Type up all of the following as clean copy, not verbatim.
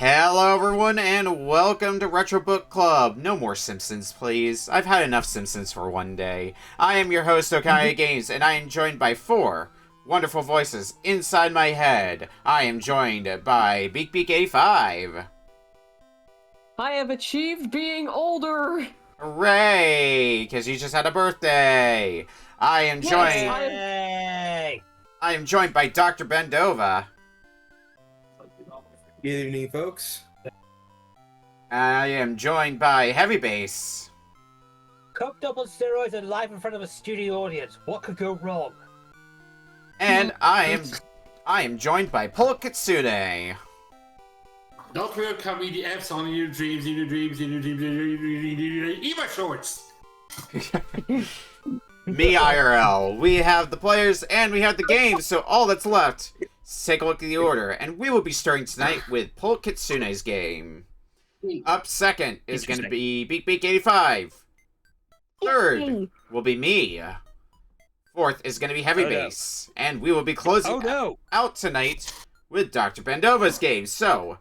Hello everyone and welcome to Retro Book Club. No more Simpsons, please. I've had enough Simpsons for one day. I am your host, Okaya Games, and I am joined by four wonderful voices inside my head. I am joined by BeakBeak85. I have achieved being older! Hooray! Because you just had a birthday. I am joined by Dr. Ben-Dova. Good evening, folks. I am joined by Heavybass. Coked up on steroids and live in front of a studio audience. What could go wrong? And I am joined by Polk Kitsune. Don't welcome me the F's on your dreams, in your dreams, in your dreams, in your dreams. Eat my shorts! Me IRL. We have the players and we have the games, so all that's left is take a look at the order. And we will be starting tonight with Polk Kitsune's game. Up second is going to be BeakBeak85. Third will be me. Fourth is going to be Heavybass. And we will be closing out tonight with Dr. Ben-Dova's game. So,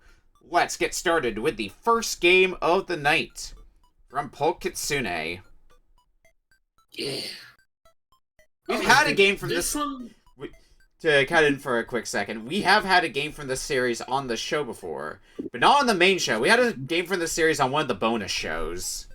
let's get started with the first game of the night from Polk Kitsune. Yeah. We've had a game from this one. To cut in for a quick second, we have had a game from this series on the show before, but not on the main show. We had a game from the series on one of the bonus shows.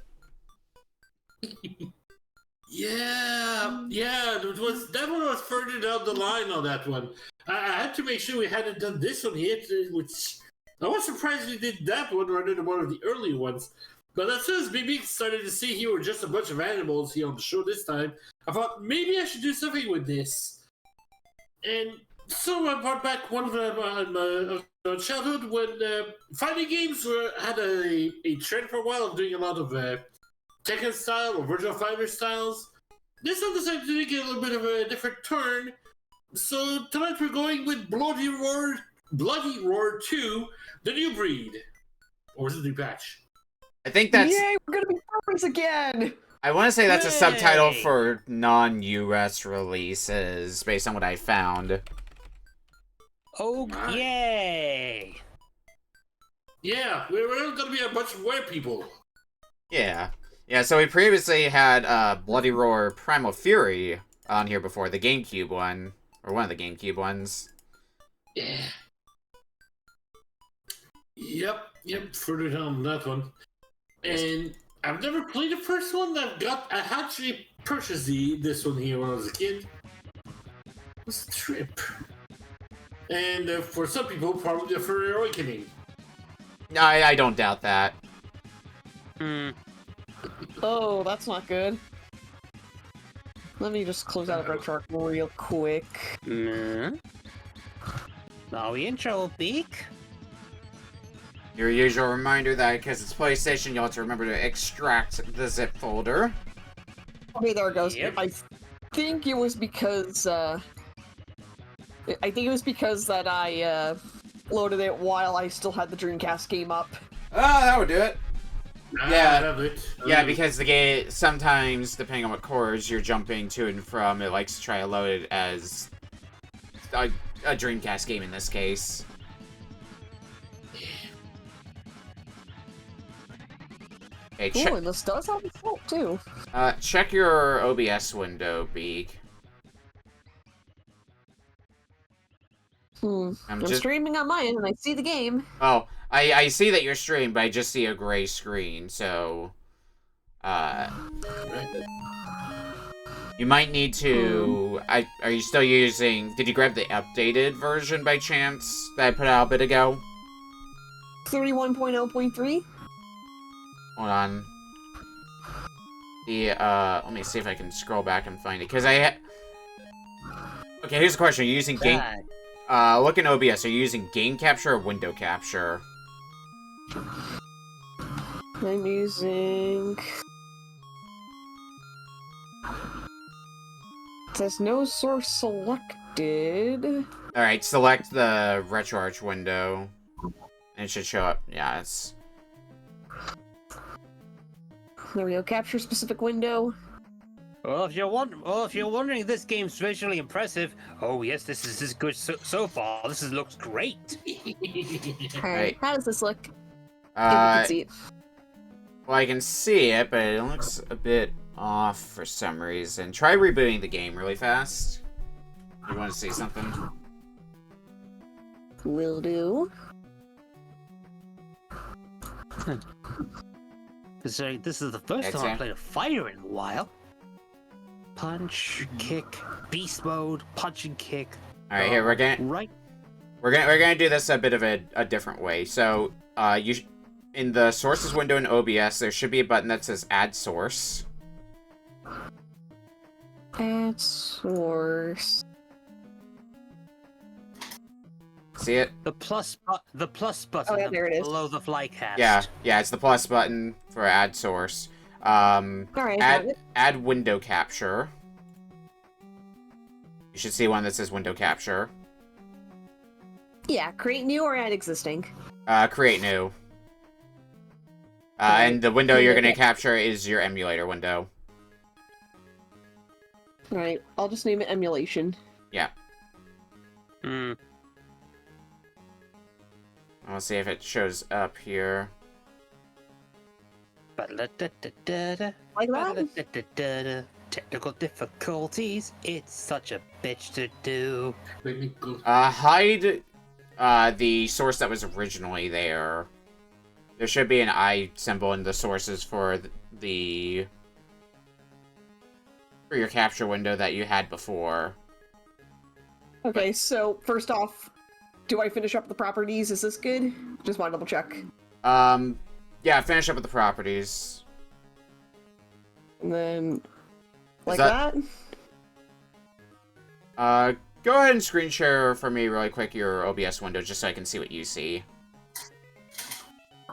Yeah, that one was further down the line on that one. I had to make sure we hadn't done this one yet, which I was surprised we did that one rather than one of the early ones. But as soon as BB started to see here were just a bunch of animals here on the show this time, I thought maybe I should do something with this. And so I brought back one of my childhood when fighting games had a trend for a while of doing a lot of Tekken style or Virtual Fighter styles. This one decided to take a little bit of a different turn. So tonight we're going with Bloody Roar 2, The New Breed. Or is it the new patch? I think that's... Yay, we're gonna be friends again! I want to say that's a subtitle for non-US releases, based on what I found. Oh, yay! Yeah, we're going to be a bunch of weird people. Yeah. Yeah, so we previously had Bloody Roar Primal Fury on here before, the GameCube one. Or one of the GameCube ones. Yeah. Yep, further down that one. And I've never played the first one. I actually purchased this one here when I was a kid. It was a trip. And for some people, probably a further awakening. I don't doubt that. Oh, that's not good. Let me just close out of Retro real quick. Are we in trouble, Beak? Your usual reminder that because it's PlayStation, you'll have to remember to extract the zip folder. Okay, there it goes. Yep. I think it was because, that I, loaded it while I still had the Dreamcast game up. Oh, that would do it. Yeah, yeah, because the game, sometimes, depending on what cores you're jumping to and from, it likes to try to load it as a Dreamcast game in this case. Hey, Ooh, and this does have a fault, too. check your OBS window, Beak. I'm streaming on my end, and I see the game. Oh, I see that you're streamed, but I just see a gray screen, so... you might need to... Are you still using... Did you grab the updated version by chance that I put out a bit ago? 31.0.3? Hold on. Let me see if I can scroll back and find it, because Okay, here's the question. Are you using game... look in OBS. Are you using game capture or window capture? I'm using... There's no source selected. Alright, select the RetroArch window. And it should show up. Yeah, it's... There we go. Capture specific window. Well, if you're wondering if this game's visually impressive, oh yes, this is good so far. Looks great. Alright, how does this look? If we Uh, can see it. well, I can see it, but it looks a bit off for some reason. Try rebooting the game really fast. You want to see something? Will do. This is the first time I've played a fighter in a while. Punch, kick, beast mode, punch and kick. All right, here we're gonna do this a bit of a different way. So, in the sources window in OBS, there should be a button that says Add Source. Add source. See it? The plus button. Oh, yeah, there it is. Below the flycast. Yeah, it's the plus button for Add Source. Alright, add window capture. You should see one that says window capture. yeah, create new or add existing? Create new. And the window you're gonna capture is your emulator window. Alright, I'll just name it emulation. Yeah. Hmm. I'll see if it shows up here. Like that? Technical difficulties. It's such a bitch to do. Hide the source that was originally there. There should be an I symbol in the sources for for your capture window that you had before. Okay, so first off, do I finish up the properties? Is this good? Just want to double check. Yeah, finish up with the properties. And then, like that- that? Go ahead and screen share for me really quick your OBS window just so I can see what you see.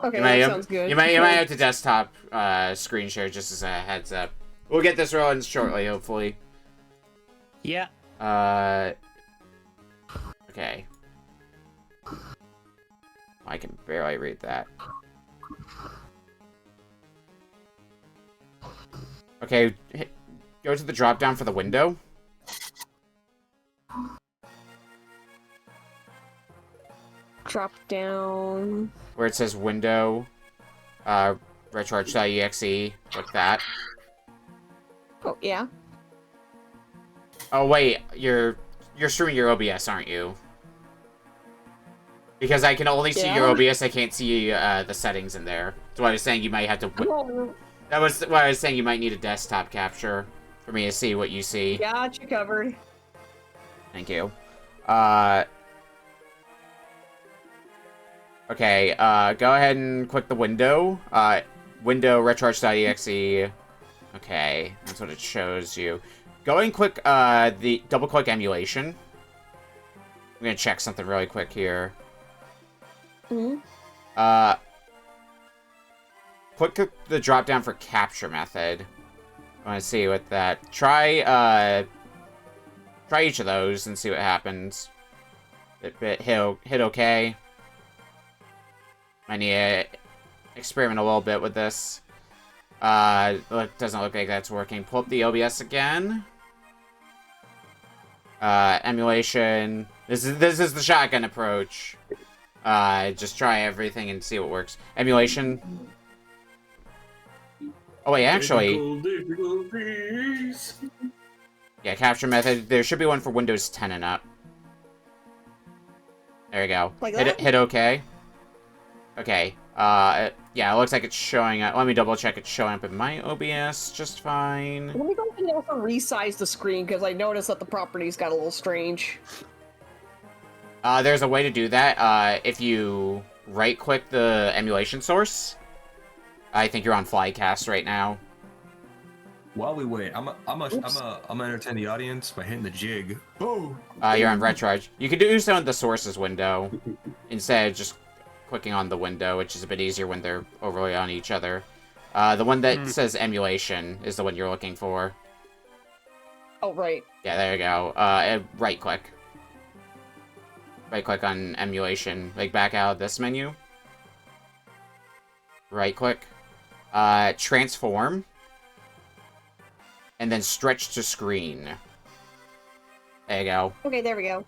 Okay, that sounds good. You might have to desktop screen share just as a heads up. We'll get this rolling shortly, hopefully. Yeah. Okay. I can barely read that. Okay, go to the drop down for the window. Drop down. Where it says window, retroarch.exe, like that. Oh, yeah. Oh wait, you're streaming your OBS, aren't you? Because I can only see your OBS, I can't see the settings in there. That's why I was saying you might have to. That was why I was saying you might need a desktop capture for me to see what you see. Got you covered. Thank you. Okay, go ahead and click the window. Window retroarch.exe. Okay, that's what it shows you. Go and click, double-click emulation. I'm gonna check something really quick here. Mm-hmm. Click the drop-down for capture method. I want to see what that... Try each of those and see what happens. Hit OK. I need to experiment a little bit with this. Doesn't look like that's working. Pull up the OBS again. Emulation. This is the shotgun approach. Just try everything and see what works. Emulation. Oh wait, actually. Yeah, capture method. There should be one for Windows 10 and up. There you go. Like that? Hit OK. Okay. Yeah, it looks like it's showing up. Let me double check it's showing up in my OBS just fine. Let me go ahead and also resize the screen because I noticed that the properties got a little strange. There's a way to do that. If you right-click the emulation source. I think you're on Flycast right now. While we wait, I'm gonna entertain the audience by hitting the jig. Oh. You're on RetroArch. You can do so in the sources window instead of just clicking on the window, which is a bit easier when they're overlay on each other. The one that says emulation is the one you're looking for. Oh, right. Yeah, there you go. Right-click. Right-click on emulation. Like, back out of this menu. Right-click. Transform. and then stretch to screen. There you go. Okay, there we go.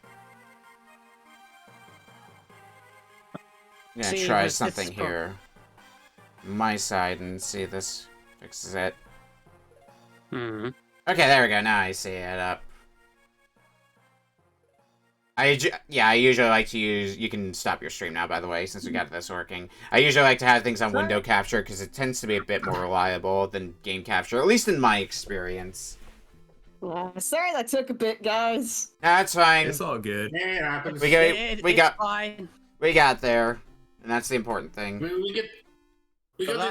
I'm gonna See, try this something is here. My side and see if this fixes it. Hmm. Okay, there we go. Now I see it up. I usually like to use... You can stop your stream now, by the way, since we got this working. I usually like to have things on window capture, because it tends to be a bit more reliable than game capture, at least in my experience. Sorry that took a bit, guys. That's fine. It's all good. Yeah, it happens. It's fine. We got there, and that's the important thing. We got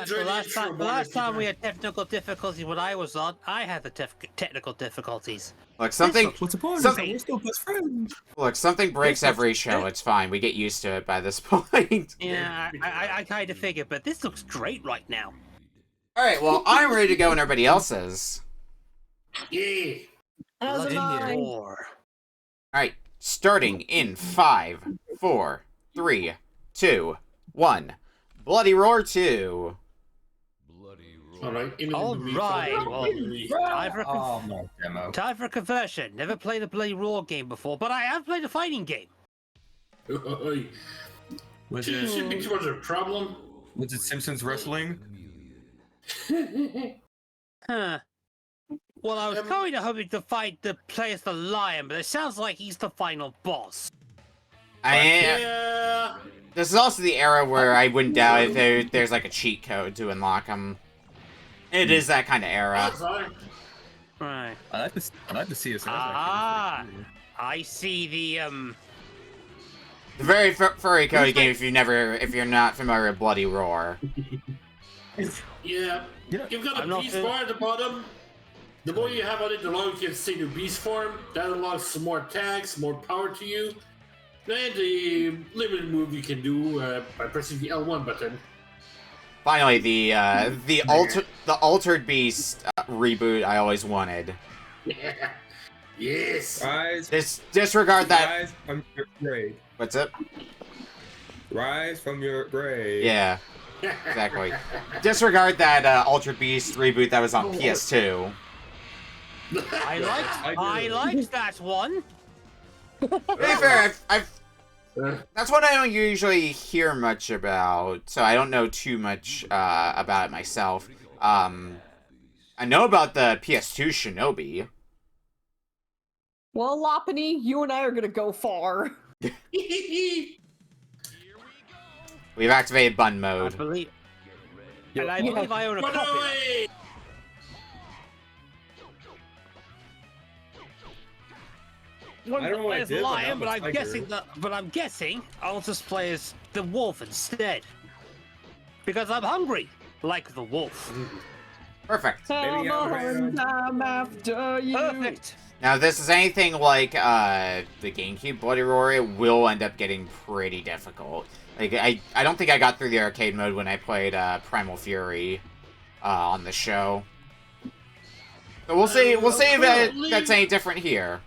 The last time we had technical difficulties when I was on, I had the technical difficulties. Look, something... What's the point? Something- We're still best friends. Look, something breaks every show. It's fine. We get used to it by this point. Yeah, I kind of figured, but this looks great right now. Alright, well, I'm ready to go when everybody else is. Yeah. As am I. Alright, starting in 5, 4, 3, 2, 1. Bloody Roar 2. Alright, Oh, no, demo. time for conversion. Never played a Bloody Roar game before, but I have played a fighting game. Was Should be it, too much of a problem. was it Simpsons Wrestling? Huh. Well, I was kind of hoping to fight the play as the lion, but it sounds like he's the final boss. Yeah. This is also the era where I wouldn't doubt if there's like a cheat code to unlock them. It is that kind of era. Right. I'd like to see us. Ah, I see the The very furry Cody game if you're not familiar with Bloody Roar. Yeah. Yeah. You've got I'm a not beast sure. bar at the bottom. The more you have on it, the longer you can stay in beast form. That unlocks some more attacks, more power to you. And the limited move you can do by pressing the L1 button. Finally, the Altered Beast reboot I always wanted. Yeah. Yes. Rise, Disregard that. rise from your grave. What's up? Rise from your grave. Yeah, exactly. Disregard that Altered Beast reboot that was on PS2. I liked that one. To be fair, that's one I don't usually hear much about, so I don't know too much about it myself. I know about the PS2 Shinobi. Well, Lopunny, you and I are gonna go far. We've activated bun mode. I believe I own a Run copy. away! I don't know what I As did, but lion, now but I'm I'm guessing I'll just play as the wolf instead. Because I'm hungry, like the wolf. Perfect. Maybe I'll Come on, I'm after you. Perfect. Now, if this is anything like the GameCube Bloody Roar, it will end up getting pretty difficult. Like, I don't think I got through the arcade mode when I played Primal Fury on the show. So we'll see. We'll see if that's any different here.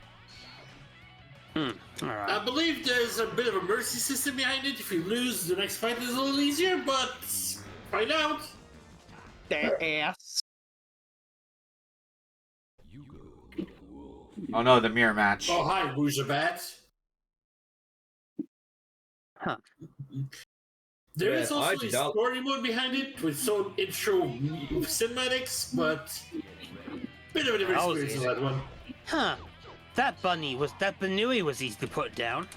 All right. I believe there's a bit of a mercy system behind it. If you lose, the next fight is a little easier, but find out. Their ass. Oh no, the mirror match. Oh, hi, Boojabat. Huh. There Yeah, is I also a did not- story mode behind it with its own intro cinematics, but bit of a different Oh, experience yeah. on that one. Huh. That Banui was easy to put down.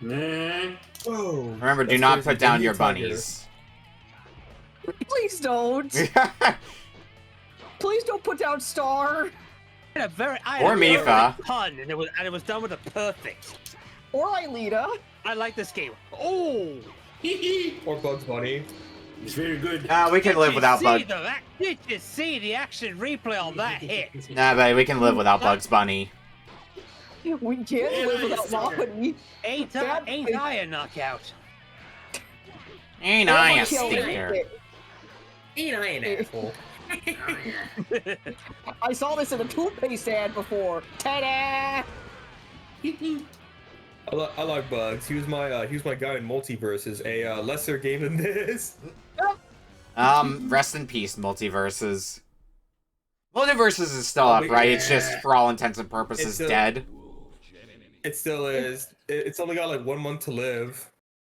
Nah. Oh, Remember, do that's not crazy. put down Indian your tiger. bunnies. Please don't. Please don't put down Star. I had a very Or Mifa. pun, and it was done with a perfect. Or Aelita. I like this game. Oh, Or Bugs Bunny. It's very good. We can live without Bugs. Did you see the action replay on that hit? Nah, but we can live without Bugs Bunny. We can't live without Lopunny. Ain't I a knockout? Ain't I a Kill me. stinker? Ain't I an asshole? I saw this in a toothpaste ad before. Ta-da! I like Bugs. He was my guy in Multiverses, a lesser game than this. Rest in peace, Multiverses. Multiverses is still up, right? It's just, for all intents and purposes, dead. It still is. It's only got like 1 month to live.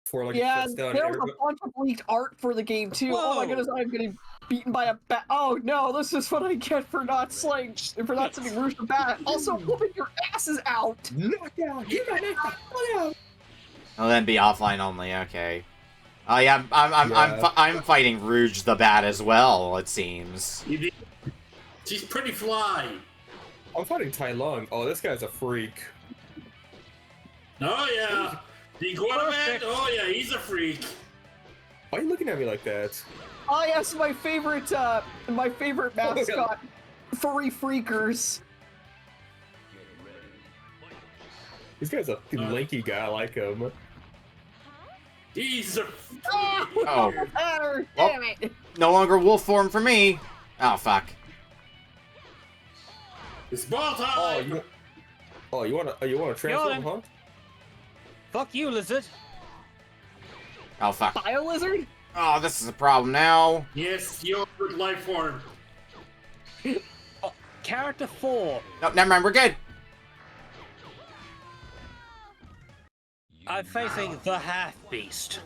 Before, like, Yeah, it shuts down. there was a bunch of leaked art for the game too. Whoa. Oh my goodness, I'm getting beaten by a bat. Oh no, this is what I get for not sending Rouge the bat. Also, whooping your asses out. Knockout! You got knocked out! I'll then be offline only. Okay. Oh yeah, I'm fighting Rouge the Bat as well. It seems. She's pretty fly. I'm fighting Tai Lung. Oh, this guy's a freak. Oh yeah. The iguana man? Oh yeah, he's a freak. Why are you looking at me like that? Oh yes, my favorite mascot, furry freakers. This guy's a lanky guy. I like him. He's a Oh. Damn it. No longer wolf form for me. Oh fuck. It's ball time. You wanna transform, huh? Fuck you, lizard. Oh fuck. Bio-lizard? Oh, this is a problem now. Yes, you're a good life form. Oh, character 4. No, never mind. We're good. I'm facing the half beast.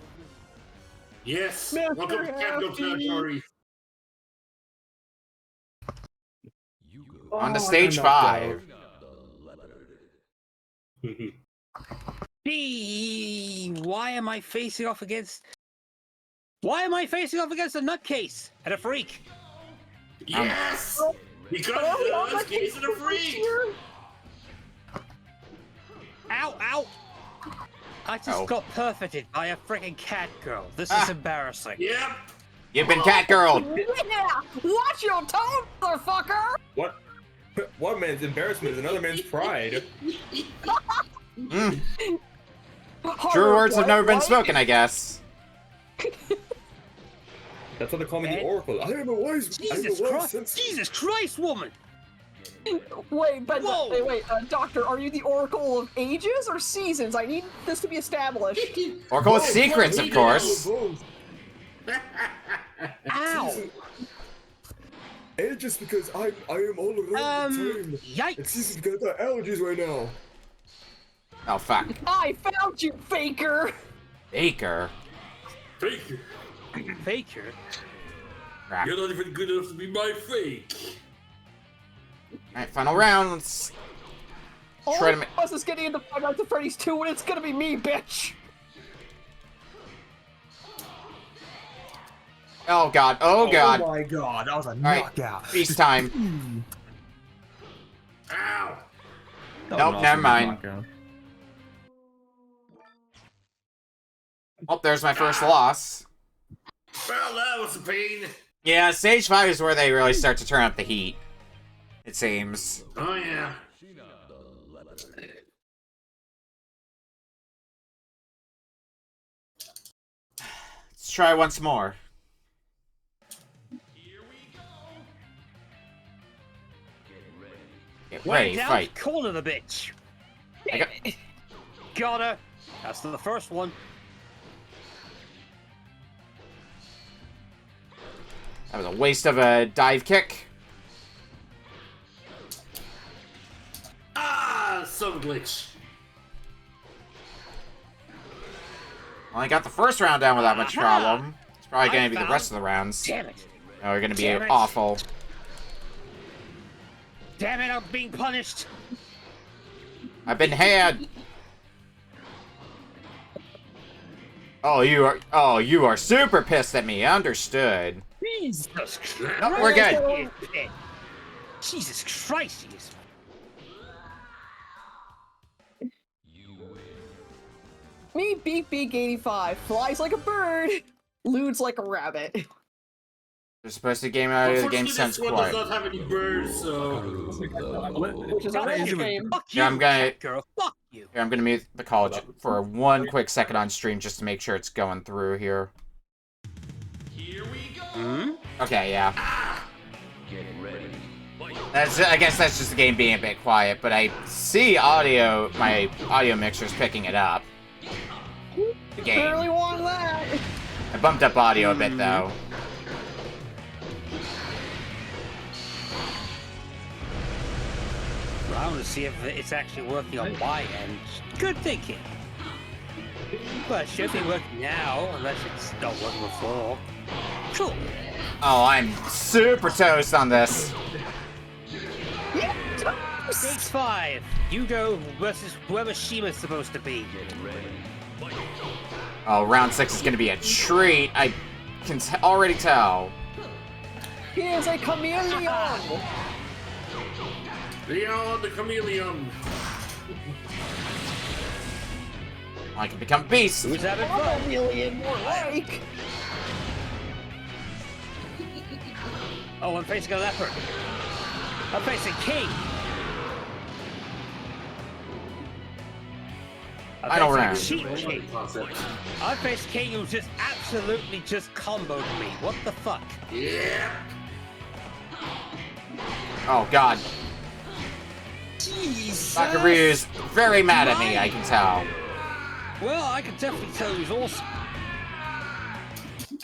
Yes, Mr. welcome to capital Happy. territory. On to stage 5. Why am I facing off against a nutcase and a freak? Yes! Because the case of a freak! Ow, ow! I just got perfected by a freaking cat girl. This is embarrassing. Yep! You've been catgirled. Yeah! Watch your tone, motherfucker! What? One man's embarrassment is another man's pride. Mm. True words have never been spoken, I guess. That's why they call me the Oracle. I am a wise. Jesus Christ, woman! Wait, but Whoa. wait, Doctor, are you the Oracle of ages or seasons? I need this to be established. Oracle with secrets, of course. Ow! And just because I am all around the time. Yikes! It's easy because I got allergies right now. Oh fuck. I found you, faker! Baker. Fake! Faker? Crap. You're not even good enough to be my fake! Alright, final round. Let's try to All of us is getting into Five Nights at Freddy's 2 and it's gonna be me, bitch! Oh god, oh god. Oh my god, that was a Alright, knockout. feast time. Ow! Nope, never mind. Oh, there's my first loss. Well, that was a pain. Yeah, stage 5 is where they really start to turn up the heat. It seems. Oh yeah. Let's try once more. Get ready, Down fight. corner the bitch. I got- Got her. That's the first one. That was a waste of a dive kick. Ah, some glitch. Well, I got the first round down without much problem. It's probably gonna be the rest of the rounds. Damn it. Oh, we're gonna be Damn it. awful. Damn it, I'm being punished. I've been had. Oh, you are super pissed at me. Understood. Jesus Christ. Nope, we're good. Jesus Christ, he is. Me, Beak Beak 85, flies like a bird, lewds like a rabbit. They're supposed to game out of the game Unfortunately, sense this one quiet. does not have any birds, so... Which is a Fuck real you. shame. Fuck you, Yeah, I'm gonna- cat girl. Fuck you. Here, I'm gonna mute the call for one quick second on stream just to make sure it's going through here. Okay, yeah. I guess that's just the game being a bit quiet, but I see my audio mixer's picking it up. The game. Barely won that. I bumped up audio a bit though. I want to see if it's actually working on my end. Good thinking. But it should be working now, unless it's not working before. Cool. Oh, I'm super toast on this. Stage 5. Yugo versus whoever Shima's supposed to be. Oh, round 6 is going to be a treat. I can already tell. He is a chameleon! Leon the chameleon. I can become beast. Who's having fun? Chameleon, more like! Oh, I'm facing a leopard. I'm facing King. I don't remember. I faced King who just absolutely just comboed me. What the fuck? Yeah. Oh, God. Jesus. Buckaroo's very mad at me, I can tell. Well, I can definitely tell he's awesome.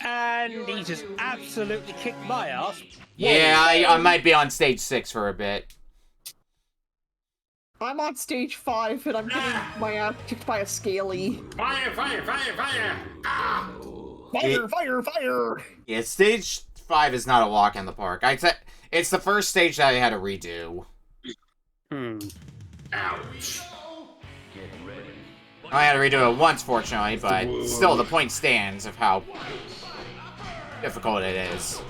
And he just absolutely kicked my ass. Yeah, I might be on stage 6 for a bit. I'm on stage 5 and I'm getting my ass kicked by a scaly. Fire, fire, fire, fire! Ah! Fire, fire, fire! Yeah, stage 5 is not a walk in the park. It's the first stage that I had to redo. Ouch. I had to redo it once, fortunately, but still, the point stands of how difficult it is.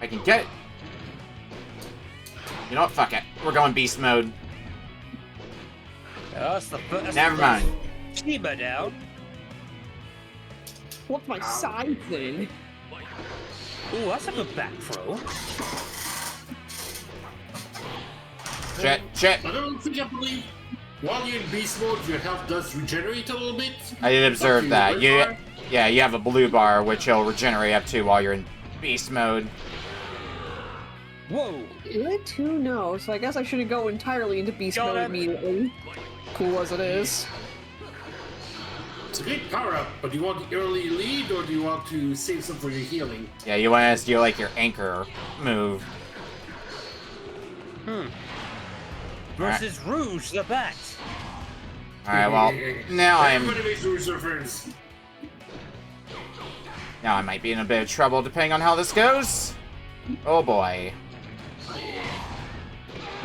I can get... You know what? Fuck it. We're going beast mode. That's Never mind. Shima down. What's my side thing? Ooh, that's a good back throw. Shit. I don't think I believe while you're in beast mode, your health does regenerate a little bit. I did observe that. You have a blue bar, which will regenerate up to while you're in beast mode. Whoa. Good to know, so I guess I shouldn't go entirely into beast mode immediately. Cool as it is. It's a great power up, but do you want the early lead or do you want to save some for your healing? Yeah, you want to do like your anchor move. Versus Rouge the Bat. Alright, well, now Everybody makes Rouge their friends. Now I might be in a bit of trouble depending on how this goes. Oh boy.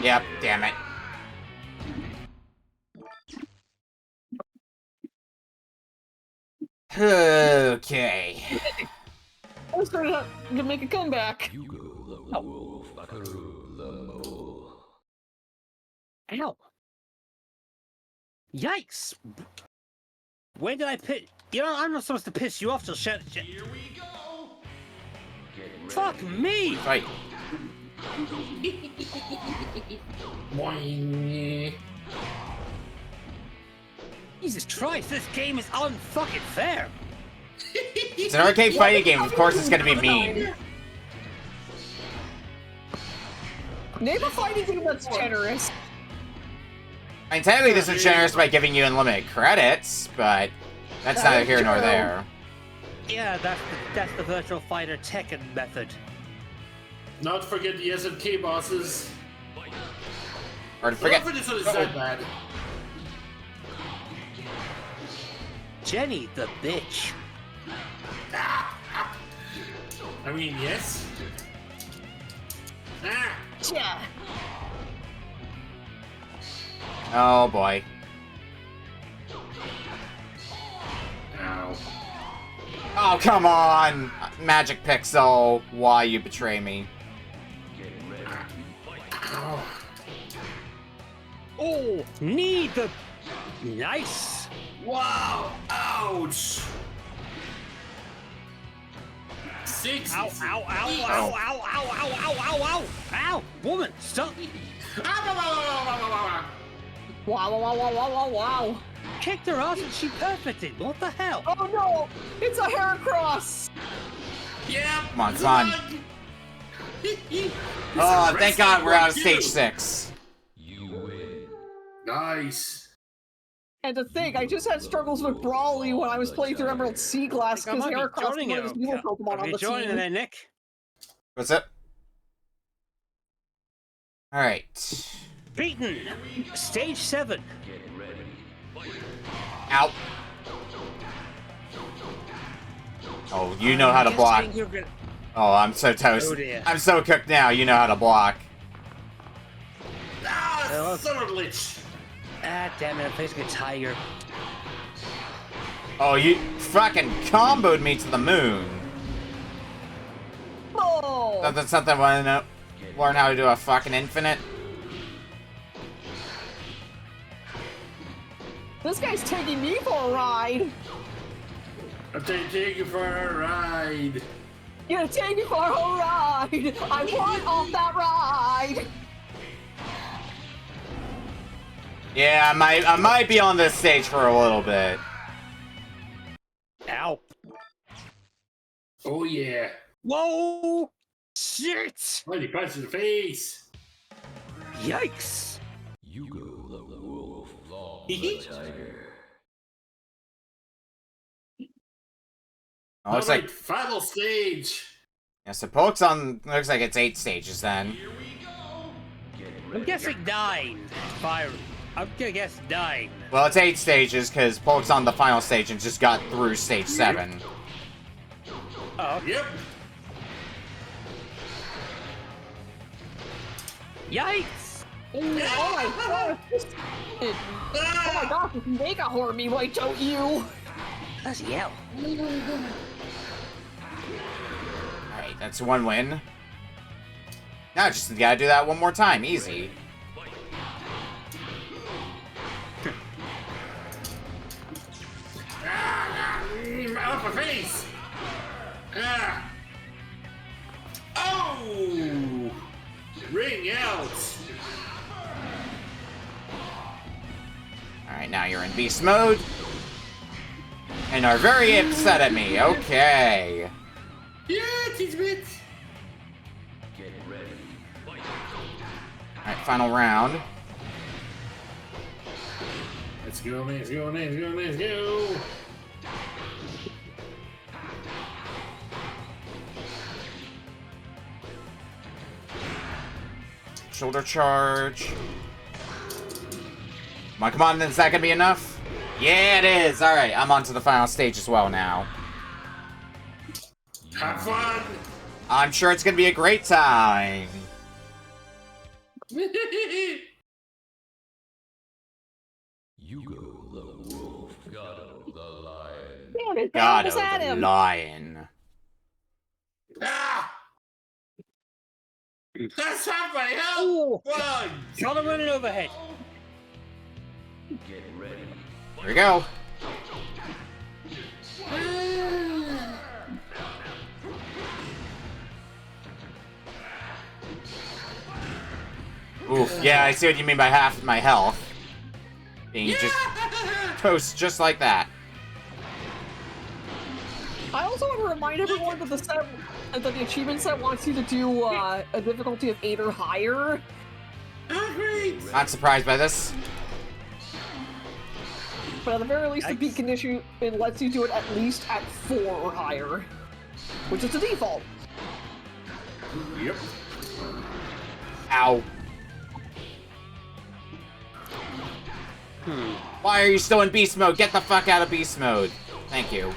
Yep, damn it. Okay. I started to make a comeback. Ow. Yikes. When did I piss? You know, I'm not supposed to piss you off till shut. Here we go. Fuck me. Right. Boing. Jesus Christ, this game is unfucking fair. It's an arcade fighting game, of course it's gonna be mean. Name a fighting game that's generous. I mean, technically this is generous by giving you unlimited credits, but that's neither here nor there. Yeah, that's the Virtual Fighter Tekken method. Not to forget the SNK bosses. Or to forget... This one is that bad. Jenny the bitch. I mean, yes. Ah. Yeah. Oh boy. Ow. Oh, come on! Magic Pixel, why you betray me? Ow. Oh, need the... Nice. Wow! Ouch! 6. Ow, ow, ow, ow, ow, ow, ow, ow, ow, ow! Ow! Woman, stop! Wow, wow, wow, wow, wow, wow, wow. Kicked her ass and she perfected. What the hell? Oh no! It's a Heracross! Yeah! Come on, son. Oh, thank God we're out of stage 6. Nice. And to think, I just had struggles with Brawly when I was playing through Emerald Sea Glass because Heracross was one of his newer Pokemon on the team. There, Nick? What's up? Alright. Beaten! Stage 7. Out. Oh, you know how to block. Oh, I'm so toast. Oh, I'm so cooked now, you know how to block. Ah, son of a lich. Ah, damn it, I'm facing a tiger. Oh, you fucking comboed me to the moon. Oh! That's something I want to know. Learn how to do a fucking infinite. This guy's taking me for a ride. I'm taking you for a ride. You're gonna take me for a ride. I want on that ride. Yeah, I might be on this stage for a little bit. Ow. Oh yeah. Whoa! Shit! Mighty punch in the face. Yikes! You go the wolf, long the tiger. Oh, looks like final stage. yeah. So Polk's on. Looks like it's 8 stages then. I'm guessing 9. Fire. I'm gonna guess 9. Well, it's 8 stages because Polk's on the final stage and just got through stage 7. Oh. Yep. Yikes! Oh my god! Oh my gosh, it's mega horny, why don't you? Let's yell. Alright, that's 1 win. Now just gotta do that one more time. Easy. Off my face. Ah. Oh! Ring out. Alright, now you're in beast mode. And are very upset at me. Okay. Yeah, teach me. Get ready. Alright, final round. Let's go, man. Let's go, man. Let's go, man. Let's go. Shoulder charge. Come on, is that gonna be enough? Yeah, it is! Alright, I'm on to the final stage as well now. Have fun. I'm sure it's gonna be a great time. You go the wolf, Gato the lion. Damn it, God, was at the him. lion. Ah! That's half my health. Ooh. One. Trying to run it overhead. Get ready. Here we go. Oof, yeah, I see what you mean by half my health. Being just toast just like that. I also want to remind everyone that the achievement set wants you to do a difficulty of 8 or higher. Oh, great. Not surprised by this. But at the very least, the beat condition it lets you do it at least at 4 or higher, which is the default. Yep. Ow. Why are you still in beast mode? Get the fuck out of beast mode. Thank you.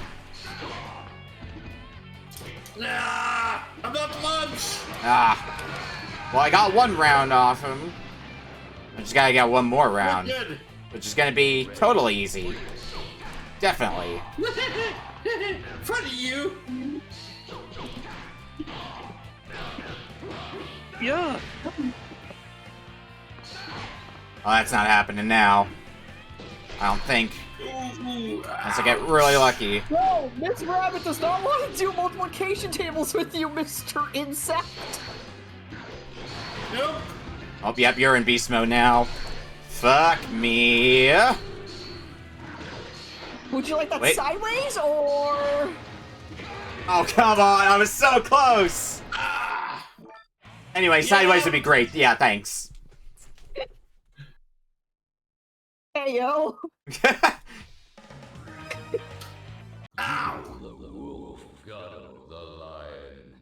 Ah, I'm not lunch. Ah. Well, I got 1 round off him. I just gotta get 1 more round. Good. Which is gonna be totally easy. Definitely. Funny you. Yeah. Oh, that's not happening now. I don't think. Unless I get really lucky. No, Miss Rabbit does not want to do multiplication tables with you, Mr. Insect. Nope. Oh, yep, you're in beast mode now. Fuck me. Would you like that Wait. sideways or? Oh, come on. I was so close. Anyway, sideways would be great. Yeah, thanks. Hey, yo. Ow! The wolf, Gato, the lion.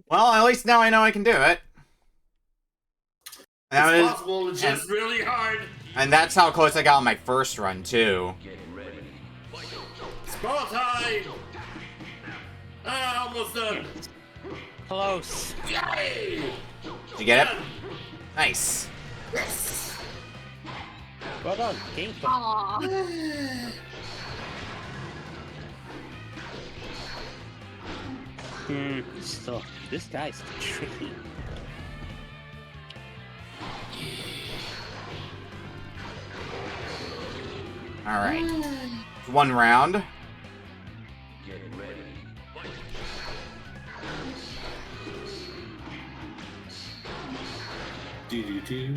Well, at least now I know I can do it. And, It's possible, it's just really hard. and that's how close I got on my first run, too. Get ready. Ball time! Ah, almost done. Close. Yay! Did you get it? Nice. Yes! Well done. Game fun. Aw. So, this guy's tricky. Alright. One round. Get ready. Do-do-do.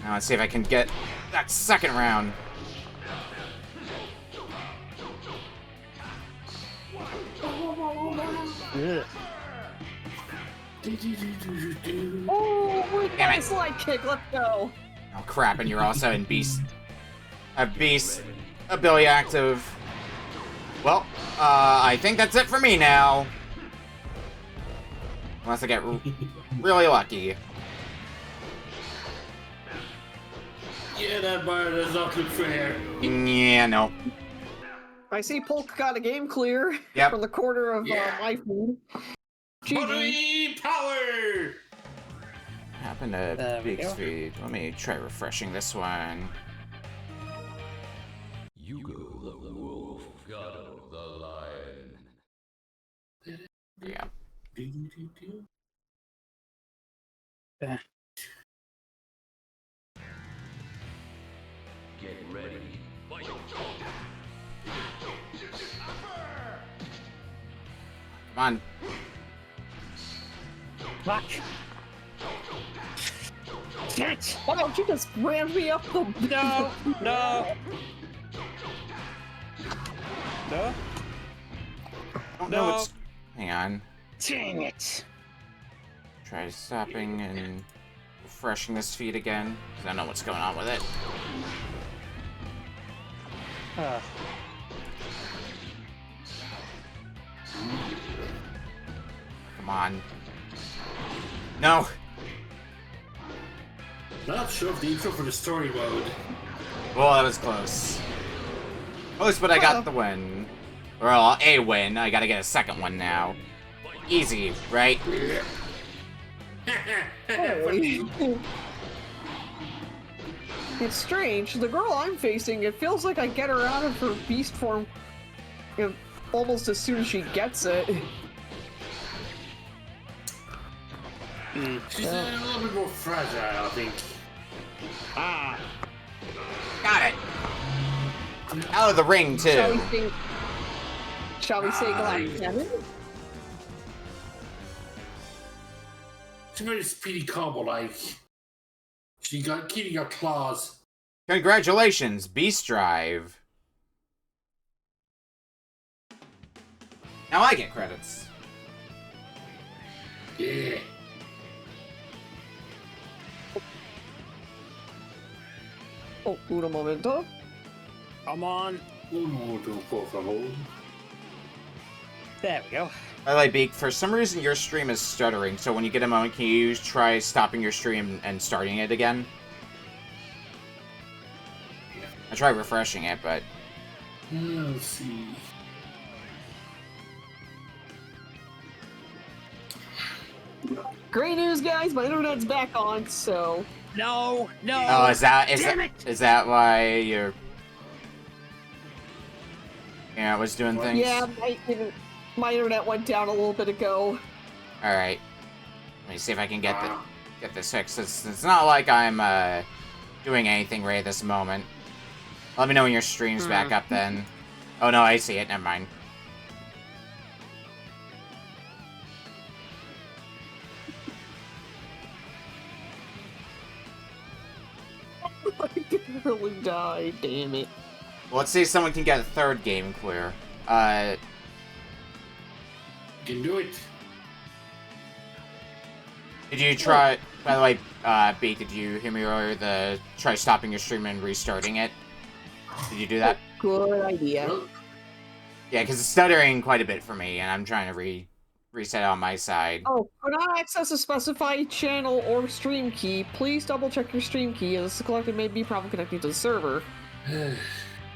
Now let's see if I can get that second round. Ugh. Do-do-do-do-do. Oh, we Damn got it. a slide kick. Let's go. Oh crap, and you're also in Beast. A Beast ability active. Well, I think that's it for me now. Unless I get really lucky. Yeah, that bar does not look fair. Yeah, no. I see Polk got a game clear Yep. from the corner of Yeah. my food. GG. Buttery power! Happened There to we big go. speed. Let me try refreshing this one. Yugo, the wolf, Gato, the lion. Yeah. Do-do-do-do. Get ready. Come on. Fuck. Shit. Wow, she just ran me up the. No. No. No. Don't know No. what's. Hang on. Dang it. Try stopping and refreshing this feed again. Because I know what's going on with it. Come on. No! Not sure of the intro for the story mode. Well, that was close. Close, but I got the win. Well, a win. I gotta get a second one now. Easy, right? Holy. It's strange. The girl I'm facing, it feels like I get her out of her beast form almost as soon as she gets it. She's a little bit more fragile, I think. Ah. Got it! Out of the ring, Shall we too. say, Glass Cannon? It's a very speedy combo, like. Kitty got claws. Congratulations, Beast Drive. Now I get credits. Yeah. Oh, un momento. Come on. Uno, dos, por favor. There we go. By the way, Beak, for some reason your stream is stuttering, so when you get a moment, can you try stopping your stream and starting it again? I tried refreshing it, but... Let's see. Great news, guys! My internet's back on, so... No. No. Oh, is that why your... Yeah, it was doing things? Yeah, my internet went down a little bit ago. Alright. Let me see if I can get this fixed. It's not like I'm, doing anything right this moment. Let me know when your stream's back up then. Oh no, I see it. Never mind. I barely died, damn it. Well, let's see if someone can get a third game clear. You can do it. Did you try? By the way, B, did you hear me earlier? Try stopping your stream and restarting it. Did you do that? Good idea. Well, Yeah, because it's stuttering quite a bit for me, and I'm trying to reset it on my side. Oh, for not access a specified channel or stream key, please double check your stream key as the collector may be problem connecting to the server.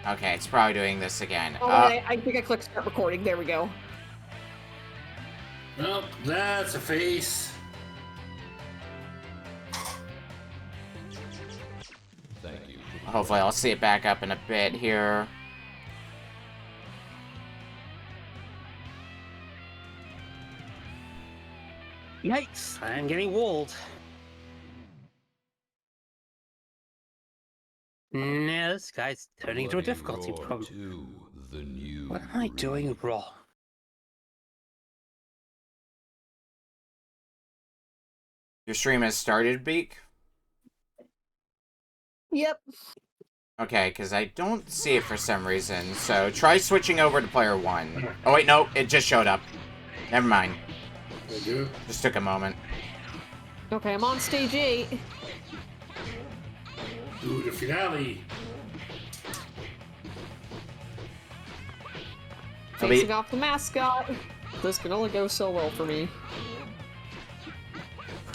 Okay, it's probably doing this again. Oh, I think I clicked start recording. There we go. well, that's a face. Thank you. Hopefully I'll see it back up in a bit here. Yikes, I'm getting walled. Now this guy's turning into a Bloody difficulty Roar problem. 2, the new What am I doing wrong? Your stream has started, Beak? Yep. Okay, because I don't see it for some reason. So try switching over to player 1. Oh wait, no, it just showed up. Never mind. Thank you. Just took a moment. Okay, I'm on stage 8. Ooh, the finale. It'll be- Facing off the mascot. This can only go so well for me.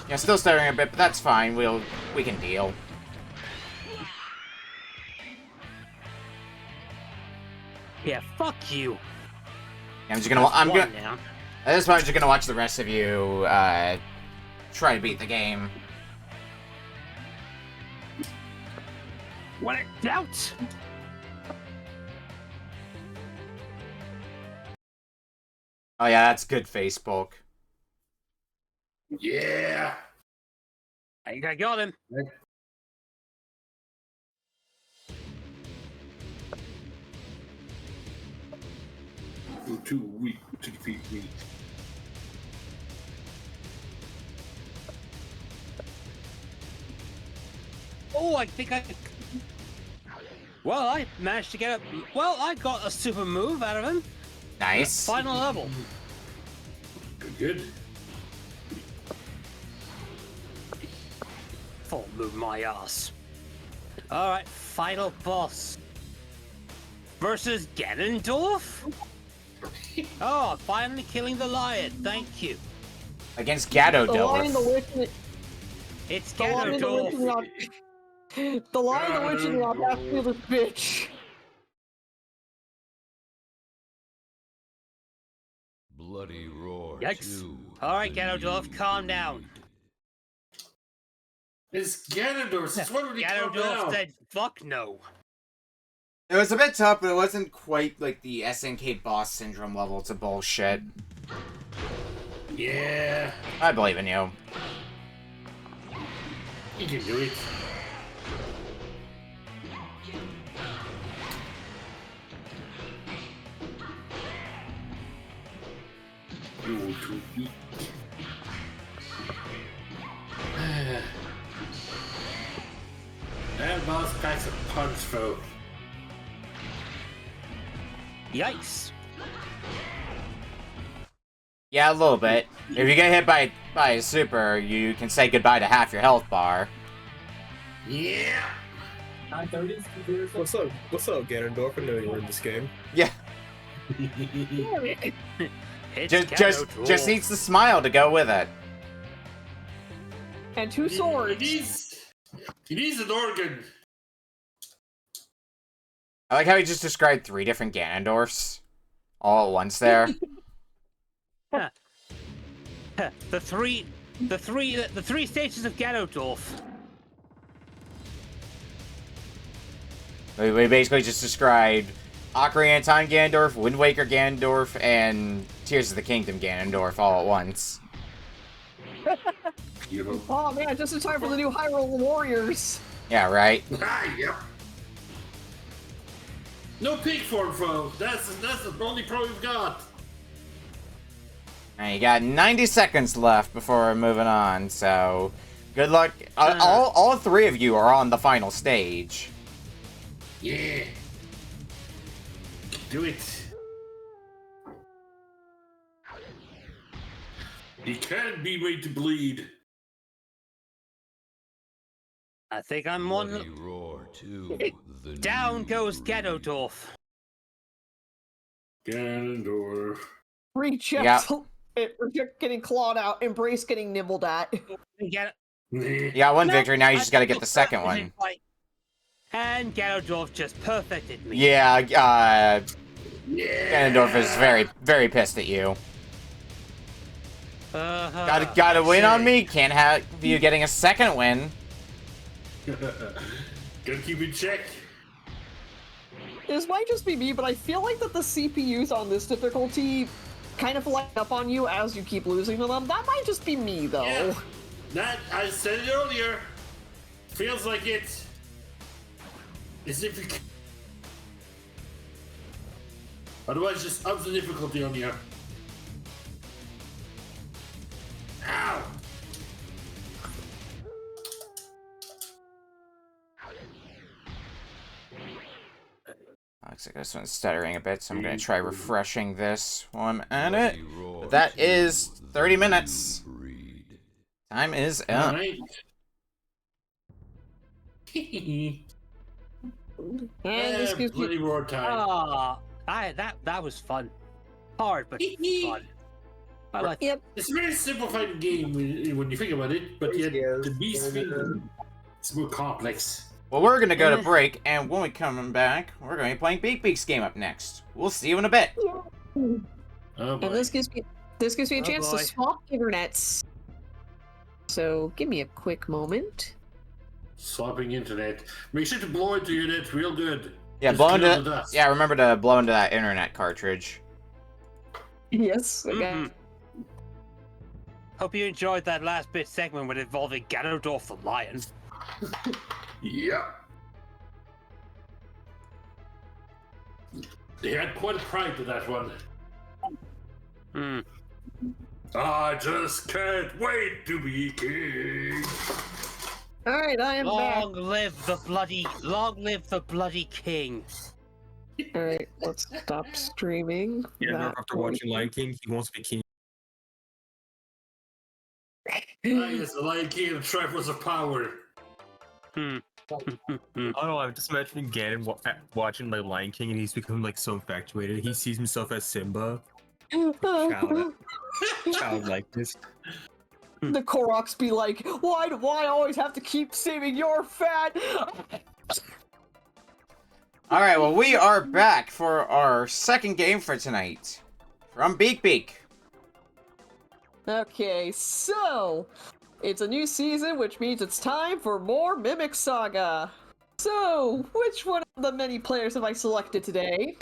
Yeah, still stuttering a bit, but that's fine. We can deal. Yeah, fuck you. I'm just gonna. I'm One gonna. now. At this point, I'm just gonna watch the rest of you try to beat the game. When it doubts. Oh yeah, that's good face, Polk. Yeah. I think I got him. You're too weak to defeat me. Oh, I think I... Well, I managed to get a... Well, I got a super move out of him. Nice. Final level. Good, good. Full move my ass. Alright, final boss. Versus Ganondorf? Oh, finally killing the lion. Thank you. Against Gatto The Lion, the Dolph. Witch, and It's the Lion, the Witch, and Ganondorf. the Lion, the Witch, and the Audacity bitch. Bloody Roar Yikes. 2. Alright, the Ganondorf, new calm down. It's Ganondorf. Since when would he come Ganondorf down? said, fuck no. It was a bit tough, but it wasn't quite like the SNK boss syndrome level to bullshit. Yeah. I believe in you. You can do it. You're too weak. That boss guy's a punch throw. Yikes. Yeah, a little bit. If you get hit by a super, you can say goodbye to half your health bar. Yeah. What's up, Ganondorf? I know you were in this game. Yeah, It's just Ganondorf. needs the smile to go with it. And 2 swords. He needs an organ. I like how he just described 3 different Ganondorfs all at once there. the three stages of Ganondorf. We basically just described Ocarina of Time Ganondorf, Wind Waker Ganondorf, and Tears of the Kingdom Ganondorf all at once. You know. Oh man, just in time for the new Hyrule Warriors. Yeah, right. Yep. No peak form, bro. That's the only pro we've got. And you got 90 seconds left before we're moving on, so good luck. All 3 of you are on the final stage. Yeah. Do it. He can't be made to bleed. I think I'm one. Bloody roar to the Down new goes breed. Ganondorf. Ganondorf. Reject. Reject getting clawed out. Embrace getting nibbled at. Gan- You got one victory, now you just gotta get the second one. And Ganondorf just perfected me. Yeah, Yeah. Ganondorf is very, very pissed at you. Gotta win on me? Can't have you getting a second win. Gotta keep in check. This might just be me, but I feel like that the CPUs on this difficulty kind of light up on you as you keep losing to them. That might just be me, though. Yeah. That, I said it earlier, feels like it's as if you otherwise just up the difficulty on you. Ow! Looks like this one's stuttering a bit, so I'm gonna try refreshing this while I'm at it. But that is 30 minutes. Time is up. Alright. And this gives me... Bloody roar time. That was fun. Hard, but fun. I like. Yep. It's a very simplified game when you think about it, but yet the beast thing is more complex. Well, we're gonna go to break, and when we come back, we're gonna be playing Beak Beak's game up next. We'll see you in a bit. Oh boy. And this gives me a chance to swap internets. So give me a quick moment. Swapping internet. Make sure to blow into your net real good. Yeah, Just blow clear the into. dust. Yeah, remember to blow into that internet cartridge. Yes. Okay. Mhm. Hope you enjoyed that last bit segment with involving Ganondorf the Lion. Yeah. They had quite a pride to that one. Hmm. I just can't wait to be king. Alright, I am back. Long live the bloody king. Alright, let's stop streaming. Yeah, after watching Lion King, he wants to be king. I is the Lion King of Trifles of Power. Hmm. I don't know, I'm just imagining Ganon watching like Lion King and he's becoming like so infatuated. He sees himself as Simba. Childlike this. The Koroks be like, why do I always have to keep saving your fat? Alright, well, we are back for our second game for tonight. From Beak Beak. Okay, so it's a new season, which means it's time for more Mimic Saga. So, which one of the many players have I selected today?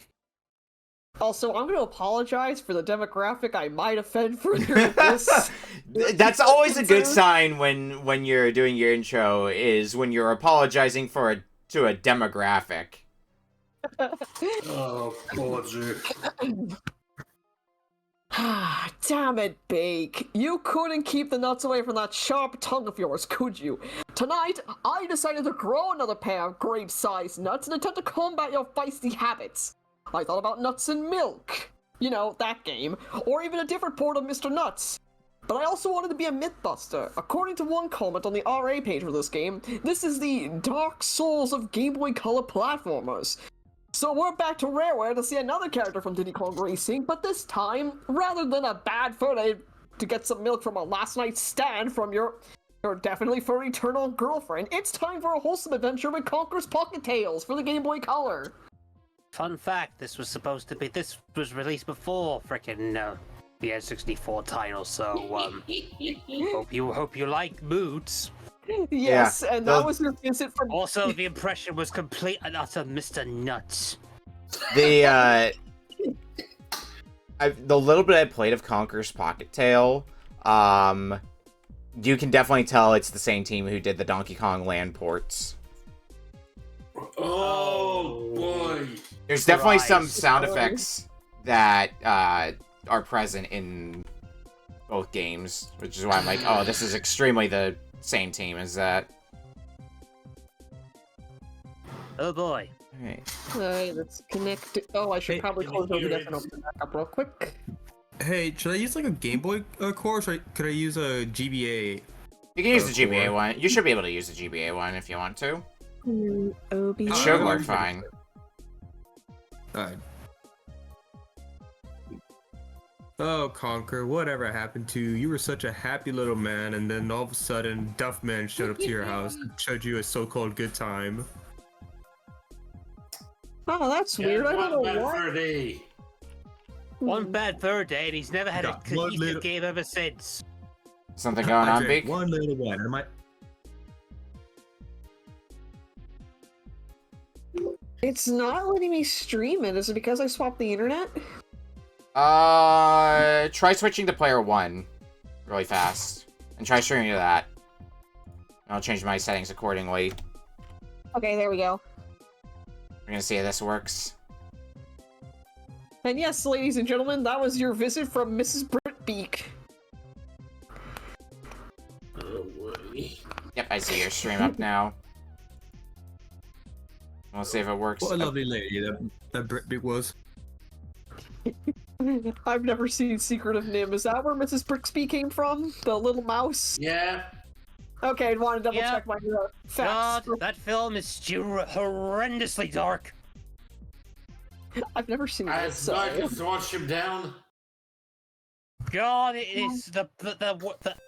Also, I'm going to apologize for the demographic I might offend for this. That's always a good sign when you're doing your intro, is when you're apologizing to a demographic. Oh, apology. Damn it, Bake. You couldn't keep the nuts away from that sharp tongue of yours, could you? Tonight, I decided to grow another pair of grape-sized nuts in an attempt to combat your feisty habits. I thought about Nuts and Milk. You know, that game. Or even a different port of Mr. Nuts. But I also wanted to be a Mythbuster. According to one comment on the RA page for this game, this is the Dark Souls of Game Boy Color platformers. So we're back to Rareware to see another character from Diddy Kong Racing, but this time, rather than a bad fur to get some milk from a last night's stand from your definitely for eternal girlfriend, it's time for a wholesome adventure with Conker's Pocket Tales for the Game Boy Color. Fun fact: this was released before frickin' the N64 title. So hope you like moods. Yes, yeah, and that was your visit from. Also, the impression was complete and utter Mr. Nuts. The little bit I played of Conker's Pocket Tale, you can definitely tell it's the same team who did the Donkey Kong Land ports. Oh boy! There's definitely some sound effects that are present in both games, which is why I'm like, oh, this is extremely the same team as that. Oh boy. Alright, let's connect it. Oh, I should probably close OBS and open it back up real quick. Hey, should I use like a Game Boy core, or could I use a GBA You can use the Cool. GBA one. You should be able to use the GBA one if you want to. Obi. It should work fine. Alright. Oh, Conker, whatever happened to you? You were such a happy little man, and then all of a sudden, Duffman showed up to your house and showed you a so-called good time. Oh, that's weird. I don't know why. One bad fur day, and he's never had a Got one cohesive little- game ever since. Something going I on, drank Beak? one little one, and It's not letting me stream it. Is it because I swapped the internet? Try switching to player 1 really fast. And try streaming to that. I'll change my settings accordingly. Okay, there we go. We're gonna see how this works. And yes, ladies and gentlemen, that was your visit from Mrs. Britt Beak. Oh, boy. Yep, I see your stream up now. We'll see if it works. what a lovely lady that Britbit was. I've never seen Secret of Nim. Is that where Mrs. Brixby came from? The little mouse? Yeah. Okay, I want to double Yeah. check my facts. God, that film is horrendously dark. I've never seen it, As so... dark as watch him down. God, it is the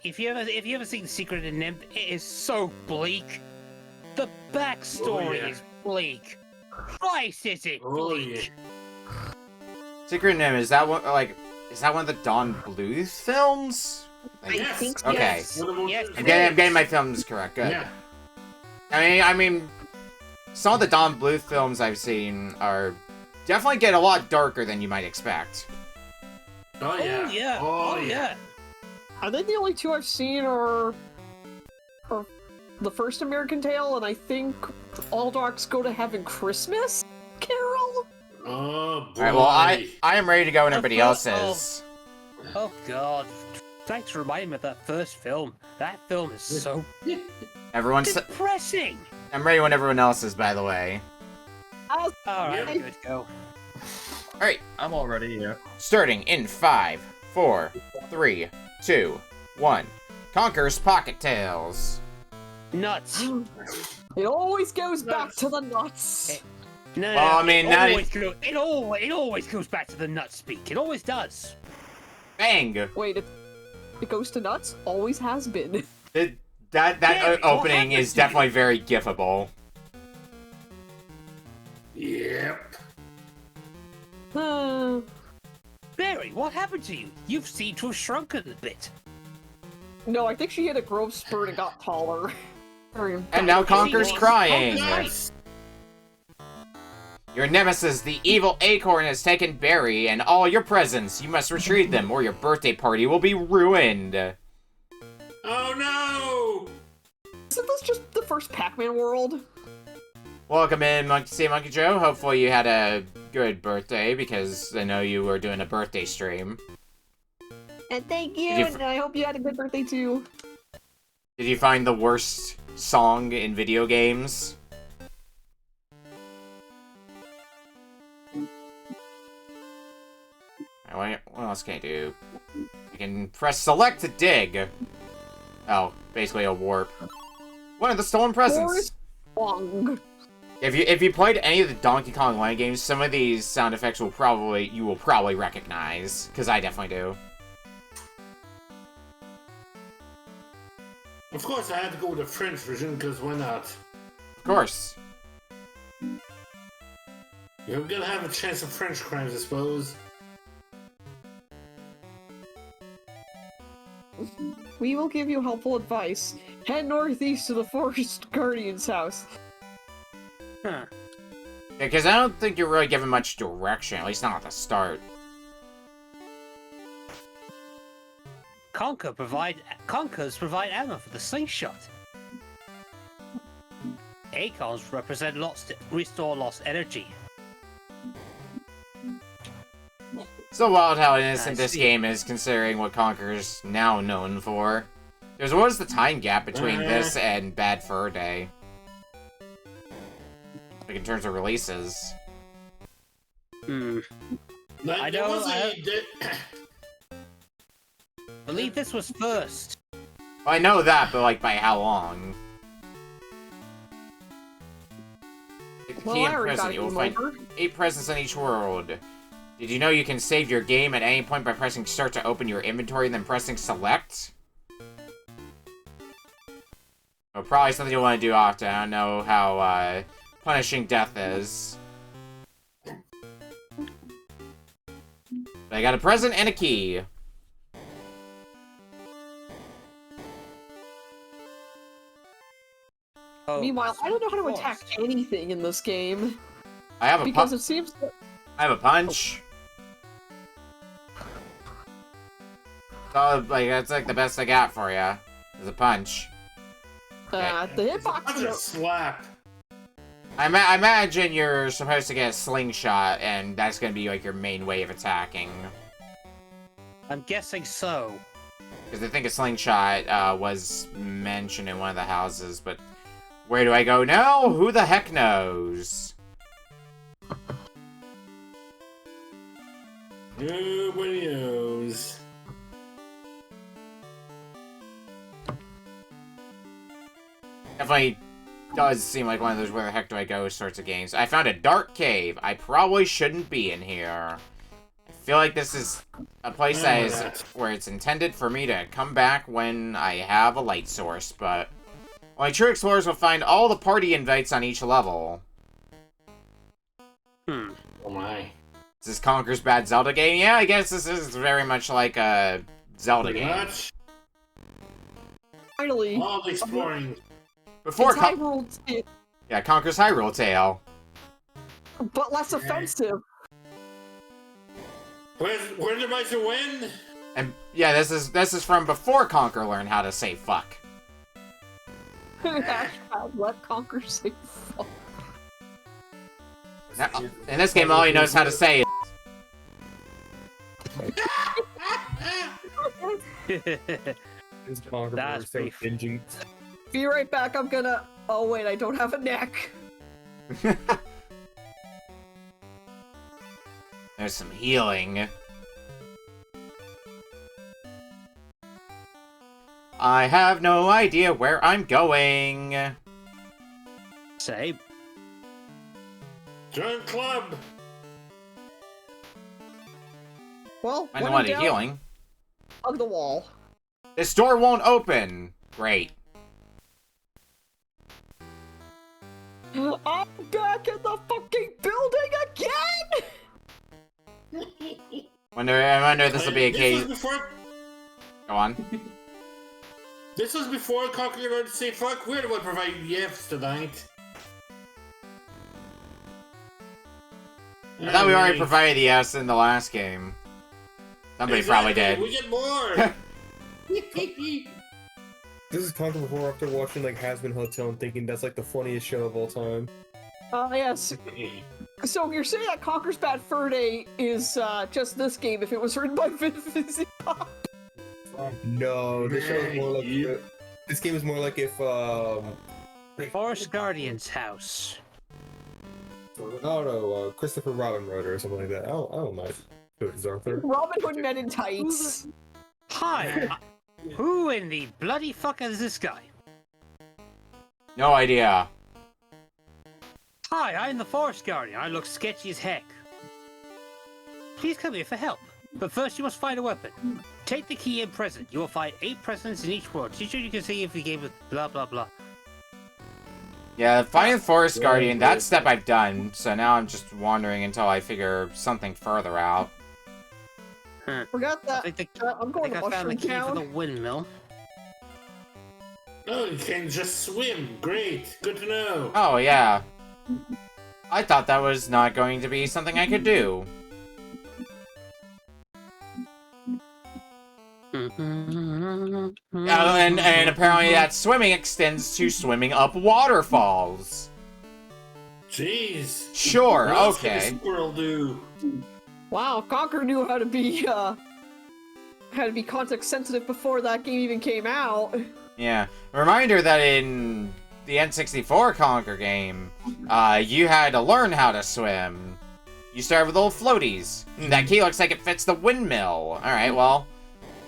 if you ever seen Secret of Nim, it is so bleak. The backstory Oh, yeah. is bleak. Christ, is it Oh, bleak? Secret Nim, is that one is that one of the Don Bluth films? I think so. Okay. Yes. One of them- Yes, I'm getting my films correct. Good. Yeah. I mean, some of the Don Bluth films I've seen are definitely get a lot darker than you might expect. Oh, yeah. Oh yeah. Oh, Oh yeah. I think the only two I've seen are the first American Tale, and I think All Dogs Go to Heaven Christmas Carol? Oh, boy. Alright, well, I am ready to go when everybody else first- is. Oh God. Thanks for reminding me of that first film. That film is so Everyone's. depressing. I'm ready when everyone else is, by the way. All right, Yeah. good go. Alright, I'm all ready, yeah. starting in 5, 4, 3, 2, 1. Conker's Pocket Tales. Nuts. It always goes back to the nuts. No, Well, I mean, that it always goes back to the nut speak. It always does. Bang! Wait, it goes to nuts? Always has been. That Barry, what opening happened is to you? definitely very gifable. Yep. Barry, what happened to you? You seem to have shrunken a bit. No, I think she hit a growth spurt and got taller. And now Conker's crying. Nice. Your nemesis, the evil acorn, has taken Barry and all your presents. You must retrieve them, or your birthday party will be ruined. Oh, no. Isn't this just the first Pac-Man world? Welcome in, Monkey Joe. Hopefully you had a good birthday, because I know you were doing a birthday stream. And thank you, Did you and I hope you had a good birthday too. Did you find the worst song in video games? What else can I do? I can press select to dig. Oh, basically a warp. One of the stolen presents. Wong. If you played any of the Donkey Kong Land games, some of these sound effects you will probably recognize, because I definitely do. Of course, I had to go with the French version, because why not? Of course. You're gonna have a chance of French crimes, I suppose. We will give you helpful advice. Head northeast to the Forest Guardian's house. Huh. Because I don't think you're really given much direction, at least not at the start. Conkers provide ammo for the slingshot. Acorns represent restore lost energy. So wild how innocent I this see. game is, considering what Conker's now known for. What is the time gap between this and Bad Fur Day? Like, in terms of releases. Hmm. Like, I there know, was believe this was first. I know that, but like by how long? Well, Key I in already prison. got You will game find over. 8 presents in each world. Did you know you can save your game at any point by pressing start to open your inventory and then pressing select? Well, probably something you want to do often. I don't know how punishing death is. But I got a present and a key. Oh, Meanwhile, I don't know how to of course. attack anything in this game. I have a Because it seems that... I have a punch. So, like, that's like the best I got for you. Is a punch. the That's a hitbox... slap. I imagine you're supposed to get a slingshot, and that's gonna be like your main way of attacking. I'm guessing so. Because I think a slingshot was mentioned in one of the houses, but where do I go now? Who the heck knows? Nobody knows. Definitely does seem like one of those where the heck do I go sorts of games. I found a dark cave. I probably shouldn't be in here. I feel like this is a place that is where it's intended for me to come back when I have a light source, but only true explorers will find all the party invites on each level. Hmm. Oh my. Is this Conker's bad Zelda game? Yeah, I guess this is very much like a Zelda Pretty game. much. Finally, All the exploring. Before it's Hyrule, yeah, Conker's Hyrule Tale. but less offensive. Where's the right to win? And yeah, this is from before Conker learned how to say fuck. Hashtag let Conker say fuck. Now, in this game, all he knows how to say is This Conker That's is so pretty dingy. Be right back, I'm gonna... Oh wait, I don't have a neck. There's some healing. I have no idea where I'm going. Same. Join club. Well, I when know what in doubt, healing. hug the wall. This door won't open. Great. I'm back in the fucking building again! I wonder this will be a This case. was before. Go on. This was before Conker learned to say fuck. We're the one providing the Fs tonight. I thought we already Alright. provided the S in the last game. Somebody probably did. We get more. This is Conker before after watching like Has-Been Hotel and thinking that's like the funniest show of all time. Yes. So you're saying that Conker's Bad Fur Day is just this game if it was written by Vince Pop? No, this show is more like Yep. this game is more like if Forest Guardian's house. I don't know, Christopher Robin wrote it or something like that. I don't know. Who is Arthur? Robin Hood Men in Tights. Hi. Who in the bloody fuck is this guy? No idea. Hi, I'm the Forest Guardian. I look sketchy as heck. Please come here for help. But first you must find a weapon. Take the key and present. You will find 8 presents in each world. See sure you can see if you gave it blah blah blah. Yeah, finding Forest Guardian, that step I've done, so now I'm just wandering until I figure something further out. Forgot I that. think, I'm going to I found the Mushroom key for the Town. windmill. Oh, you can just swim. Great. Good to know. Oh, yeah. I thought that was not going to be something I could do. And apparently that swimming extends to swimming up waterfalls. Jeez. Sure, What else can okay. a squirrel do? Wow, Conker knew how to be context sensitive before that game even came out. Yeah. A reminder that in the N64 Conker game, you had to learn how to swim. You started with little floaties. That key looks like it fits the windmill. Alright, well,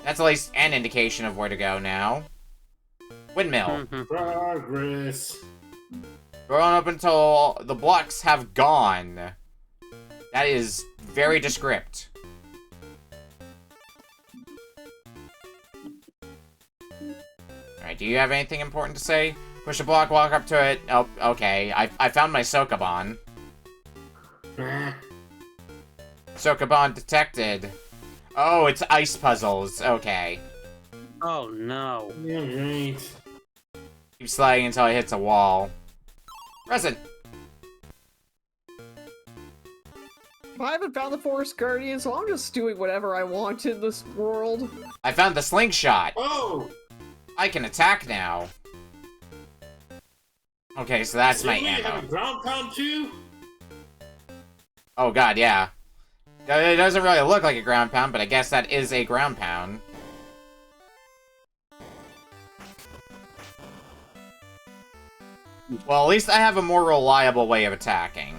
that's at least an indication of where to go now. Windmill. Progress. Growing up until the blocks have gone. That is very descript. Alright, do you have anything important to say? Push a block, walk up to it. Oh, okay. I found my Sokoban. Sokoban detected. Oh, it's ice puzzles. Okay. Oh no. Alright. Keep sliding until it hits a wall. Present. I haven't found the Forest Guardian, so I'm just doing whatever I want in this world. I found the slingshot. Oh! I can attack now. Okay, so that's my Really? You have a ammo. ground pound too? Oh god, yeah. It doesn't really look like a ground pound, but I guess that is a ground pound. Well, at least I have a more reliable way of attacking.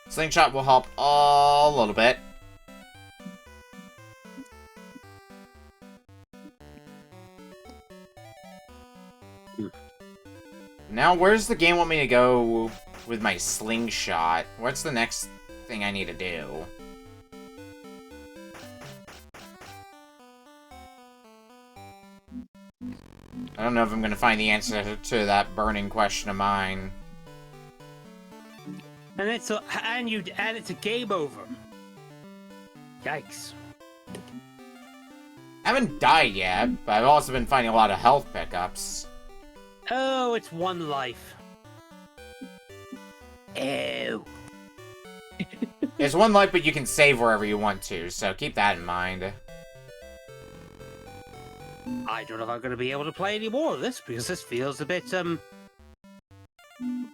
Slingshot will help a little bit. Now, where's the game want me to go with my slingshot? What's the next thing I need to do? I don't know if I'm gonna find the answer to that burning question of mine. And it's a game over. Yikes. I haven't died yet, but I've also been finding a lot of health pickups. Oh, it's one life. Ew. There's one life, but you can save wherever you want to, so keep that in mind. I don't know if I'm going to be able to play any more of this, because this feels a bit,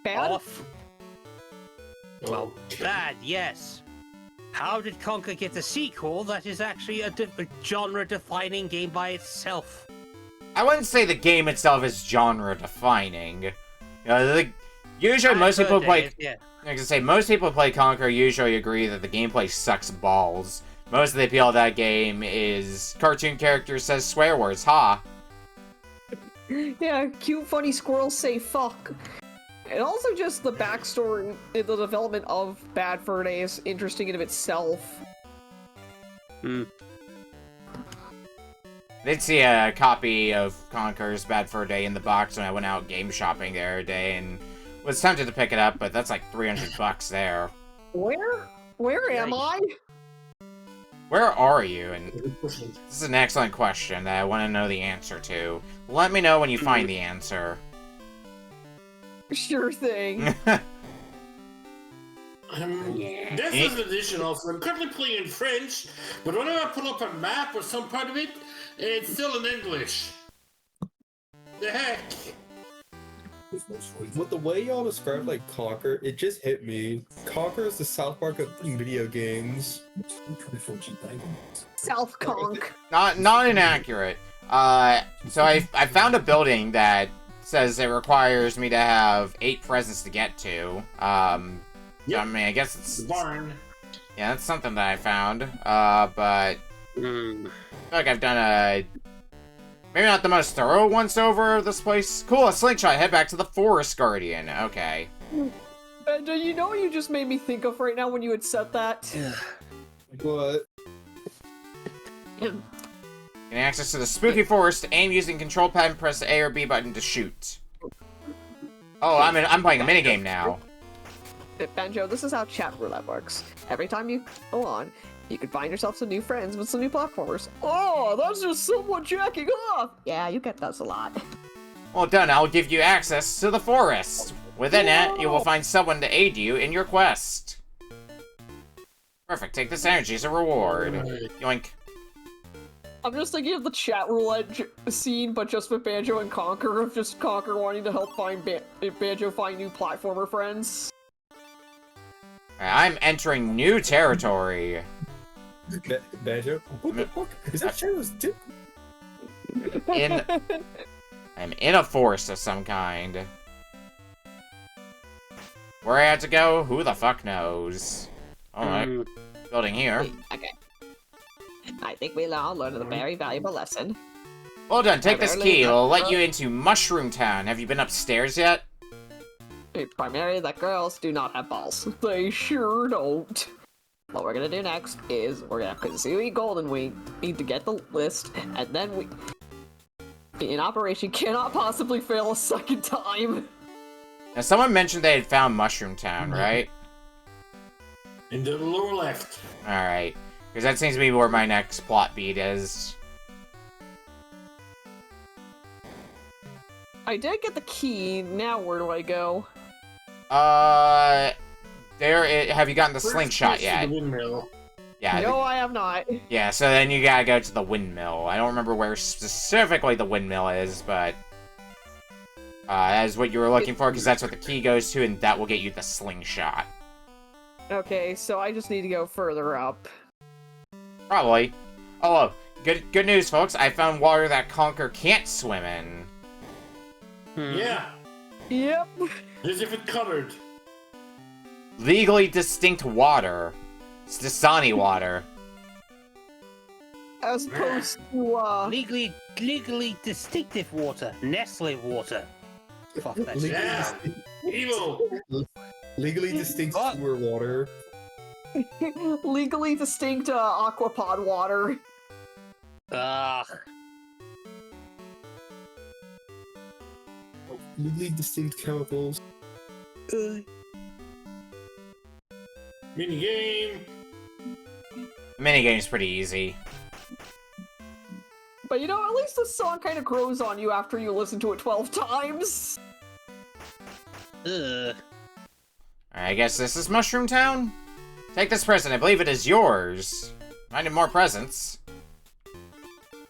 Bad? off. Well, bad, yes. How did Conker get a sequel that is actually a genre-defining game by itself? I wouldn't say the game itself is genre-defining. Usually most people who play... Yeah. Like I say, most people who play Conker usually agree that the gameplay sucks balls. Most of the appeal of that game is cartoon characters says swear words, ha! Yeah, cute, funny squirrels say fuck. And also just the backstory, the development of Bad Fur Day is interesting in of itself. I did see a copy of Conker's Bad Fur Day in the box when I went out game shopping the other day, and was tempted to pick it up, but that's like $300 there. Where am I? Where are you? And this is an excellent question that I want to know the answer to. Let me know when you find the answer. Sure thing. This is an additional. I'm currently playing in French, but whenever I pull up a map or some part of it, it's still in English. The heck? With the way y'all described like Conker, it just hit me. Conker is the South Park of video games. South Conk. Not inaccurate. So I found a building that says it requires me to have 8 presents to get to. Yep. I mean, I guess it's... The barn. Yeah, that's something that I found. But... I feel like I've done a... Maybe not the most thorough once-over of this place. Cool, a slingshot. Head back to the Forest Guardian. Okay. And you know what you just made me think of right now when you had said that? What? Gain access to the spooky forest. Aim using control pad and press the A or B button to shoot. Oh, I'm playing a minigame now. Banjo, this is how chat roulette works. Every time you go on, you can find yourself some new friends with some new platformers. Oh, that's just someone jacking off! Yeah, you get those a lot. Well done, I'll give you access to the forest. Within it, you will find someone to aid you in your quest. Perfect, take this energy as a reward. Yoink. I'm just thinking of the chat roulette scene, but just with Banjo and Conker, of just Conker wanting to help find Banjo find new platformer friends. I'm entering new territory. Banjo? What the fuck? Is that Shadow's dick? I'm in a forest of some kind. Where I have to go, who the fuck knows? Alright, building here. Okay. I think we'll all learn a very valuable lesson. Well done, take this key. It'll let you into Mushroom Town. Have you been upstairs yet? Primarily that girls do not have balls. They sure don't. What we're gonna do next is we're gonna pursue Golden Wing, need to get the list, and then we... In operation cannot possibly fail a second time. Now, someone mentioned they had found Mushroom Town, right? In the lower left. Alright. Because that seems to be where my next plot beat is. I did get the key, now where do I go? Have you gotten the slingshot yet? The windmill. Yeah. No, I have not. Yeah, so then you gotta go to the windmill. I don't remember where specifically the windmill is, but... that is what you were looking for, because that's what the key goes to, and that will get you the slingshot. Okay, so I just need to go further up. Probably. Oh, good news, folks. I found water that Conker can't swim in. Yeah. Yep. As if it colored. Legally distinct water. It's Dasani water. As opposed to, Legally distinctive water. Nestle water. Fuck that shit. Yeah. Evil. Legally distinct What? sewer water. legally distinct, aquapod water. Ugh. Legally distinct chemicals. Minigame. Minigame's pretty easy. But you know, at least the song kind of grows on you after you listen to it 12 times. Ugh. I guess this is Mushroom Town? Take this present, I believe it is yours. I need more presents.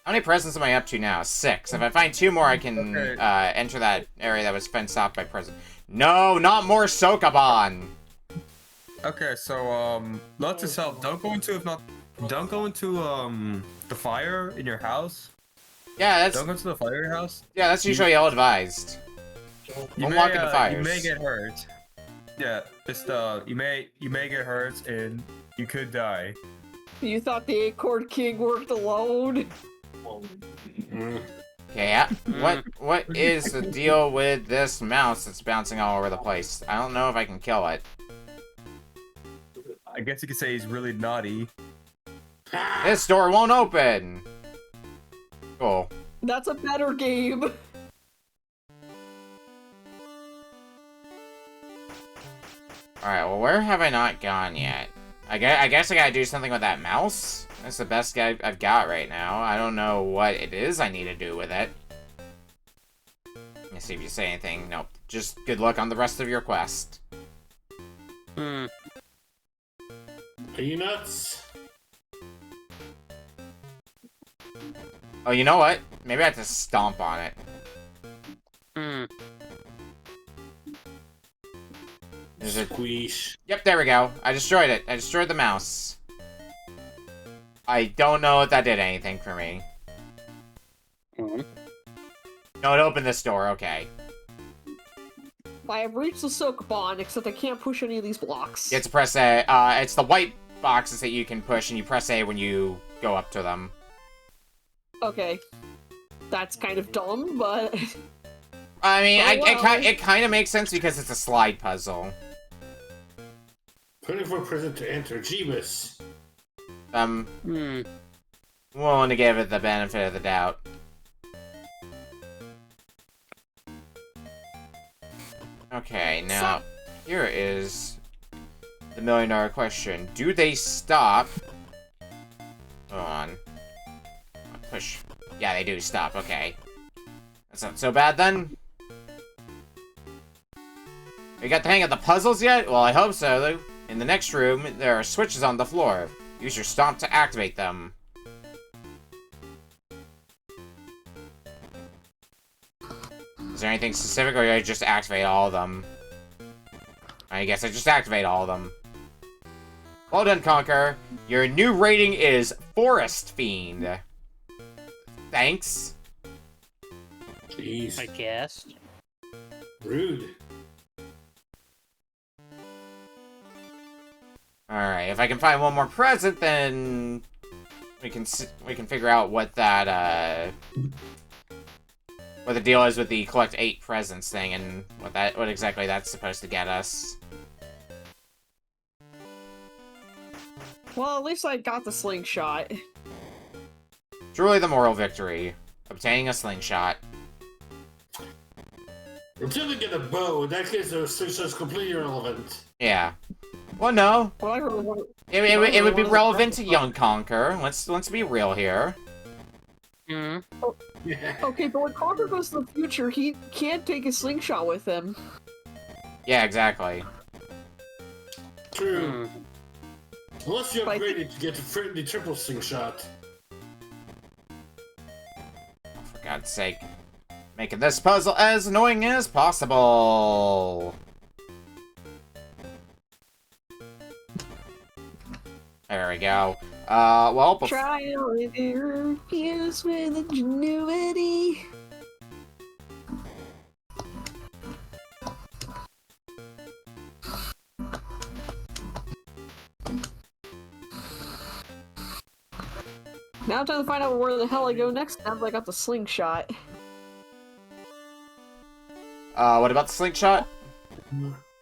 How many presents am I up to now? 6. If I find 2 more, I can enter that area that was fenced off by present. No, not more Sokaban! Okay, so note to self, don't go into the fire in your house. Yeah, Don't go to the fire in your house. yeah, that's usually ill advised. Don't walk into fires. You may get hurt. Yeah, just you may get hurt and you could die. You thought the Acorn King worked alone? Okay, what is the deal with this mouse that's bouncing all over the place? I don't know if I can kill it. I guess you could say he's really naughty. This door won't open! Cool. That's a better game. Alright, well, where have I not gone yet? I guess I gotta do something with that mouse? That's the best guy I've got right now. I don't know what it is I need to do with it. Let me see if you say anything. Nope. Just good luck on the rest of your quest. Hmm. Are you nuts? Oh, you know what? Maybe I have to stomp on it. Hmm. Is it... Squeeze. Yep, there we go. I destroyed it. I destroyed the mouse. I don't know if that did anything for me. Hmm. No, it opened this door. Okay. I have reached the Sokoban, except I can't push any of these blocks. You have to press A. It's the white boxes that you can push, and you press A when you go up to them. Okay. That's kind of dumb, but... I mean, Oh, well. it kind of makes sense because it's a slide puzzle. 24% to enter. Jeebus. Hmm. Willing to give it the benefit of the doubt. Okay, now, here is the $1,000,000 question. Do they stop? Hold on. Push. Yeah, they do stop. Okay. That's not so bad then. You got the hang of the puzzles yet? Well, I hope so. In the next room, there are switches on the floor. Use your stomp to activate them. Is there anything specific, or do I just activate all of them? I guess I just activate all of them. Well done, Conker. Your new rating is Forest Fiend. Thanks. Jeez. I guess. Rude. Alright, if I can find one more present, then we can figure out what that what the deal is with the collect 8 presents thing and what exactly that's supposed to get us. Well, at least I got the slingshot. Truly the moral victory. Obtaining a slingshot. Until they get a bow, in that case, the slingshot's completely irrelevant. Yeah. Well, no. Well, I really want It would be relevant to young Conker. Let's be real here. Yeah. Okay, but when Conker goes to the future, he can't take his slingshot with him. Yeah, exactly. True. Unless you But I upgrade it to get the triple slingshot. For God's sake. Making this puzzle as annoying as possible. There we go. Well, Trial and error fused with ingenuity. Now time to find out where the hell I go next now that I got the slingshot. what about the slingshot?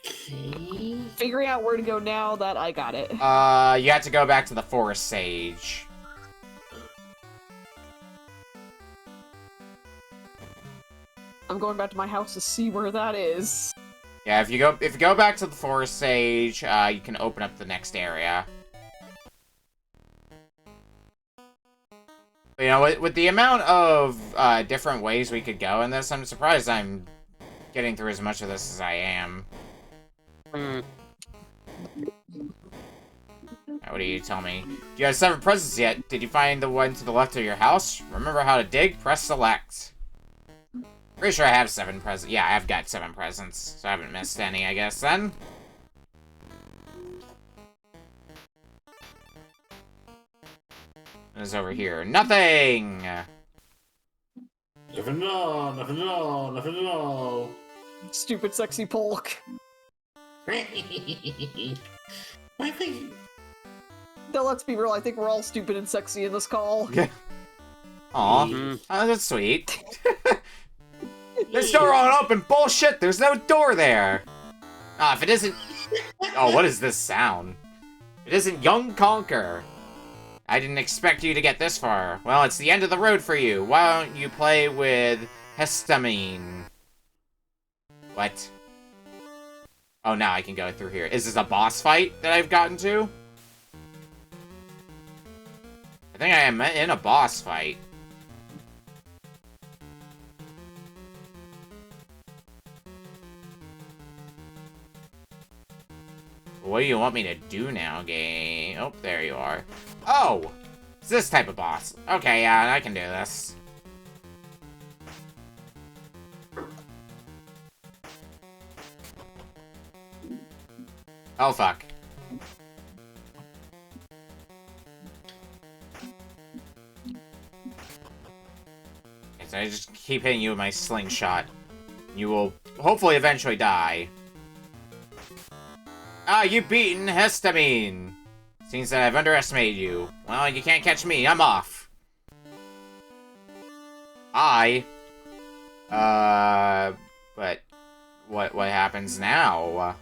Okay. Figuring out where to go now that I got it. You have to go back to the Forest Sage. I'm going back to my house to see where that is. Yeah, if you go back to the Forest Sage, you can open up the next area. But, you know, with the amount of different ways we could go in this, I'm surprised I'm getting through as much of this as I am. Now, what do you tell me? Do you have 7 presents yet? Did you find the one to the left of your house? Remember how to dig? Press select. Pretty sure I have 7 presents. Yeah, I've got 7 presents, so I haven't missed any, I guess, then. What is over here? Nothing! Nothing at all, nothing at all, nothing at all. Stupid sexy Polk. I think... Now let's be real, I think we're all stupid and sexy in this call. Aw, oh, that's sweet. This door won't open! Bullshit! There's no door there! Ah, if it isn't... Oh, what is this sound? It isn't young Conker. I didn't expect you to get this far. Well, it's the end of the road for you. Why don't you play with histamine? What? Oh, now I can go through here. Is this a boss fight that I've gotten to? I think I am in a boss fight. What do you want me to do now, game? Oh, there you are. Oh! It's this type of boss. Okay, yeah, I can do this. Oh, fuck. Okay, so I just keep hitting you with my slingshot. You will hopefully eventually die. Ah, you've beaten histamine! Seems that I've underestimated you. Well, you can't catch me, I'm off. But what happens now?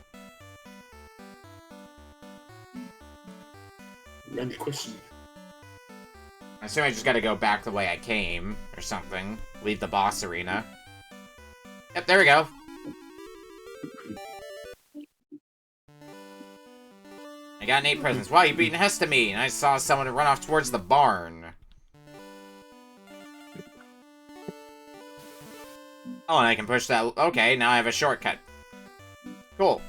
Run the question. I assume I just gotta go back the way I came, or something. Leave the boss arena. Yep, there we go. I got 8 presents. Wow, you beaten histamine! I saw someone run off towards the barn. Oh, and I can push that. Okay, now I have a shortcut. Cool.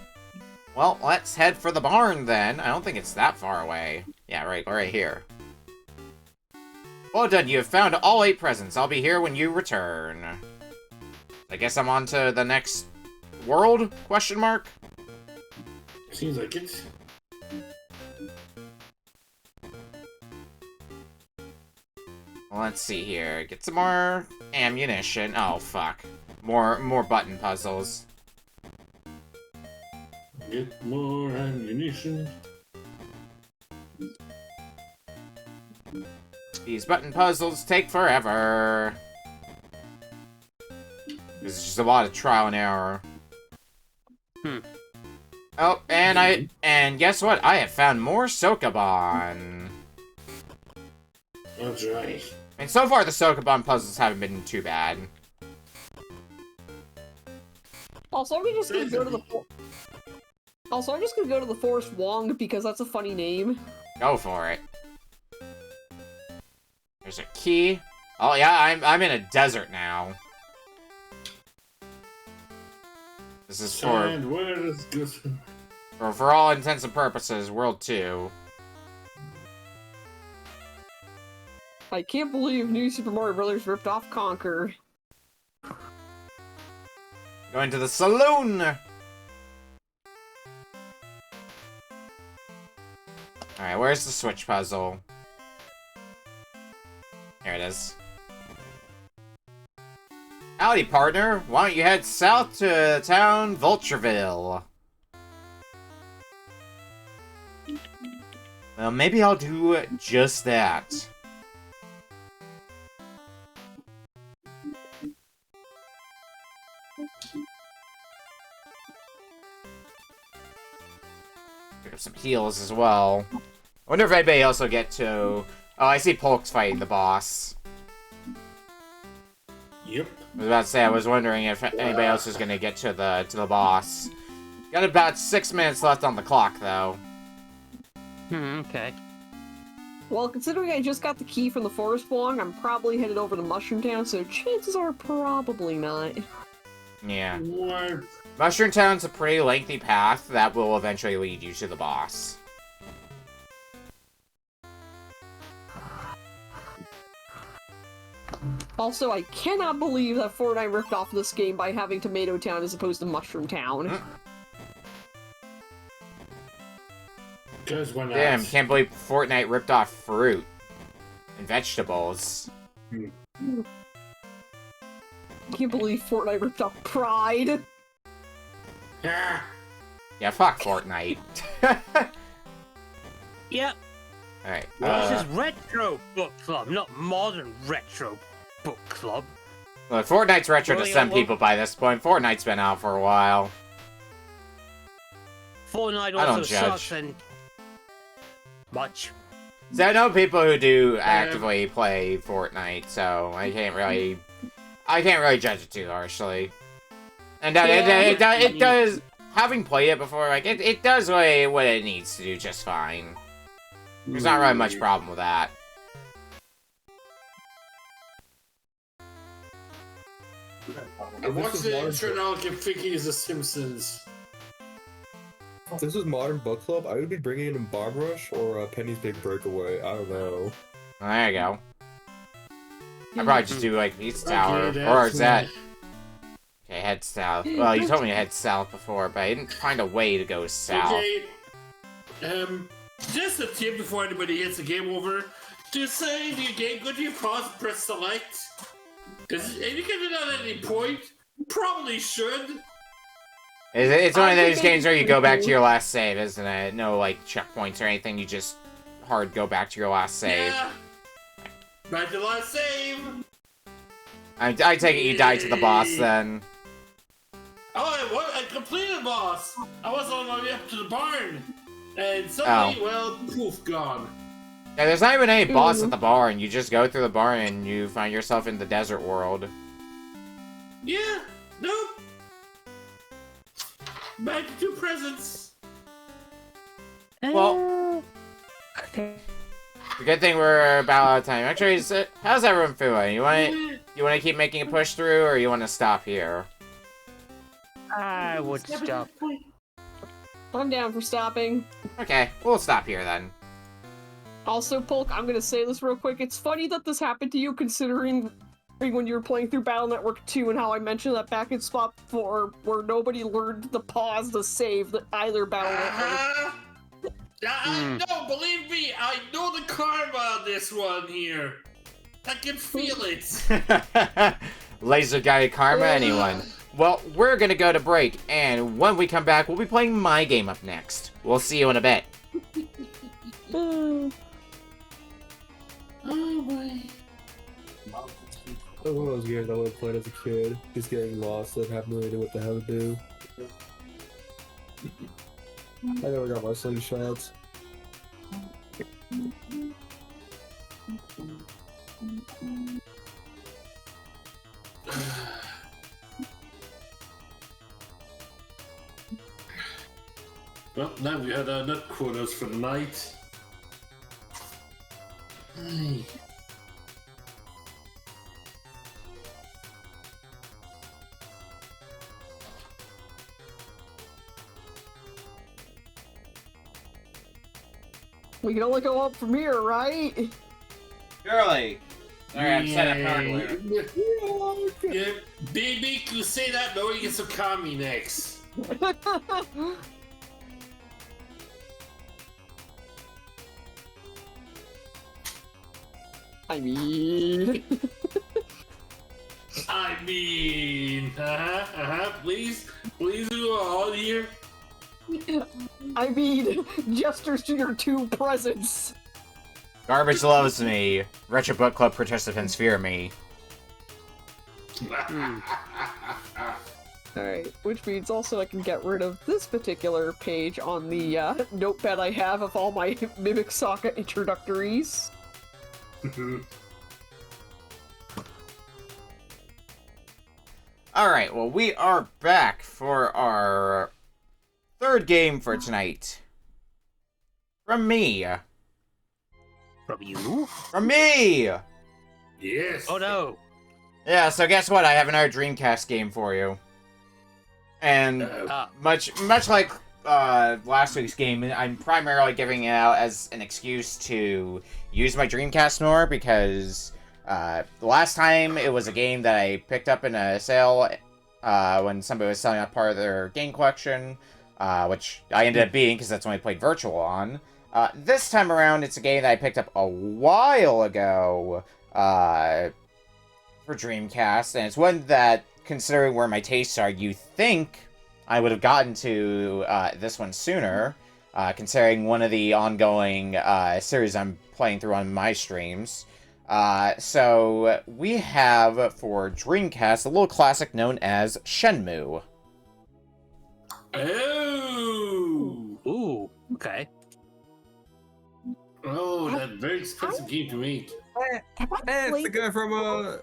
Well, let's head for the barn then. I don't think it's that far away. Yeah, right here. Well done, you have found all 8 presents. I'll be here when you return. I guess I'm on to the next world? Question mark? Seems like it. Well, let's see here. Get some more ammunition. Oh, fuck. More button puzzles. Get more ammunition. These button puzzles take forever. This is just a lot of trial and error. Hmm. Oh, and guess what? I have found more Sokoban. That's right. And so far, the Sokoban puzzles haven't been too bad. Also, I'm just gonna go to the. Also, I'm just gonna go to the Forest Wong because that's a funny name. Go for it. There's a key. Oh yeah, I'm in a desert now. This is And where is good? for all intents and purposes, World 2. I can't believe New Super Mario Bros. Ripped off Conker. Going to the saloon! Alright, where's the switch puzzle? Here it is. Howdy, partner. Why don't you head south to town Vultureville? Well, maybe I'll do just that. Pick up some heals as well. I wonder if anybody else will get to... Oh, I see Polk's fighting the boss. Yep. I was about to say, I was wondering if anybody else is gonna get to the boss. Got about 6 minutes left on the clock, though. Okay. Well, considering I just got the key from the Forest Wong, I'm probably headed over to Mushroom Town, so chances are probably not. Yeah. What? Mushroom Town's a pretty lengthy path that will eventually lead you to the boss. Also, I cannot believe that Fortnite ripped off this game by having Tomato Town as opposed to Mushroom Town. Because when Damn, can't believe Fortnite ripped off fruit and vegetables. Can't believe Fortnite ripped off Pride. Ah, Yeah, fuck Fortnite. Yep. Alright. This is Retro Book Club, not Modern Retro Book Club. Look, Fortnite's retro to Well, some yeah, people by this point. Fortnite's been out for a while. Fortnite I don't also judge. sucks and... much. So I know people who do actively play Fortnite, so I can't really judge it too harshly. And it does, having played it before, like it does what it needs to do just fine. There's not really much problem with that. I watched the intro now like I'm thinking it's The Simpsons. If this was Modern Book Club, I would be bringing in Bomb Rush or Penny's Big Breakaway. I don't know. There you go. I'd probably just do like East Tower, Okay, or that's is that? Okay, head south. Well, you told me to head south before, but I didn't find a way to go south. Okay. Just a tip before anybody hits the game over. To save your game, go to your pause and press select. Because if you can do that at any point, you probably should. It's one of those games where you go back to your last save, isn't it? No, like, checkpoints or anything, you just hard go back to your last save. Yeah. Back to last save. I take it you died to the boss then. Oh, I completed the boss. I was on my way up to the barn. And suddenly, well, poof, gone. Yeah, there's not even any boss at the barn. You just go through the barn and you find yourself in the desert world. Yeah, nope. Back to 2 presents. Well, the good thing we're about out of time. Actually, how's everyone feeling? You want to keep making a push through, or you want to stop here? I would stop. I'm down for stopping. Okay, we'll stop here then. Also, Polk, I'm gonna say this real quick. It's funny that this happened to you, considering when you were playing through Battle Network 2 and how I mentioned that back in spot 4 where nobody learned to pause to save either Battle Network. No, believe me, I know the karma on this one here. I can feel it. Laser guided karma, anyone? Well, we're gonna go to break, and when we come back, we'll be playing my game up next. We'll see you in a bit. Oh boy. That was one of those games I would have played as a kid. Just getting lost and having no idea what the hell to do. I never got my slingshots. Well, now we had our nut quotas for the night. Aye. We can only go up from here, right? Surely. Alright, I'm setting up hardware. Yeah, baby, you say that knowing you get some kami next. I mean... Please do all here. I mean, gestures to your two presents. Garbage loves me. Retro Book Club participants fear me. Alright, which means also I can get rid of this particular page on the notepad I have of all my Mimic Saga introductories. Alright, well, we are back for our third game for tonight. From me. From you? From me! Yes. Oh no. Yeah, so guess what? I have another Dreamcast game for you. And much like last week's game, I'm primarily giving it out as an excuse to use my Dreamcast more, because the last time it was a game that I picked up in a sale when somebody was selling a part of their game collection, which I ended up being because that's when I played Virtual on. This time around, it's a game that I picked up a while ago for Dreamcast, and it's one that, considering where my tastes are, you think I would have gotten to this one sooner, considering one of the ongoing series I'm playing through on my streams. So we have, for Dreamcast, a little classic known as Shenmue. Oh! Ooh, okay. Oh, that very expensive game to make. It's the guy from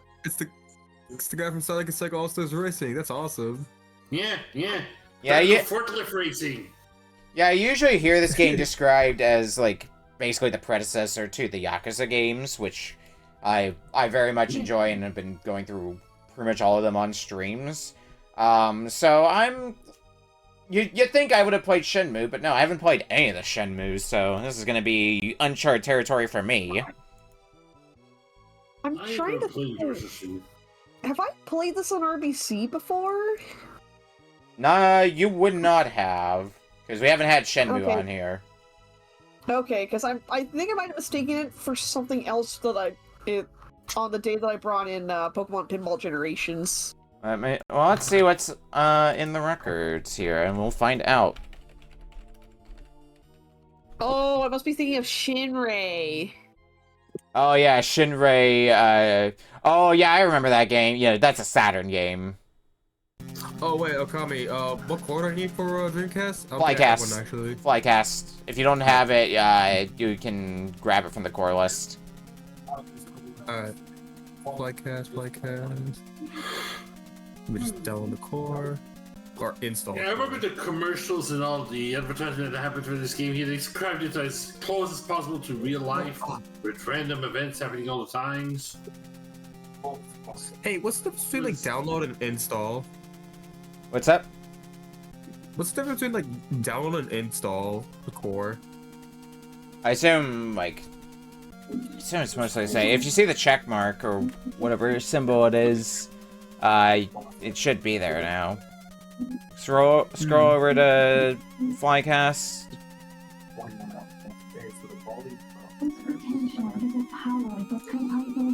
it's the guy from Sonic and Psycho All-Stars Racing. That's awesome. Yeah. Forklift racing. Yeah, I usually hear this game described as, like, basically the predecessor to the Yakuza games, which I very much enjoy and have been going through pretty much all of them on streams. So I'm... You'd think I would have played Shenmue, but no, I haven't played any of the Shenmues, so this is going to be uncharted territory for me. I'm trying to think. Have I played this on RBC before? Nah, you would not have, because we haven't had Shenmue on here. Okay, because I think I might have mistaken it for something else that on the day that I brought in Pokemon Pinball Generations. Well, let's see what's in the records here, and we'll find out. Oh, I must be thinking of Shinrei. Oh yeah, Shinrei. Oh yeah, I remember that game. Yeah, that's a Saturn game. Oh wait, Okami, what cord do I need for Dreamcast? Flycast. One, actually. Flycast. If you don't have it, you can grab it from the core list. Alright. Flycast. Let me just download the core. Or install. Yeah, I remember the commercials and all the advertisement that happened for this game. He described it as close as possible to real life, with random events happening all the times. Hey, what's the difference between like download and install? What's up? What's the difference between like download and install the core? I assume it's mostly the same. If you see the check mark or whatever symbol it is, it should be there now. Scroll over to Flycast.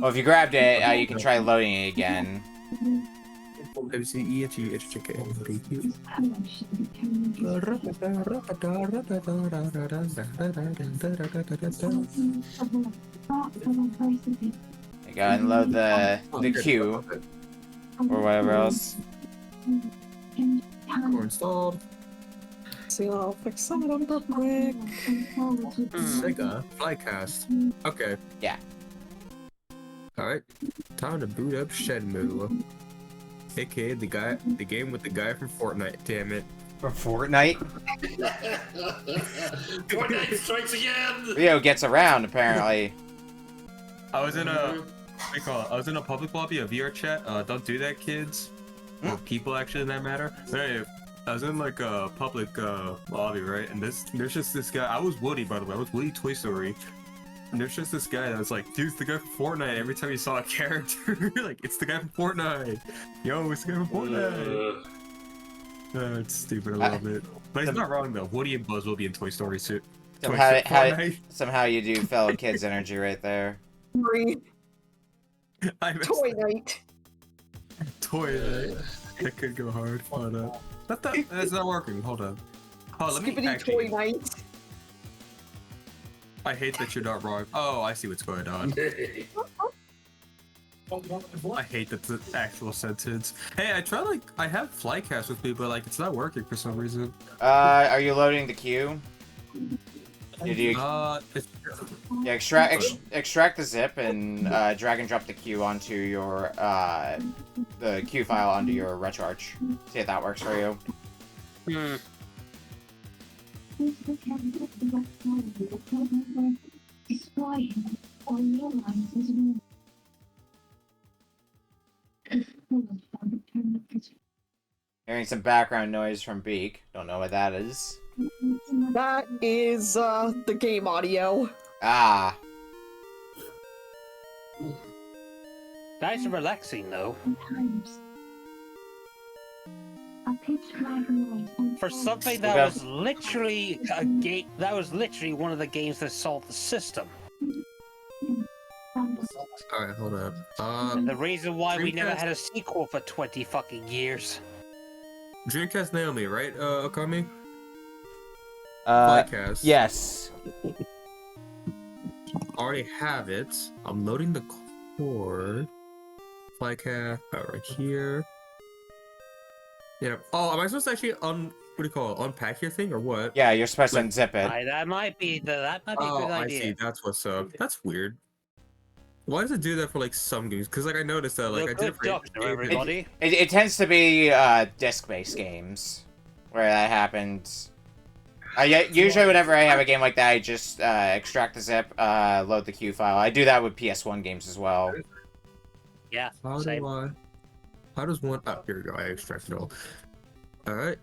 Well, if you grabbed it, you can try loading it again. I gotta unload the queue or whatever else. Core installed. See, I'll fix that up real quick. Sega Flycast. Okay. Yeah. Alright. Time to boot up Shenmue. AKA the game with the guy from Fortnite, damn it. From Fortnite? Fortnite strikes again! Rio gets around, apparently. I was in a I was in a public lobby, a VR chat. Don't do that, kids. Or people, actually, in that matter. But anyway, I was in like a public lobby, right? And there's just this guy. I was Woody, by the way. I was Woody Toy Story. And there's just this guy that was like, dude, it's the guy from Fortnite. Every time you saw a character, like, it's the guy from Fortnite. Yo, it's the guy from Fortnite. It's stupid a little bit. But he's not wrong, though. Woody and Buzz will be in Toy Story suit. Somehow you do fellow kids energy right there. I missed Toy night. Toy night. That could go hard. Hold up. That's not working. Hold on. Oh, let me Skippity actually... toy night. I hate that you're not wrong. Oh, I see what's going on. I hate that the actual sentence. Hey, I have Flycast with me, but like it's not working for some reason. Are you loading the queue? Did you? Yeah, extract the zip and drag and drop the queue onto your the queue file onto your RetroArch. See if that works for you. Hearing some background noise from Beak. Don't know what that is. That is the game audio. Ah. Nice and relaxing, though. For something that was literally a game, that was literally one of the games that solved the system. Alright, hold up. And the reason why we never Dreamcast- had a sequel for 20 fucking years. Dreamcast Naomi, right, Okami? Flycast. Yes. Already have it. I'm loading the cord. Flycast, right here. Yeah. Oh, am I supposed to actually unpack your thing or what? Yeah, you're supposed to unzip it. That might be a good Oh, I idea. see. That's what's up. That's weird. Why does it do that for like some games? Because like I noticed that like You're I did it good for doctor, everybody. It tends to be disc-based games where that happens. Usually whenever I have a game like that, I just extract the zip, load the queue file. I do that with PS1 games as well. Yeah, How same. do I? How does one? Oh, here we go. I extracted all. All right.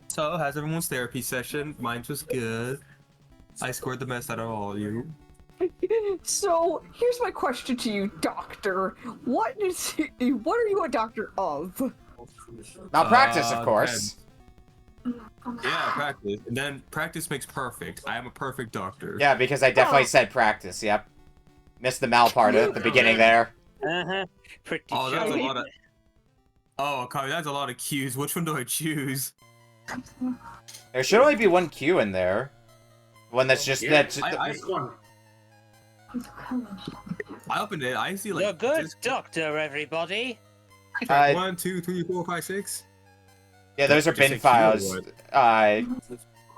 So, how's everyone's therapy session? Mine was good. I scored the mess out of all of you. So, here's my question to you, Doctor. What are you a doctor of? Malpractice, of course. Yeah, practice. And then practice makes perfect. I am a perfect doctor. Yeah, because I definitely said practice, yep. Missed the mal part at the beginning there. Pretty Oh, that's a sure. lot of. Oh, Kami, that's a lot of cues. Which one do I choose? There should only be one Q in there. One that's just This one. I opened it. I see like. You're good just- doctor, everybody. 1, 2, 3, 4, 5, 6. Yeah, those are Just a bin Q files. or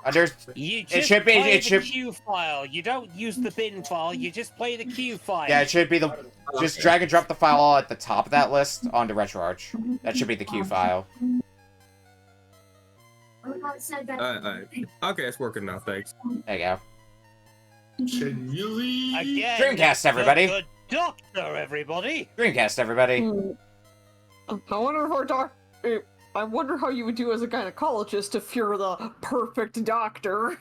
Under You just should be- play it the should- queue file. You don't use the bin file. You just play the queue file. yeah, it should be the just drag and drop the file at the top of that list onto RetroArch. That should be the Q file. Alright. Okay, it's working now. Thanks. There you go. Shenmue. Again, Dreamcast, everybody. Good doctor, everybody. Dreamcast, everybody. I wonder how you would do as a gynecologist if you're the perfect doctor.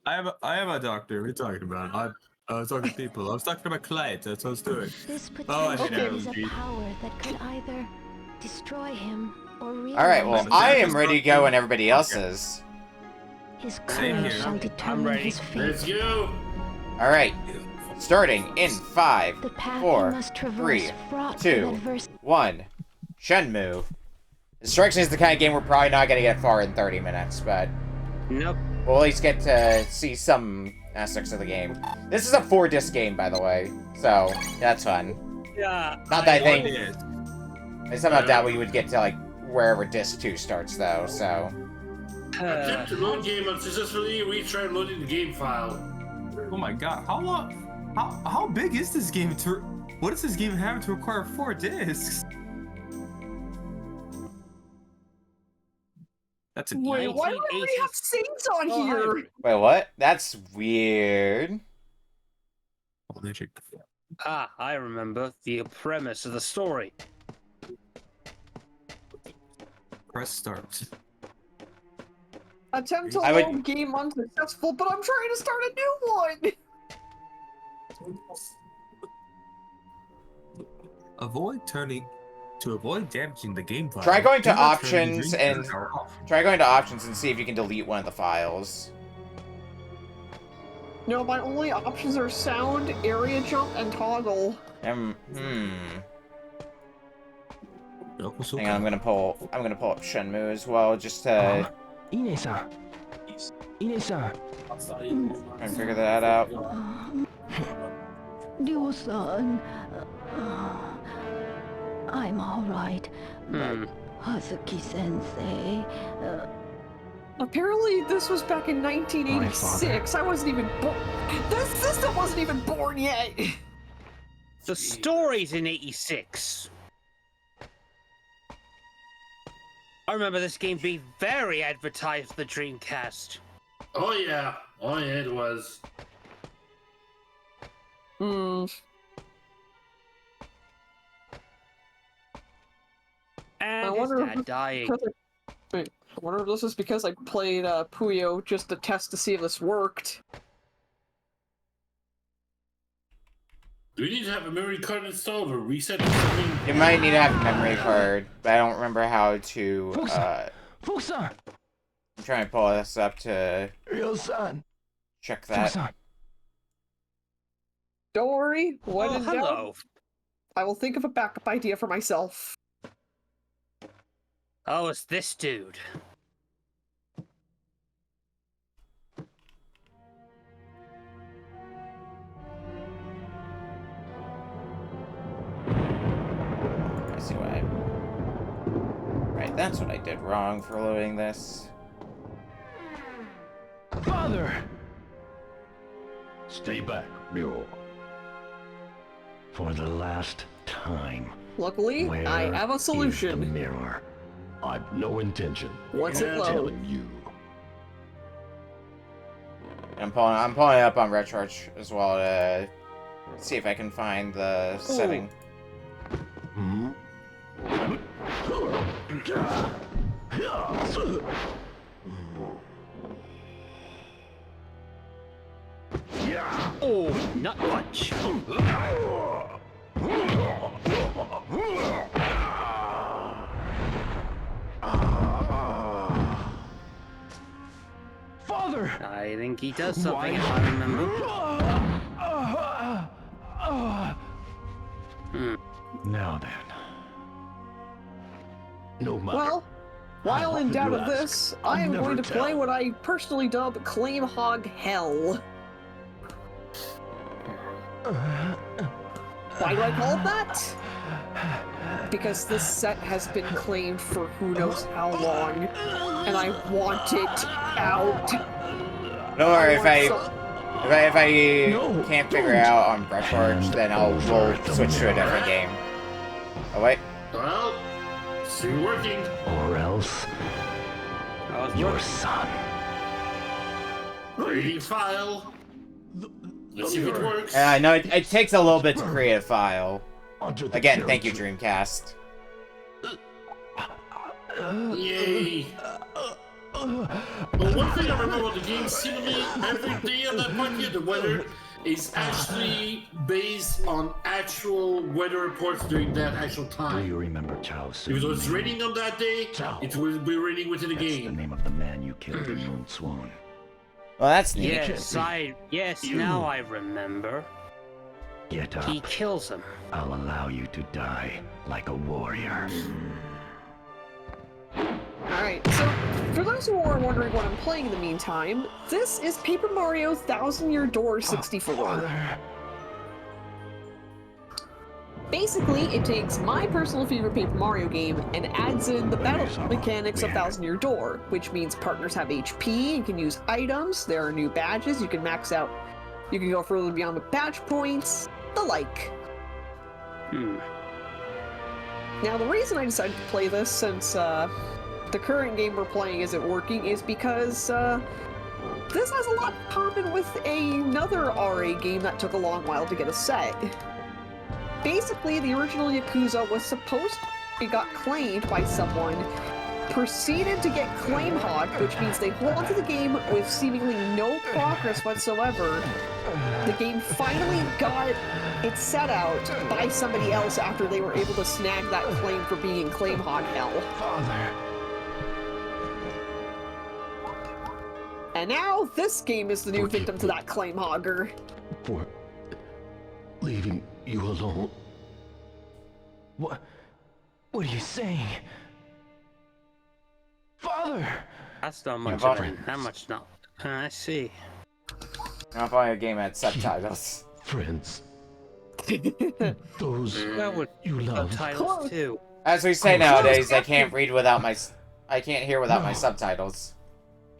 I am a doctor. What are you talking about? I was talking to people. I was talking to my clients. That's what I was doing. This Oh, I potential hate is a allergy. power that could either destroy him or realize Alright, well, I am ready to go when everybody else Okay. is. his Same courage here. shall I'm determine ready. his fate. Let's go. Alright. Starting in 5, The path 4, he must traverse 3, fraught 2, with adversity. 1. Shenmue. It strikes me as the kind of game we're probably not going to get far in 30 minutes, but Nope. we'll at least get to see some aspects of the game. This is a 4-disc game, by the way, so that's fun. Yeah. Not that I think... It. I somehow doubt we would get to, like, wherever disc 2 starts, though, so... Attempt to load game unsuccessfully. Retry loading the game file. Oh my god, how long? How big is this game to? What does this game have to require 4 discs? That's a Wait, why do we have scenes on here? Wait, what? That's weird. Ah, I remember the premise of the story. Press start. Attempt to I would- load game unsuccessful, but I'm trying to start a new one! To avoid damaging the game file. Try going to do not turn the options Dreamcast and- power off. Try going to options and see if you can delete one of the files. No, my only options are sound, area jump, and toggle. Hang Yokosuka. on, I'm gonna pull up Shenmue as well, just to Ine-san. Ine-san. try and figure that out. Ryo-san. I'm alright. Hmm. Hazuki-sensei. Apparently, this was back in 1986. I wasn't even born. This system wasn't even born yet. The story's in 86. I remember this game being very advertised for the Dreamcast. Oh yeah, it was. Hmm. And I his wonder dad if- dying. Wait, I wonder if this is because I played Puyo just to test to see if this worked. Do we need to have a memory card installed or reset or something? You might need to have a memory card, but I don't remember how to. Fukusan. I'm trying to pull this up to Ryo-san. check that. Fukusan. Don't worry, what Oh, in doubt, hello. I will think of a backup idea for myself. Oh, it's this dude. I see what I. Right, that's what I did wrong for loading this. Father. Stay back, Ryo. For the last time. Luckily, Where I have a is the solution. mirror? I've no intention. What's it of load? telling you. I'm pulling it up on RetroArch as well to see if I can find the setting. Hmm? Oh, nut punch. Father! I think he does something, if I remember. Now then. No matter. Well, while in How doubt could of you this, I'll I am never going to play tell. what I personally dub Claim Hog Hell. Why do I call it that? Because this set has been claimed for who knows how long, and I want it out. Don't worry, if I No, can't figure don't. it out on RetroArch, then we'll switch to a different game. Oh wait. Well, still working. Or else your son. Creating file. Let's see if it works. I know it takes a little bit to create a file. Under the Again, thank you, territory. Dreamcast. Yay. But one thing I remember about the game, seemingly every day on that point here, the weather is actually based on actual weather reports during that actual Do you time. remember Chao If it was raining on that day, it will be raining within the That's the game. name of the man you killed in Moon Swan. Well, that's neat. Yes, now I remember. Get up. He kills him. I'll allow you to die like a warrior. Alright, so For those who are wondering what I'm playing in the meantime, this is Paper Mario Thousand Year Door 64. Basically, it takes my personal favorite Paper Mario game and adds in the battle mechanics of Thousand Year Door, which means partners have HP and can use items, there are new badges, you can max out, you can go further beyond the badge points, the like. Now, the reason I decided to play this, since the current game we're playing isn't working, is because this has a lot in common with another RA game that took a long while to get a set. Basically, the original Yakuza was supposed to got claimed by someone, proceeded to get claim hogged, which means they hold onto the game with seemingly no progress whatsoever. The game finally got its set out by somebody else after they were able to snag that claim for being in claim hog hell. And now, this game is the new victim to that claim hogger. For leaving you alone. What are you saying? Father! That's not much of it. That much not. I see. I'm playing a game at subtitles. Friends. Those you love. Subtitles too. As we say nowadays, I can't read without my... I can't hear without my subtitles.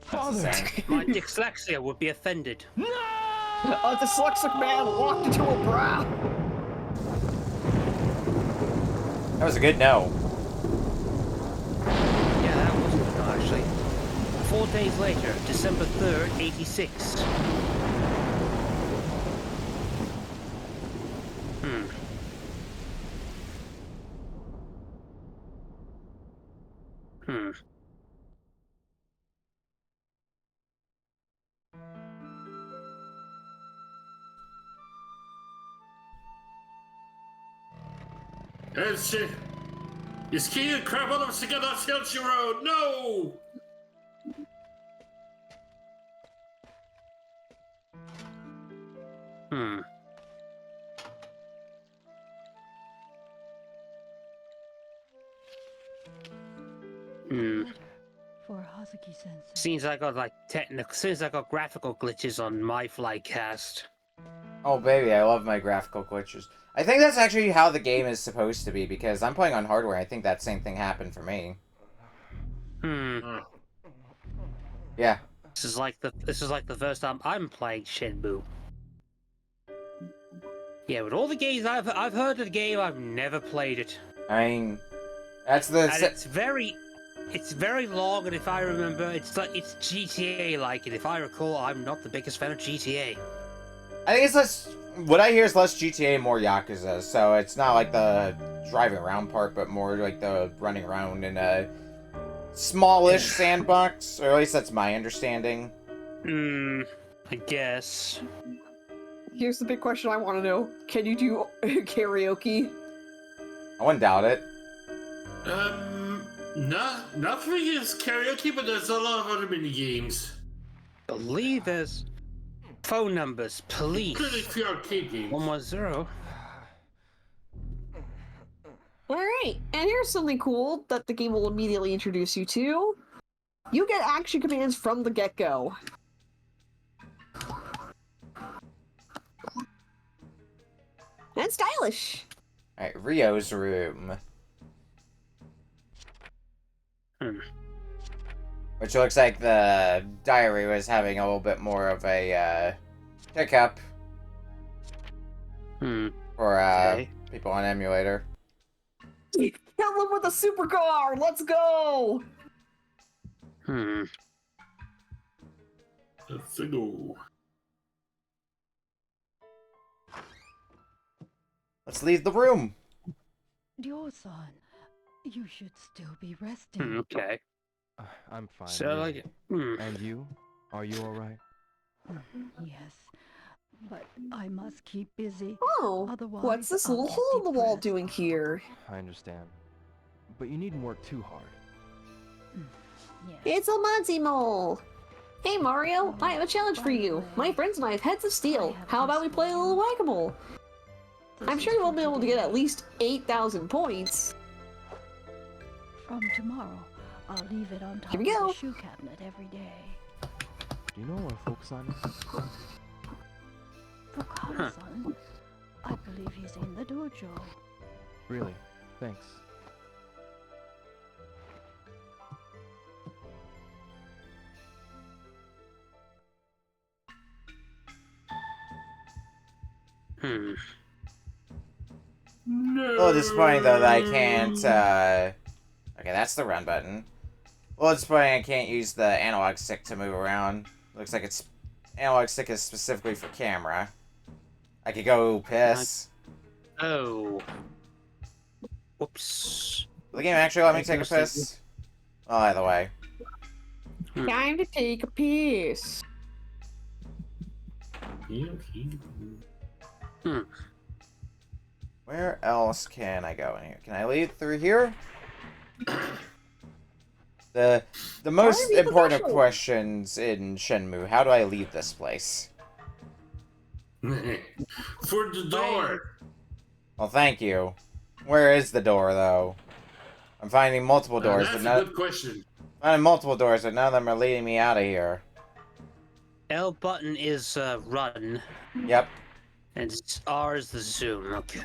Father! My dyslexia would be offended. A dyslexic man walked into a bra. That was a good no. Yeah, that was good, actually. 4 days later, December 3rd, 86. Is Key and crap on us to get that Skelter Road? No! For Hazuki-sensei. Seems I got graphical glitches on my flycast. Oh baby, I love my graphical glitches. I think that's actually how the game is supposed to be, because I'm playing on hardware. I think that same thing happened for me. Yeah. This is like the first time I'm playing Shenmue. Yeah, with all the games I've heard of the game, I've never played it. I mean, that's the... And it's very long, and if I remember, it's GTA-like, and if I recall, I'm not the biggest fan of GTA. I think it's less... What I hear is less GTA, more Yakuza, so it's not like the driving around part, but more like the running around in a smallish sandbox, or at least that's my understanding. I guess. Here's the big question I want to know. Can you do karaoke? I wouldn't doubt it. Nothing is karaoke, but there's a lot of other mini games. Believe there's phone numbers, police. Including few arcade games. 110. Alright, and here's something cool that the game will immediately introduce you to. You get action commands from the get-go. And stylish. Alright, Rio's room. Which looks like the diary was having a little bit more of a hiccup. For people on emulator. Kill him with a supercar! Let's go! Let's go. Let's leave the room. Ryo-san, you should still be resting. Okay. I'm fine. So like, And you? Are you alright? Yes, but I must keep busy. Oh, Otherwise, what's this I'll little get hole in the wall depressed. doing here? I understand. But you needn't work too hard. Yes. It's a Muddy Mole! Hey Mario, I have a challenge for you. My friends and I have heads of steel. How about we play a little whack-a-mole? I'm sure you won't be able to get at least 8,000 points. From tomorrow, I'll leave it on top Here of we go. the shoe cabinet every day. Do you know where Folkson is? For Khan-san, I believe he's in the dojo. Really? Thanks. Hmm. A little disappointing though that I can't, okay, that's the run button. A little disappointing I can't use the analog stick to move around. Looks like it's... Analog stick is specifically for camera. I could go piss. Oh. Whoops. Will the game actually let me take a piss? Well, either way. Time to take a piss. Where else can I go in here? Can I lead through here? The most leave the important of threshold? questions in Shenmue, how do I leave this place? For the door. Well, thank you. Where is the door, though? I'm finding multiple doors, That's but a not... good question. Finding multiple doors, but none of them are leading me out of here. L button is run, Yep. and R is the zoom. Okay.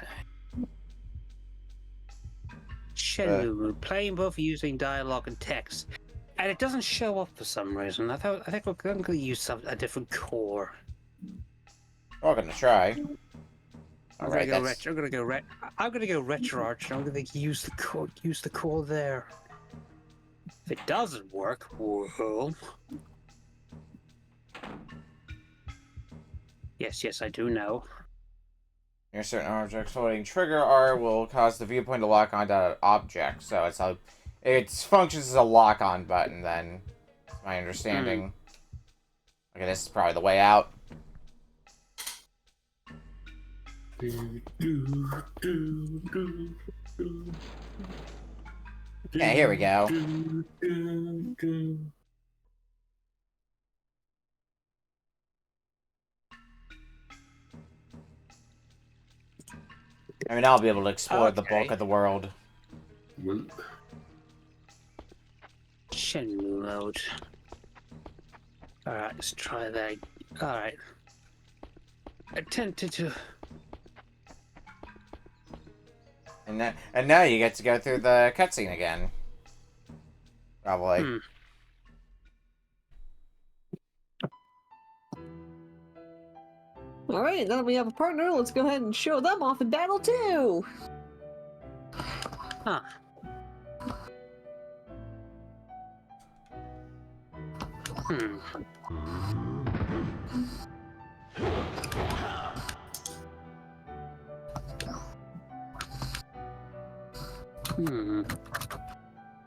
Shenmue, playing both using dialogue and text, and it doesn't show up for some reason. I think I'm going to use a different core. We're gonna try. I'm Alright, gonna that's... go I'm gonna go RetroArch. I'm gonna use the core there. If it doesn't work, well. Yes, I do know. Near certain objects holding trigger R will cause the viewpoint to lock onto an object. So it's a... It functions as a lock-on button, then. That's my understanding. Okay, this is probably the way out. Yeah, here we go. I mean, I'll be able to explore the bulk of the world. Shenmue mode. Alright, let's try that. Alright. Attempted to... And now you get to go through the cutscene again. Probably. Alright, now that we have a partner, let's go ahead and show them off in battle too! Huh.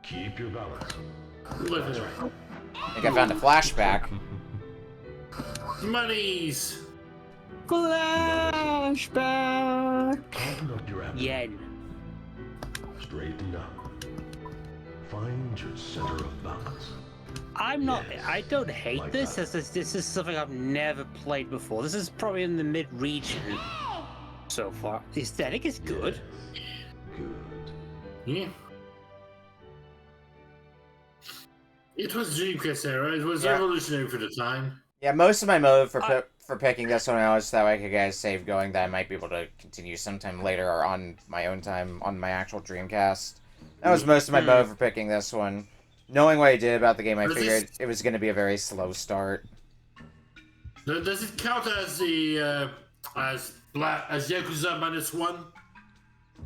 Keep your balance. I think I found a flashback. Monies. Flashback! Open up your abdomen. Yen. Straighten up. Find your center of balance. I don't hate this. This is something I've never played before. This is probably in the mid-region so far. The aesthetic is good. Good. Yeah. It was Dreamcast era. It was revolutionary for the time. Yeah, most of my motive for picking this one out was that way I could get a save going that I might be able to continue sometime later or on my own time on my actual Dreamcast. That was most of my motive for picking this one. Knowing what I did about the game, I figured it was going to be a very slow start. Does it count as the as Yakuza -1?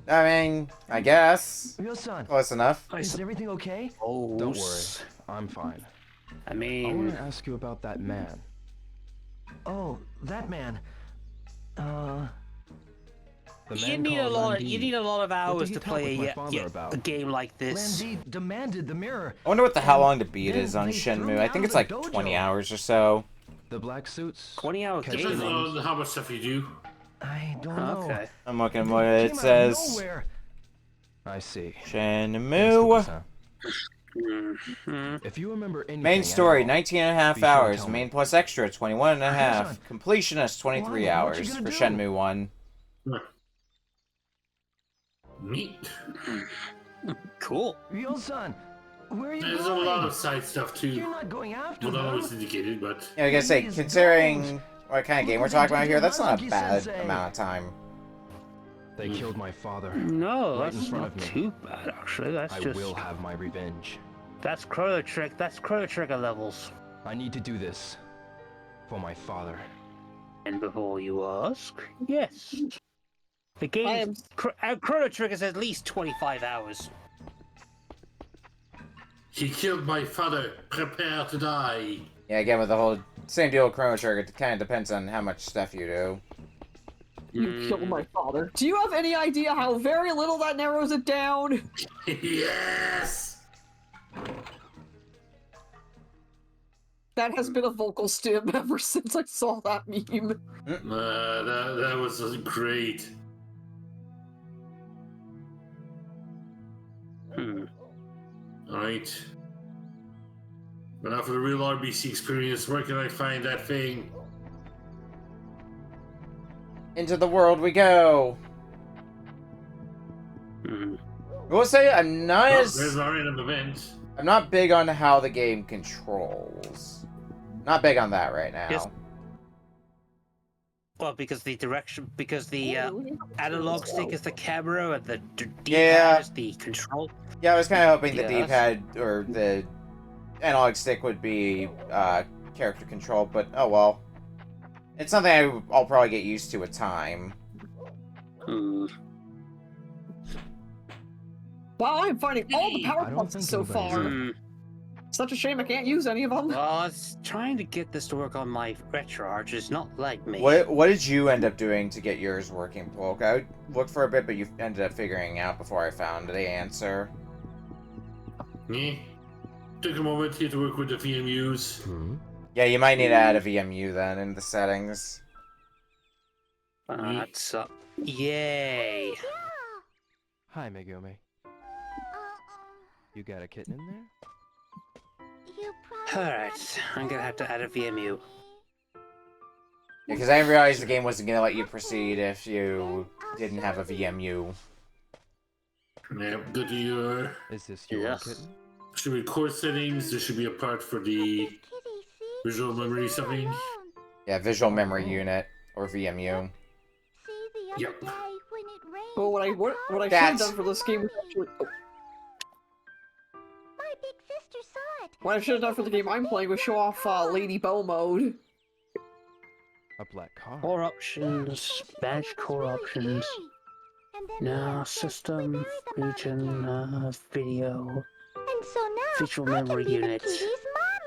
I mean, I guess. Ryo-san, Close enough. is everything okay? Oh, Don't worry, I'm fine. I I want mean, to ask you about that man. Oh, that man. The you man need a called lot. Landee. You need a lot of What did hours he to talk play with my father a about? game like this. Landee demanded the mirror. I wonder what the how long to beat Then is on they threw Shenmue. me I out think of it's the like dojo. 20 hours or so. The black suits. 20-hour Catch Depends game. on how much stuff you do. I don't know. Okay. I'm looking at what Came it out of says. nowhere. I see. Thanks, Shenmue. Kuku-san. Mhm. If you remember anything Main story, at all, 19 and a half be sure to hours. tell me. Main plus extra, 21 and a half. Ryo-san. Completionist, 23 Why? What you hours gonna for do? Shenmue 1. Neat. Cool. Ryo-san, Where are you There's going? a lot of side stuff too. You're not going after Well, not them. always indicated, but Yeah, I gotta say, Please considering what kind of game we're talking about here, that's not a Monkey bad Sensei. amount of time. They killed my father. No, Right in that's front not of me. too bad, actually. That's I just... will have my revenge. That's Chrono Trigger levels. I need to do this for my father. And before you ask, yes. The game... I am- Chrono Trigger's at least 25 hours. he killed my father. Prepare to die. Yeah, again, with the whole same deal with Chrono Trigger, it kind of depends on how much stuff you do. You killed my father. Do you have any idea how very little that narrows it down? Yes. That has been a vocal stim ever since I saw that meme. That was great. Alright. But now for the real RBC experience, where can I find that thing? Into the world we go! I will say, I'm not There's our random event. I'm not big on how the game controls. Not big on that right now. Yes. Well, because the analog stick is the camera and the D-pad is the control. Yeah, I was kind of hoping the Yes. D-pad or the analog stick would be character control, but oh well. It's something I'll probably get used to with time. Wow, I'm finding all the power I don't points think so anybody's far. gonna- Such a shame I can't use any of them. Well, I was trying to get this to work on my RetroArch. It's not like me. What did you end up doing to get yours working, Polk? I looked for a bit, but you ended up figuring out before I found the answer. Yeah. Took a moment here to work with the VMUs. Yeah, you might need to add a VMU then in the settings. That's up. Yay! Hi, Megumi. You got a kitten in there? Alright, I'm gonna have to add a VMU. Because I didn't realize the game wasn't going to let you proceed if you didn't have a VMU. Yeah, go to your Is this your Yes. kitten? should be core settings. There should be a part for the visual memory something. Yeah, Visual Memory Unit, or VMU. Yep. Well, what I should have That's- done for this game was actually... oh. My big sister saw it. What I should have done for the game I'm playing was show off Lady Bow mode. A black car. Core options, badge core options. No, system, region, video, And so now visual I can memory be the unit. kitty's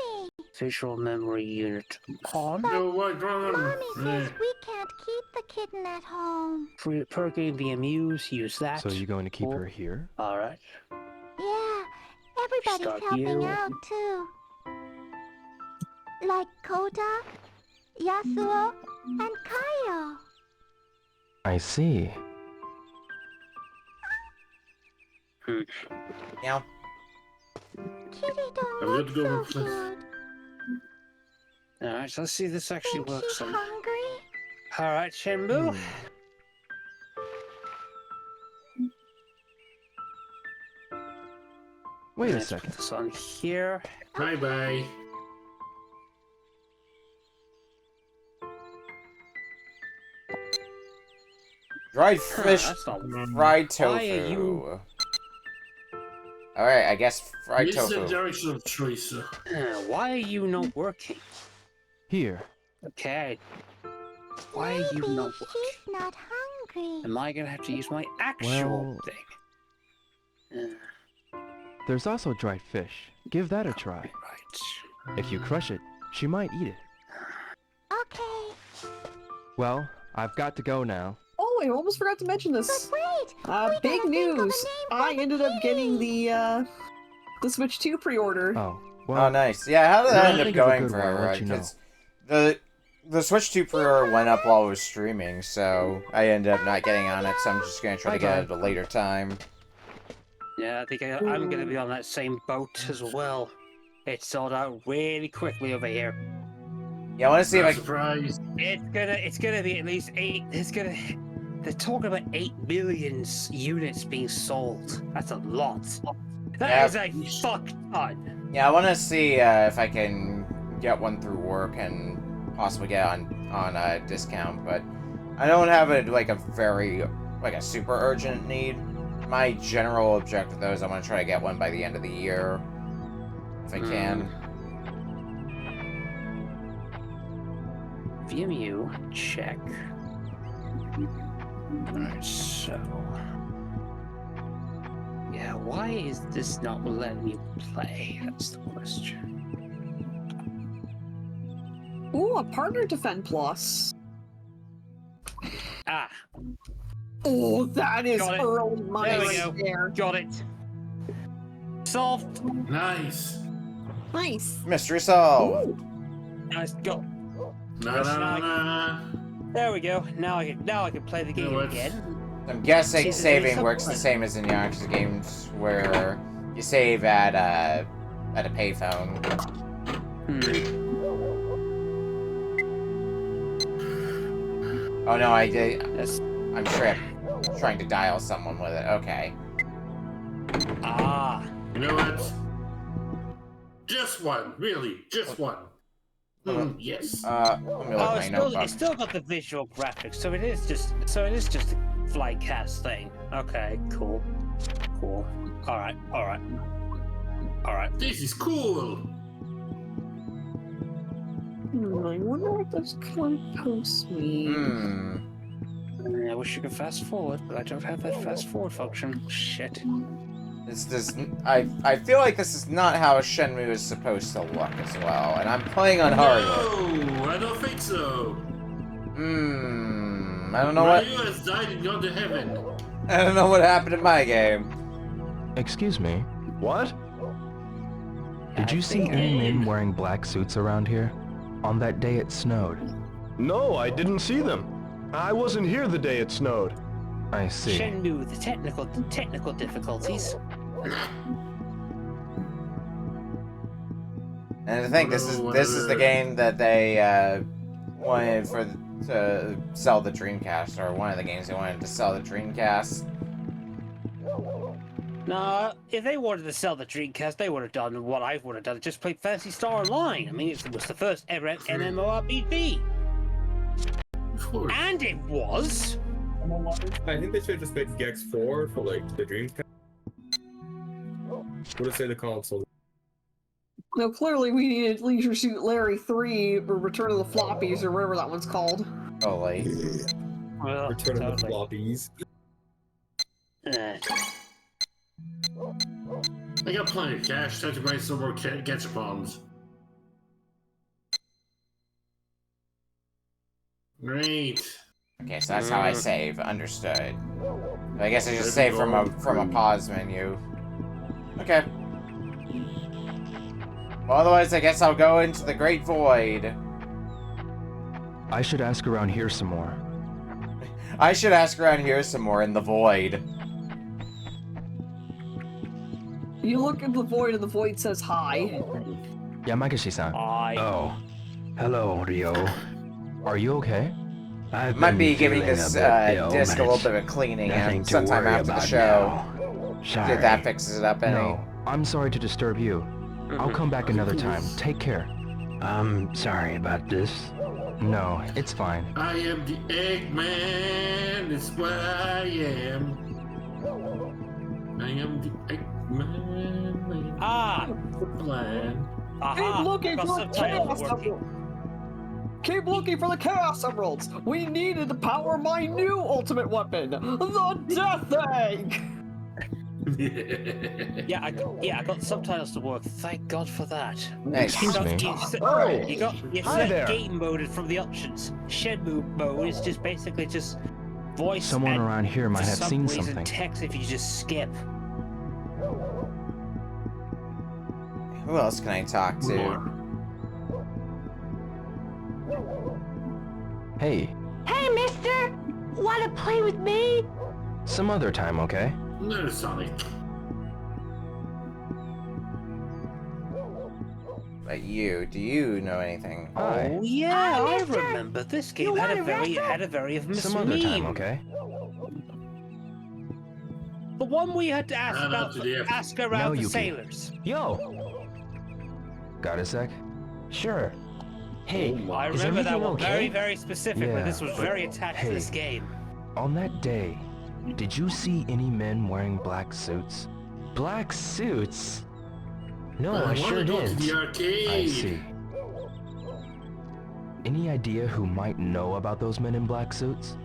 mommy. Visual memory unit on. No, what wrong? Mommy says we can't keep the kitten at home. For per game VMUs, use that. So you going to keep her here? Alright. Yeah, everybody's Start helping you. out too. Like Kota, Yasuo, and Kaio. I see. Yeah. Kitty don't I'm look good to go so with good. Alright, so let's see if this actually Think works. she's hungry? Alright, Shenmue. Wait a Let's second. put this on here. Bye bye. Dried fish, That's not fried Why are tofu. you- Alright, I guess fried This is the tofu. direction of choice. Why are you not working? Here. Okay. Why are you Maybe not she's working? not hungry. Am I gonna have to use my actual Well- thing? There's also dried fish. Give that a try. Right. If you crush it, she might eat it. Okay, Well, I've got to go now. Oh, I almost forgot to mention but this. wait! Big we gotta think of a news! name for I the ended up getting kitty. the Switch 2 pre-order. Oh, well. Oh, nice. Yeah, how did When I that end up think of a going good for one, I'll everyone? let you know. 'Cause the Switch 2 pre-order went up while it was streaming, so I ended up not getting on it, so I'm just gonna try to get it at a later time. Yeah, I think I'm gonna be on that same boat as well. It sold out really quickly over here. Yeah, I want to see if I... Surprise. It's gonna be at least 8. They're talking about 8 million units being sold. That's a lot. That is a fuck Odd. Yeah, I want to see if I can get one through work and possibly get on a discount, but I don't have a super urgent need. My general objective though is I want to try to get one by the end of the year, if I can. VMU, check. Alright, so... Yeah, why is this not letting me play? That's the question. Ooh, a partner defend plus. Ah, Oh, that is Got it. early money there we right go. there. Got it. Solved. Nice. Nice. Mystery solved. Nice. Go. Na na na. There we go. Now I can play the game what? again. I'm guessing See, there's saving works the something. same as in Yakuza games where you save at a payphone. Oh no, I did. I'm trying to dial someone with it. Okay. Ah. You know what? Just one, really, just one. Yes. Let me look Oh, at my notebook. it's still got the visual graphics, so it is just a flight cast thing. Okay, cool. Cool. Alright. This is cool. I wonder what this club posts mean. I wish you could fast forward, but I don't have that fast forward function. Shit. I feel like this is not how Shenmue is supposed to look as well, and I'm playing on hardware. No, I don't think so. I don't know Ryu has died and gone to heaven. I don't know what happened in my game. Excuse me. What? Did you see any men wearing black suits around here? On that day it snowed. No, I didn't see them. I wasn't here the day it snowed. I see. Shenmue, the technical difficulties. And I think this is the game that they wanted to sell the Dreamcast, or one of the games they wanted to sell the Dreamcast. No, if they wanted to sell the Dreamcast, they would have done what I would have done. Just played Phantasy Star Online. I mean, it was the first ever MMORPG. And it was. I think they should have just made Gex 4 for like the Dreamcast. What did it say the console? No, clearly we needed Leisure Suit Larry 3 or Return of the Floppies or whatever that one's called. Holy. Well, Return of the Floppies. I got plenty of cash. Time to buy some more Gachapons. Great. Okay, so that's how I save. Understood. I guess I just save from a pause menu. Okay. Well, otherwise, I guess I'll go into the Great Void. I should ask around here some more. I should ask around here some more in the Void. You look at the void and the void says hi. Yamagishi-san. Hi. Oh. Hello, Ryo. Are you okay? Might be giving this disc a little bit of a cleaning sometime after the show. See if that fixes it up any. No, I'm sorry to disturb you. I'll come back another time. Take care. I'm sorry about this. No, it's fine. I am the Eggman. It's what I am. I am the Eggman. Ah. Plan. Keep looking for the Chaos Emeralds! Keep looking for the Chaos Emeralds! We needed to power my new ultimate weapon, the Death Egg! Yeah, I got subtitles to work. Thank God for that. Excuse me. You set game mode from the options. Shenmue mode is just basically just voice. Someone and around here might for have some seen reason something. Text if you just skip. Who else can I talk to? Hey, Hey, mister! Wanna play with me? some other time, okay? No, Sonic. But you, do you know anything? Hi. Oh yeah, Hi, I mister. remember this game You had a wanna very wrestle? Some other time, okay? The one we had to ask Shout out about to the F. ask No, around the Yuki. sailors. Yo, Got a sec? Sure. Hey, I is remember that everything one okay? very, very specific, but Yeah, this was but very attached to this hey. game. On that day, did you see any men wearing black suits? Black suits? No, I sure go to didn't. the arcade. I see. Any idea who might know about those men in black suits?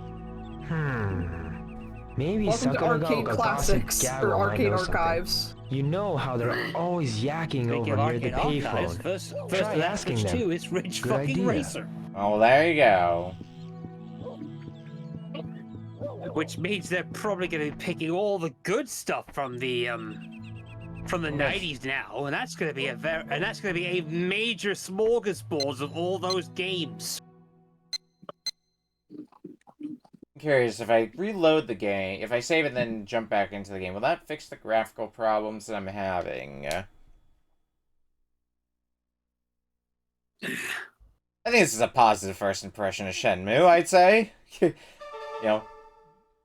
Maybe Welcome to Arcade Classics, or Arcade Archives. You know how they're always yakking Speaking over of near the Arcade Archives, payphone. first Try to that asking Switch them. 2 is Ridge Good fucking idea. Racer. Oh, there you go. Which means they're probably going to be picking all the good stuff from the 90s now, and that's going to be a major smorgasbord of all those games. I'm curious, if I reload the game, if I save and then jump back into the game, will that fix the graphical problems that I'm having? I think this is a positive first impression of Shenmue, I'd say. You know.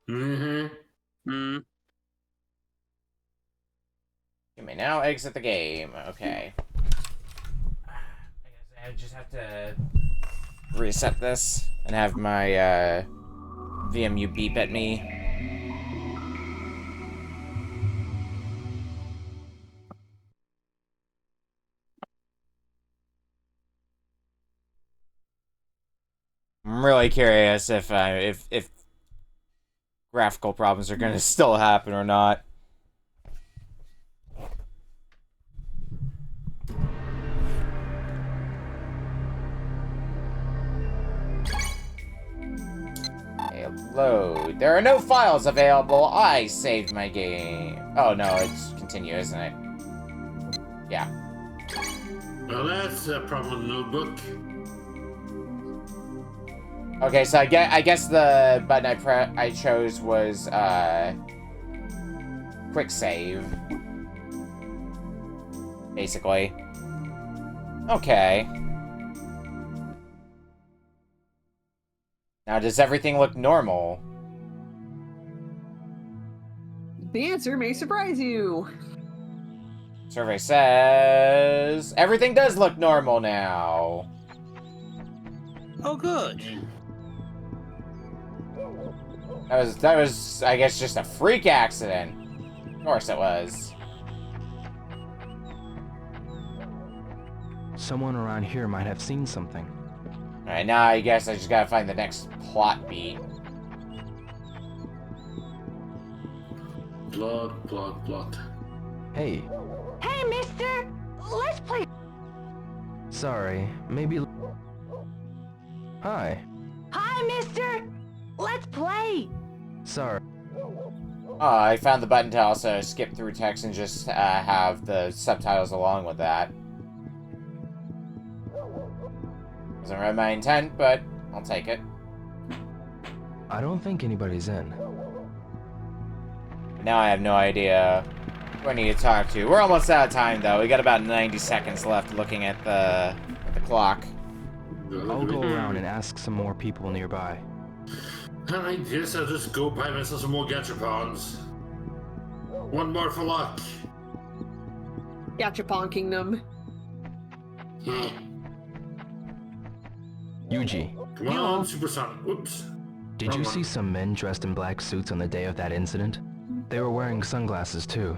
You may now exit the game. Okay. I guess I just have to reset this and have my VMU beep at me. I'm really curious if graphical problems are gonna still happen or not. Load. There are no files available. I saved my game. Oh no, it's continue, isn't it? Yeah. Well, that's a problem notebook. Okay, so I guess the button I chose was quick save. Basically. Okay. Now, does everything look normal? The answer may surprise you. Survey says everything does look normal now. Oh, good. That was, I guess, just a freak accident. Of course it was. Someone around here might have seen something. Alright, now I guess I just gotta find the next plot beat. Plot. Hey. Hey, mister! Let's play. Sorry, maybe... Hi. Hi, mister! Let's play! Sorry. Oh, I found the button to also skip through text and just have the subtitles along with that. Wasn't really my intent, but I'll take it. I don't think anybody's in. But now I have no idea who I need to talk to. We're almost out of time, though. We got about 90 seconds left looking at the clock. I'll go around and ask some more people nearby. I guess I'll just go buy myself some more gachapons. One more for luck. Gachapon Kingdom. Yuji. Come on, Supersonic. Oops. Did you see some men dressed in black suits on the day of that incident? They were wearing sunglasses too.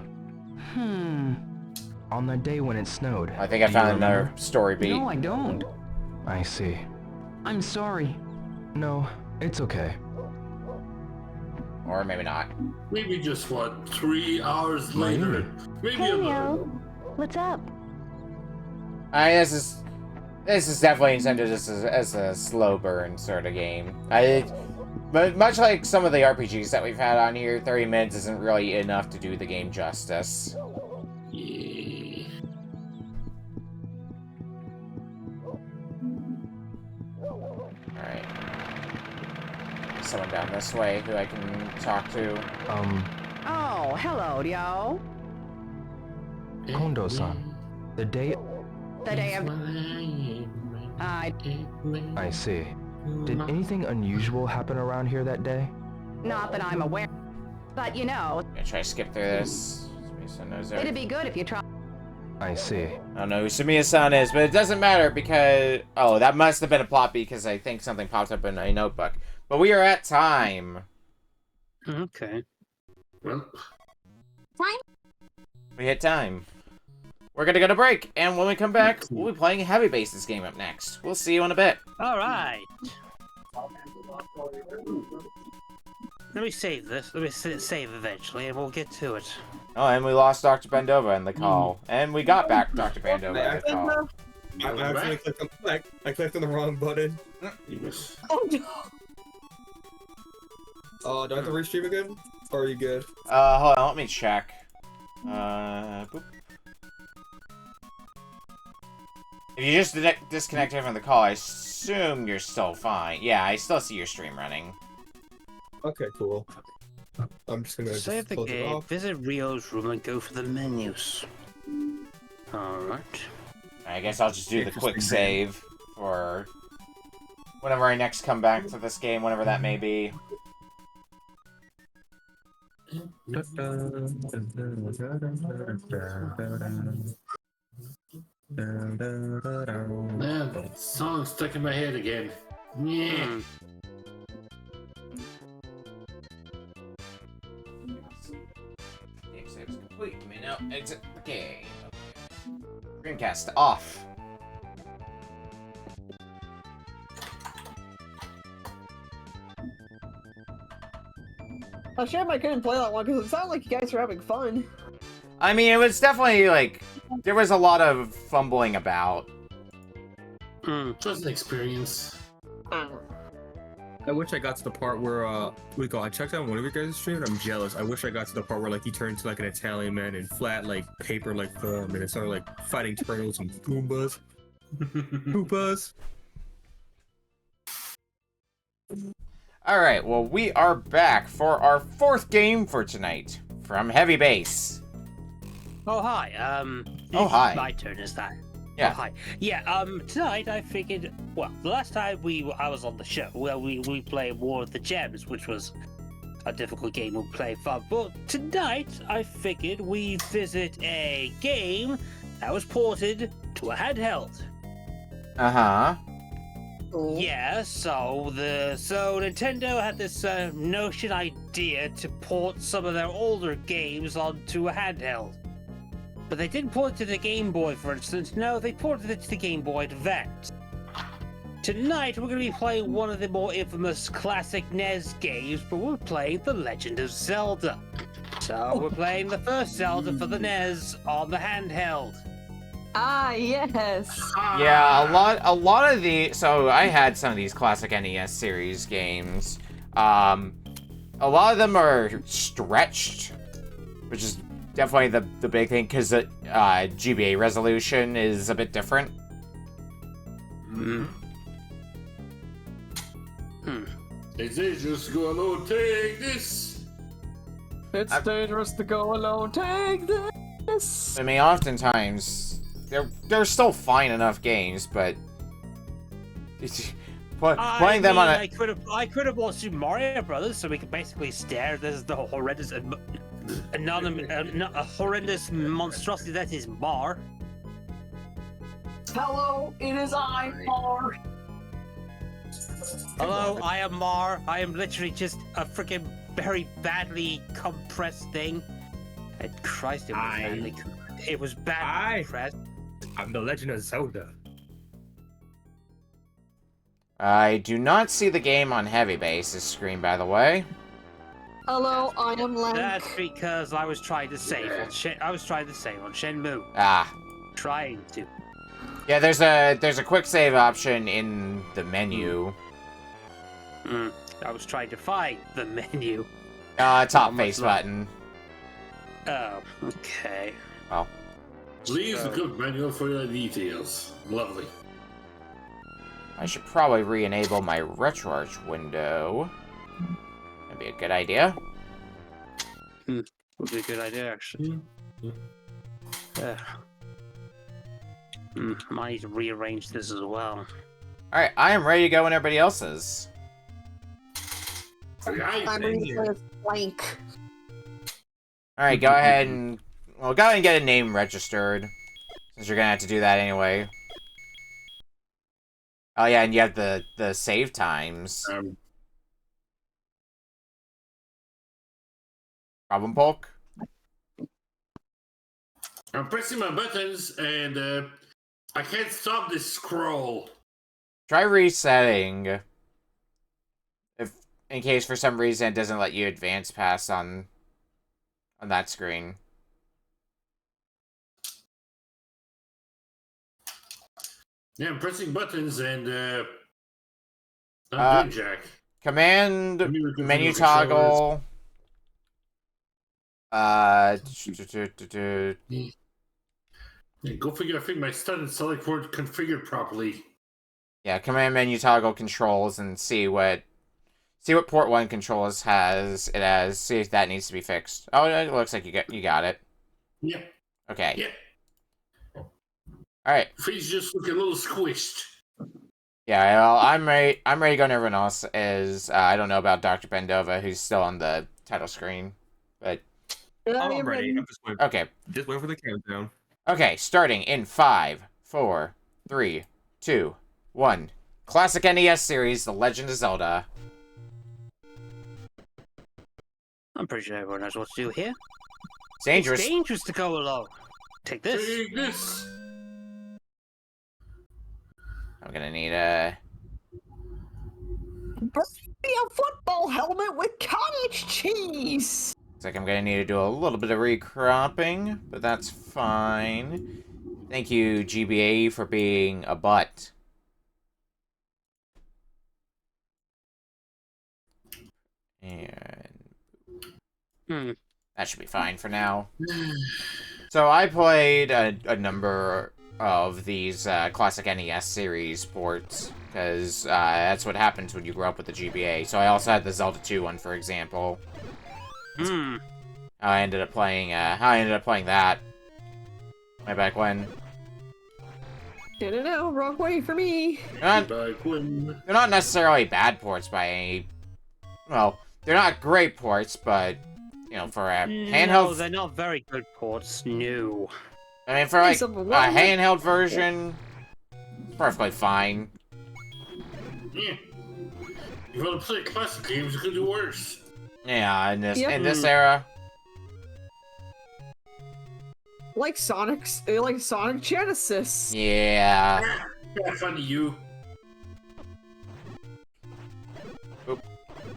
On the day when it snowed. I think I found another story beat. No, I don't. I see. I'm sorry. No, it's okay. Or maybe not. Maybe just, 3 hours later? Maybe Hey, another. yo. What's up? This is definitely intended as a slow burn sort of game. But much like some of the RPGs that we've had on here, 30 minutes isn't really enough to do the game justice. Yeah. Alright. Someone down this way who I can talk to. Oh, hello, yo. Kondo-san. The day... The day of... I see. Did anything unusual happen around here that day? Not that I'm aware. But you know... I'm gonna try to skip through this. It'd be good if you try... I see. I don't know who Sumiya-san is, but it doesn't matter because... Oh, that must have been a plot because I think something popped up in a notebook. But we are at time. Okay. Well, We hit time. We're gonna go to break, and when we come back, we'll be playing Heavybass's game up next. We'll see you in a bit. All right. Let me save this. Let me save eventually, and we'll get to it. Oh, and we lost Dr. Ben-Dova in the call. And we got back Dr. Ben-Dova in the call. I clicked on the wrong button. Oh no! Do I have to restream again? Or are you good? Hold on, let me check. Boop. If you just disconnected from the call, I assume you're still fine. Yeah, I still see your stream running. Okay, cool. I'm just gonna Save the game, visit Rio's room, and go for the menus. Alright. I guess I'll just do the quick save for whenever I next come back to this game, whenever that may be. Man, that song's stuck in my head again. Yeah. Game save's complete. You may now exit the game. Okay. Dreamcast off. A shame I couldn't play that one because it sounded like you guys were having fun. I mean, it was definitely like there was a lot of fumbling about. Just an experience. I wish I got to the part where I checked out one of your guys' stream and I'm jealous. I wish I got to the part where like he turned into like an Italian man in flat like paper like form and it started like fighting turtles and Goombas. Goombas. Alright, well we are back for our fourth game for tonight from Heavybass. Oh hi, Oh hi. My turn is that. Yeah. Oh, hi. Yeah, tonight I figured, well, the last time I was on the show, well, we played War of the Gems, which was a difficult game we played fun. But tonight, I figured we visit a game that was ported to a handheld. Uh-huh. Yeah, so Nintendo had this notion idea to port some of their older games onto a handheld. But they didn't port it to the Game Boy, for instance. No, they ported it to the Game Boy Advance. Tonight, we're going to be playing one of the more infamous classic NES games, but we're playing The Legend of Zelda. So, we're playing the first Zelda for the NES on the handheld. Ah, yes. Yeah, a lot of the so I had some of these classic NES series games. A lot of them are stretched, which is definitely the big thing because the GBA resolution is a bit different. It's dangerous to go alone, take this! It's dangerous to go alone, take this! I mean, oftentimes, they're still fine enough games, but... playing them on a... I could have bought Super Mario Brothers, so we could basically stare. This is the horrendous, a horrendous monstrosity that is Mar. Hello, it is I, Mar. Hello, I am Mar. I am literally just a freaking very badly compressed thing. And Christ, it was badly compressed. I'm the Legend of Zelda. I do not see the game on Heavybass's screen, by the way. Hello, I am Link. That's because I was trying to save on Shenmue. Ah. Trying to. Yeah, there's a quick save option in the menu. I was trying to find the menu. Top face button. Oh, okay. Well. Please look up manual for your details. Lovely. I should probably re-enable my RetroArch window. That'd be a good idea. Would be a good idea, actually. Might need to rearrange this as well. Alright, I am ready to go when everybody else is. I'm ready for Link. Alright, go ahead and... Well, go ahead and get a name registered. Since you're gonna have to do that anyway. Oh yeah, and you have the save times. Problem, Polk? I'm pressing my buttons and I can't stop this scroll. Try resetting. If in case for some reason it doesn't let you advance past on that screen. Yeah, I'm pressing buttons and I'm doing jack. Command menu toggle. Yeah, go figure. I think my stun and select word configured properly. Yeah, command menu toggle controls and see what port 1 controls has. It has. See if that needs to be fixed. Oh, it looks like you got it. Yeah. Okay. Yeah. All right. Face just looking a little squished. Yeah, well, I'm ready. I'm ready to go. And everyone else is. I don't know about Dr. Ben-Dova, who's still on the title screen, but I'm ready. I'm just waiting. Okay. Just wait for the countdown. Okay, starting in 5, 4, 3, 2, 1. Classic NES series, The Legend of Zelda. I'm pretty sure everyone knows what to do here. It's dangerous. It's dangerous to go alone. Take this. Take this. I'm gonna need a... Be a football helmet with cottage cheese! Looks like I'm gonna need to do a little bit of recropping, but that's fine. Thank you, GBA, for being a butt. And... that should be fine for now. So I played a number of these classic NES series ports, because that's what happens when you grow up with the GBA. So I also had the Zelda 2 one, for example. I ended up playing that way back when. No, wrong way for me. They're not necessarily bad ports by any... Well, they're not great ports, but, you know, for a handheld... No, they're not very good ports, no. I mean, for, like, a handheld version, perfectly fine. Yeah. You want to play classic games, you could do worse. Yeah, in this era. Like Sonic Genesis. Yeah. Yeah, funny you. Oop.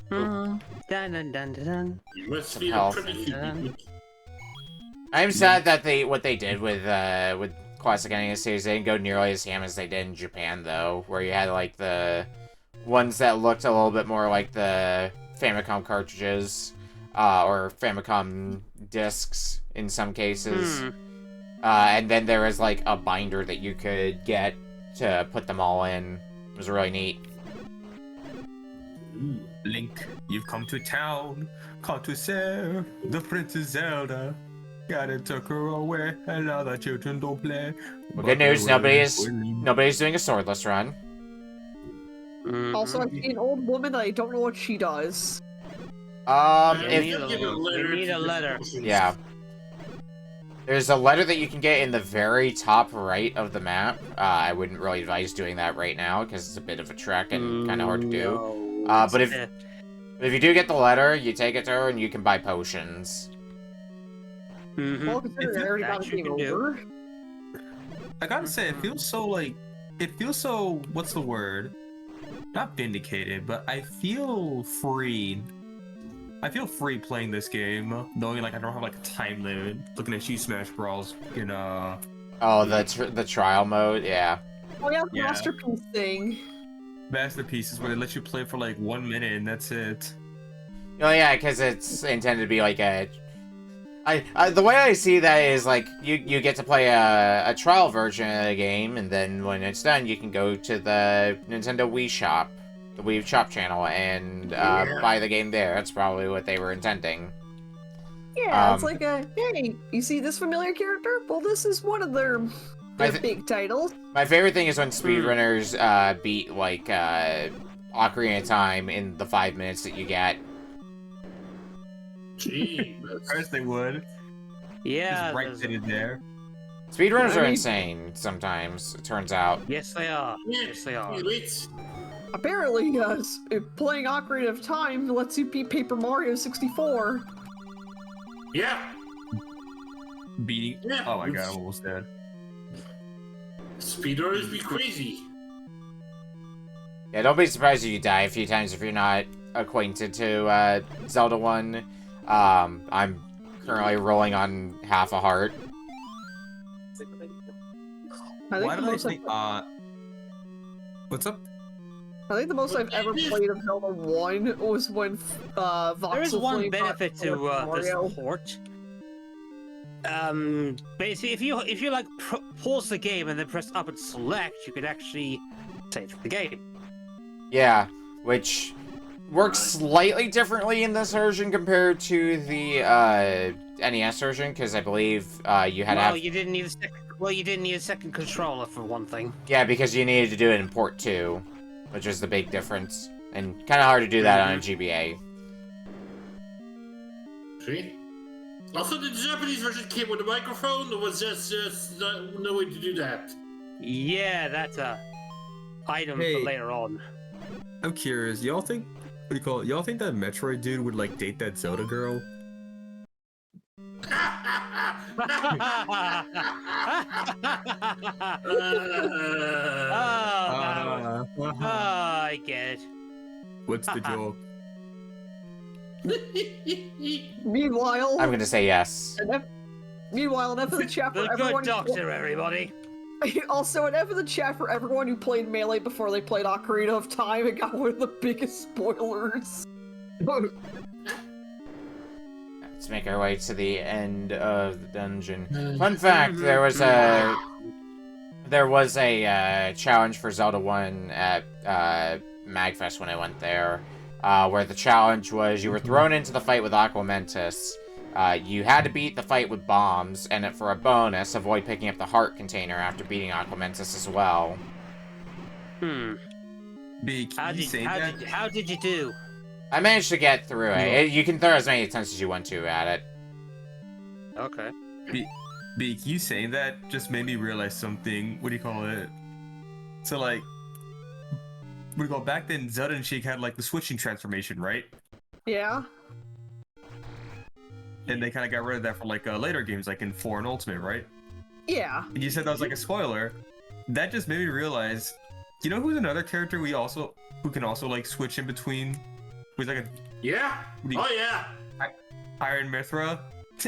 Dun dun dun dun. You must Some feel health. pretty I'm sad that what they did with classic NES series, they didn't go nearly as ham as they did in Japan, though, where you had like the ones that looked a little bit more like the Famicom cartridges, or Famicom discs in some cases. And then there was like a binder that you could get to put them all in. It was really neat. Link, you've come to town, come to save the Princess Zelda. Gotta took her away, and now the children don't play. Well, good news, nobody's doing a swordless run. Also, I see an old woman that I don't know what she does. If You need a letter. Yeah. There's a letter that you can get in the very top right of the map. I wouldn't really advise doing that right now, because it's a bit of a trek and kind of hard to do. But if you do get the letter, you take it to her and you can buy potions. Well, considering I already got the game over. I gotta say, it feels so, what's the word? Not vindicated, but I feel free. I feel free playing this game, knowing like I don't have like a time limit. Looking at you, Smash Bros. In Oh, the trial mode, yeah. Oh yeah, the masterpiece thing. Masterpieces where they let you play for like 1 minute and that's it. Oh yeah, because it's intended to be like a... the way I see that is like you get to play a trial version of the game, and then when it's done, you can go to the Nintendo Wii Shop, the Wii Shop channel, and buy the game there. That's probably what they were intending. Yeah, it's like hey, you see this familiar character? Well, this is one of their big titles. My favorite thing is when speedrunners beat like Ocarina of Time in the 5 minutes that you get. Gee, of course they would. Yeah. Just right then and there. Speedrunners are insane sometimes, it turns out. Yes, they are. Yes, they are. Apparently, playing Ocarina of Time lets you beat Paper Mario 64. Yeah. Beating. Yeah. Oh my god, I'm almost dead. Speedrunners be crazy. Yeah, don't be surprised if you die a few times if you're not acquainted to Zelda 1. I'm currently rolling on half a heart. Why did I think, what's up? I think the most I've ever played of Zelda 1 was when Voxel There is one Flame benefit to this Mario. port. Basically, if you like pause the game and then press up and select, you can actually save the game. Yeah, which works slightly differently in this version compared to the NES version, because I believe you had to have... you didn't need a second. Well, you didn't need a second controller for one thing. Yeah, because you needed to do it in port 2, which is the big difference, and kind of hard to do that on a GBA. See? Also, the Japanese version came with a microphone, or was just no way to do that? Yeah, that's a item for later on. I'm curious, y'all think, what do you call it? Y'all think that Metroid dude would like date that Zelda girl? I get it. What's the joke? Meanwhile, I'm gonna say yes. Meanwhile, enough of the chat for The everyone. good doctor, everybody. Also, enough of the chat for everyone who played Melee before they played Ocarina of Time and got one of the biggest spoilers. Let's make our way to the end of the dungeon. Fun fact: there was a challenge for Zelda 1 at Magfest when I went there, where the challenge was you were thrown into the fight with Aqua Mentis. You had to beat the fight with bombs, and for a bonus, avoid picking up the heart container after beating Aqua Mentis as well. How did you do? I managed to get through it. You can throw as many attempts as you want to at it. Okay. Beak, you saying that just made me realize something. What do you call it? So, like, what do you call it? Back then, Zelda and Sheik had, like, the switching transformation, right? Yeah. And they kind of got rid of that for, like, later games, like in 4 and Ultimate, right? Yeah. And you said that was, like, a spoiler. That just made me realize, you know who's another character who can also, like, switch in between? Who's like a... Yeah? Oh, yeah! Iron Mithra?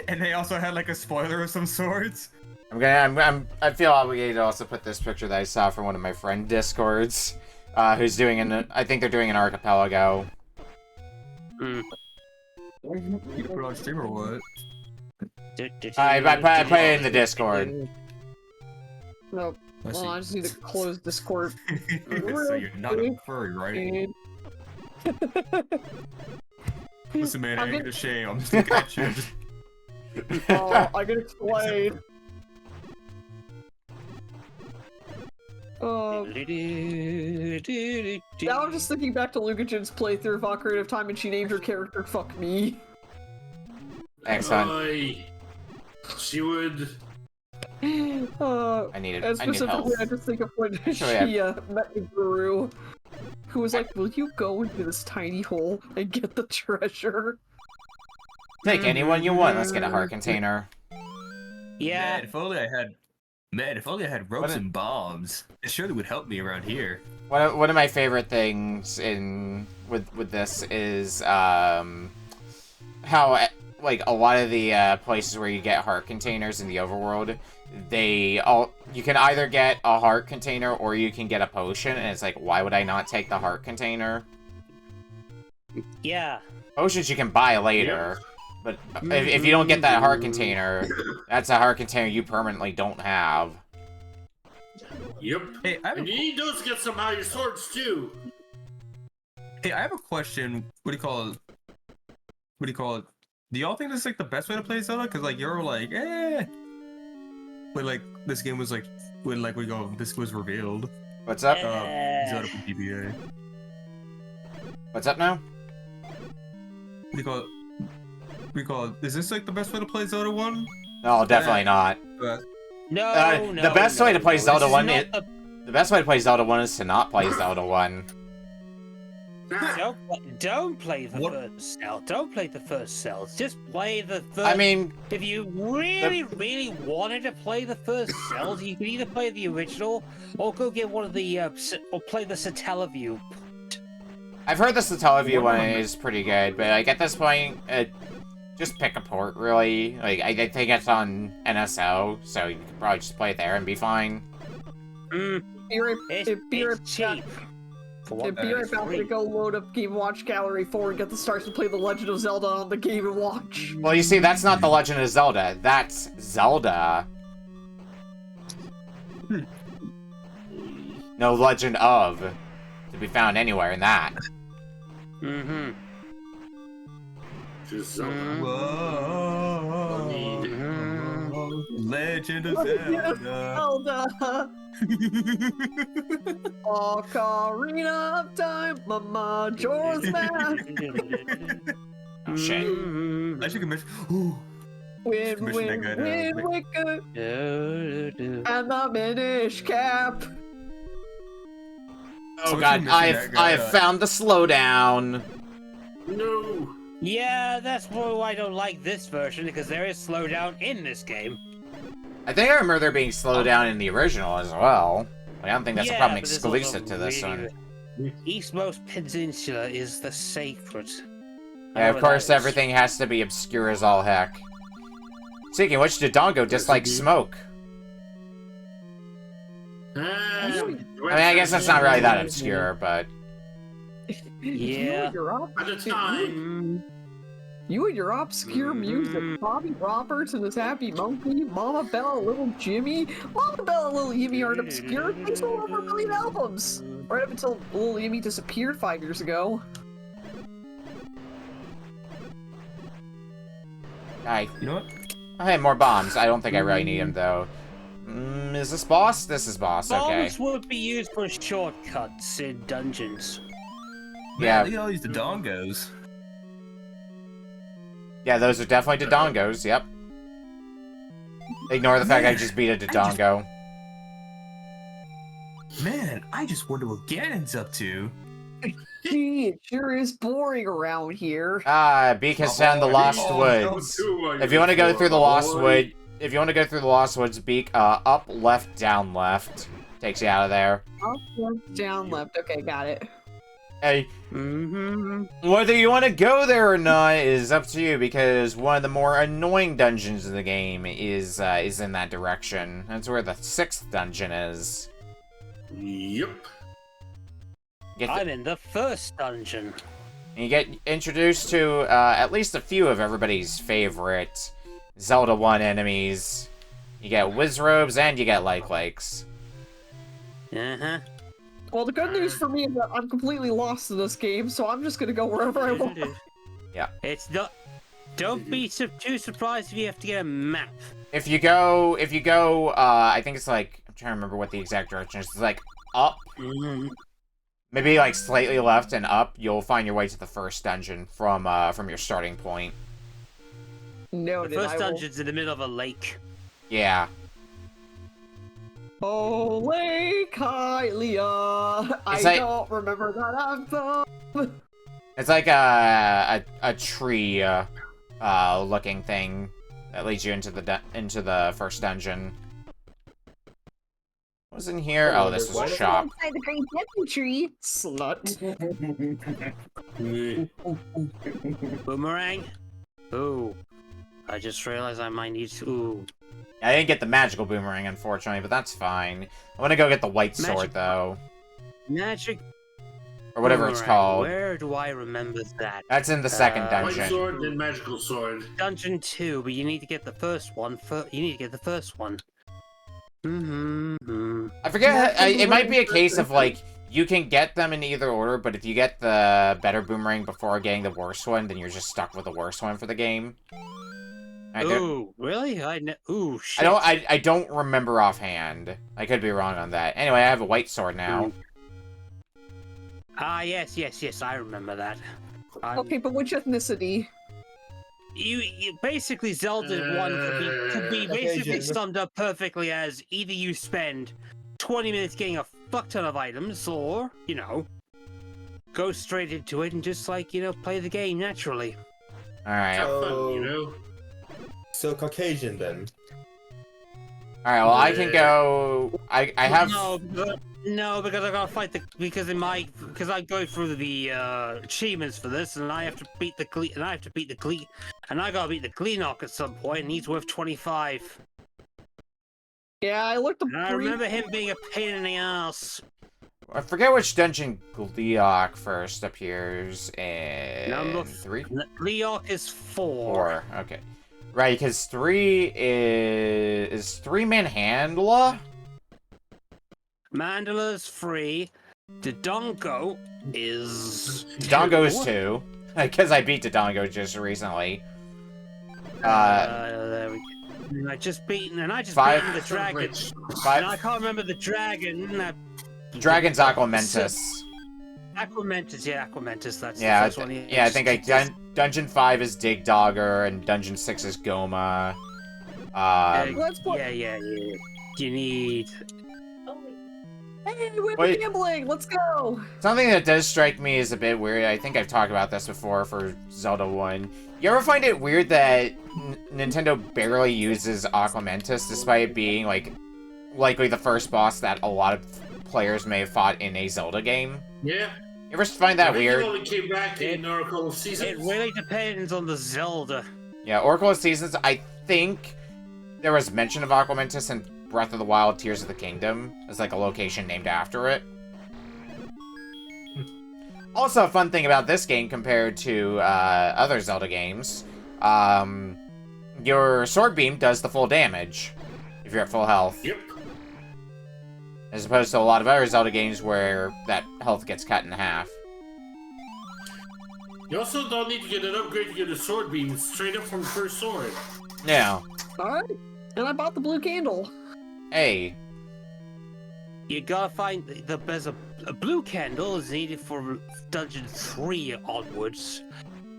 And they also had, like, a spoiler of some sorts? I feel obligated to also put this picture that I saw from one of my friend Discords, who's doing I think they're doing an archipelago. You can put it on stream or what? I put it in the Discord. Nope. Well, I just need to close Discord. So you're not a furry, right? Listen, man, I ain't gonna shame. I'm just looking at you. Oh, I can explain. Now I'm just thinking back to Lugagen's playthrough of Ocarina of Time and she named her character Fuck Me. Excellent. She would... I need specifically, help. I just think of when she met the guru, who was like, "Will you go into this tiny hole and get the treasure?" Take anyone you want. Let's get a heart container. Yeah. Man, if only I had ropes and bombs, it surely would help me around here. One of my favorite things with this is how like a lot of the places where you get heart containers in the overworld, you can either get a heart container or you can get a potion, and it's like, why would I not take the heart container? Yeah. Potions you can buy later, but if you don't get that heart container, that's a heart container you permanently don't have. Yep. Hey, and you need those to get some out of your swords too. Hey, I have a question. What do you call it? Do y'all think this is like the best way to play Zelda? Cause like you're like, when like this game was like, this was revealed. What's up? Zelda from GBA. What's up now? What do you call it? Is this like the best way to play Zelda 1? No, definitely not. No, The best way to play Zelda this is 1 not is... The best way to play Zelda 1 is to not play Zelda 1. Don't play the first cell. Don't play the first cells. Just play the first. I mean, if you really wanted to play the first cells, you could either play the original or go get one of the or play the Satellaview. I've heard the Satellaview one is pretty good, but like at this point, just pick a port. Really, like I think it's on NSO, so you could probably just play it there and be fine. It's cheap. Be right back to go load up Game Watch Gallery 4 and get the stars to play The Legend of Zelda on the Game & Watch. Well, you see, that's not The Legend of Zelda. That's Zelda. No Legend of to be found anywhere in that. Just Zelda. Legend of Zelda. Ocarina of Time, Mama Majora's Mask. Oh shit. I should commit. Win, wicker. And the Minish Cap. Oh god, I have found the slowdown. No. Yeah, that's why I don't like this version, because there is slowdown in this game. I think I remember there being slowdown in the original as well. I don't think that's a problem exclusive to this one. Eastmost Peninsula is the sacred. Yeah, of course, everything has to be obscure as all heck. Speaking of which, Dodongo dislikes smoke. I mean, I guess that's not really that obscure, but... Yeah. At the time. You and your obscure music, Bobby Roberts and his Happy Monkey, Mama Bella, Little Jimmy. Mama Bella and Little Yimmy aren't obscure. They sold over 1 million albums. Right up until Little Yimmy disappeared 5 years ago. You know what? I have more bombs. I don't think I really need them, though. Is this boss? This is boss, okay. Bombs would be used for shortcuts in dungeons. Yeah. Look at all these Dodongos. Yeah, those are definitely Dodongos, yep. Ignore the fact I just beat a Dodongo. Man, I just wonder what Ganon's up to. Gee, it sure is boring around here. Beak has found the Lost Woods. If you want to go through the Lost Wood, Beak, up, left, down, left. Takes you out of there. Up, left, down, left. Okay, got it. Hey, whether you want to go there or not is up to you, because one of the more annoying dungeons in the game is in that direction. That's where the 6th dungeon is. Yep. I'm in the first dungeon. And you get introduced to at least a few of everybody's favorite Zelda 1 enemies. You get Wizrobes and you get Lakes. Uh-huh. Well, the good news for me is that I'm completely lost in this game, so I'm just gonna go wherever I want. Yeah. It's not. Don't be too surprised if you have to get a map. If you go, I think it's like, I'm trying to remember what the exact direction is. It's like up, maybe like slightly left and up. You'll find your way to the first dungeon from your starting point. No, the first dungeon's in the middle of a lake. Yeah. Oh, Lake Hylia. I don't remember that anthem. It's like a tree looking thing that leads you into the first dungeon. What was in here? Oh, this was a shop. Inside the Great Deku Tree, slut. Boomerang. Ooh. I just realized I might need to. Ooh. I didn't get the magical boomerang, unfortunately, but that's fine. I want to go get the white sword, though. Magic. Or whatever it's called. Where do I remember that? That's in the second dungeon. White sword and magical sword. Dungeon 2, but you need to get the first one. You need to get the first one. I forget. It might be a case of, like, you can get them in either order, but if you get the better boomerang before getting the worst one, then you're just stuck with the worst one for the game. Ooh, really? Ooh, shit. I don't remember offhand. I could be wrong on that. Anyway, I have a white sword now. Ah, yes, I remember that. Okay, but which ethnicity? you basically Zelda 1 could be basically summed up perfectly as either you spend 20 minutes getting a fuck ton of items, or, you know, go straight into it and just, like, you know, play the game naturally. Alright. Have fun, you know? So Caucasian then. Alright, well, I can go... I have... No, because I gotta fight because I go through the achievements for this, and I have to beat the and I gotta beat the Gleenock at some point, and he's worth 25. Yeah, I looked up. I remember him being a pain in the ass. I forget which dungeon Gleenock first appears in... Number 3? Gleenock is 4. Okay. Right, because 3 is 3 Manhandla? Mandala's 3. Dodongo is... Dodongo's 2. Because I beat Dodongo just recently. There we go. And I just beaten the dragon. 5. And I can't remember the dragon. Dragon's Aquamentus. Aquamentus, yeah, Aquamentus. That's Yeah, the first one. yeah, I think Dungeon 5 is Dig Dogger, and Dungeon 6 is Goma. Yeah. You need... Hey, we're gambling! Let's go! Something that does strike me as a bit weird, I think I've talked about this before for Zelda 1. You ever find it weird that Nintendo barely uses Aquamentus, despite it being, like, likely the first boss that a lot of players may have fought in a Zelda game? Yeah. You ever find that weird? It only came back in Oracle of Seasons. It really depends on the Zelda. Yeah, Oracle of Seasons, I think there was mention of Aquamentus in Breath of the Wild, Tears of the Kingdom, as like a location named after it. Also, a fun thing about this game compared to other Zelda games, your sword beam does the full damage if you're at full health. Yep. As opposed to a lot of other Zelda games where that health gets cut in half. You also don't need to get an upgrade to get a sword beam straight up from first sword. Yeah. Alright. And I bought the blue candle. Hey. You gotta find there's a blue candle is needed for dungeon 3 onwards.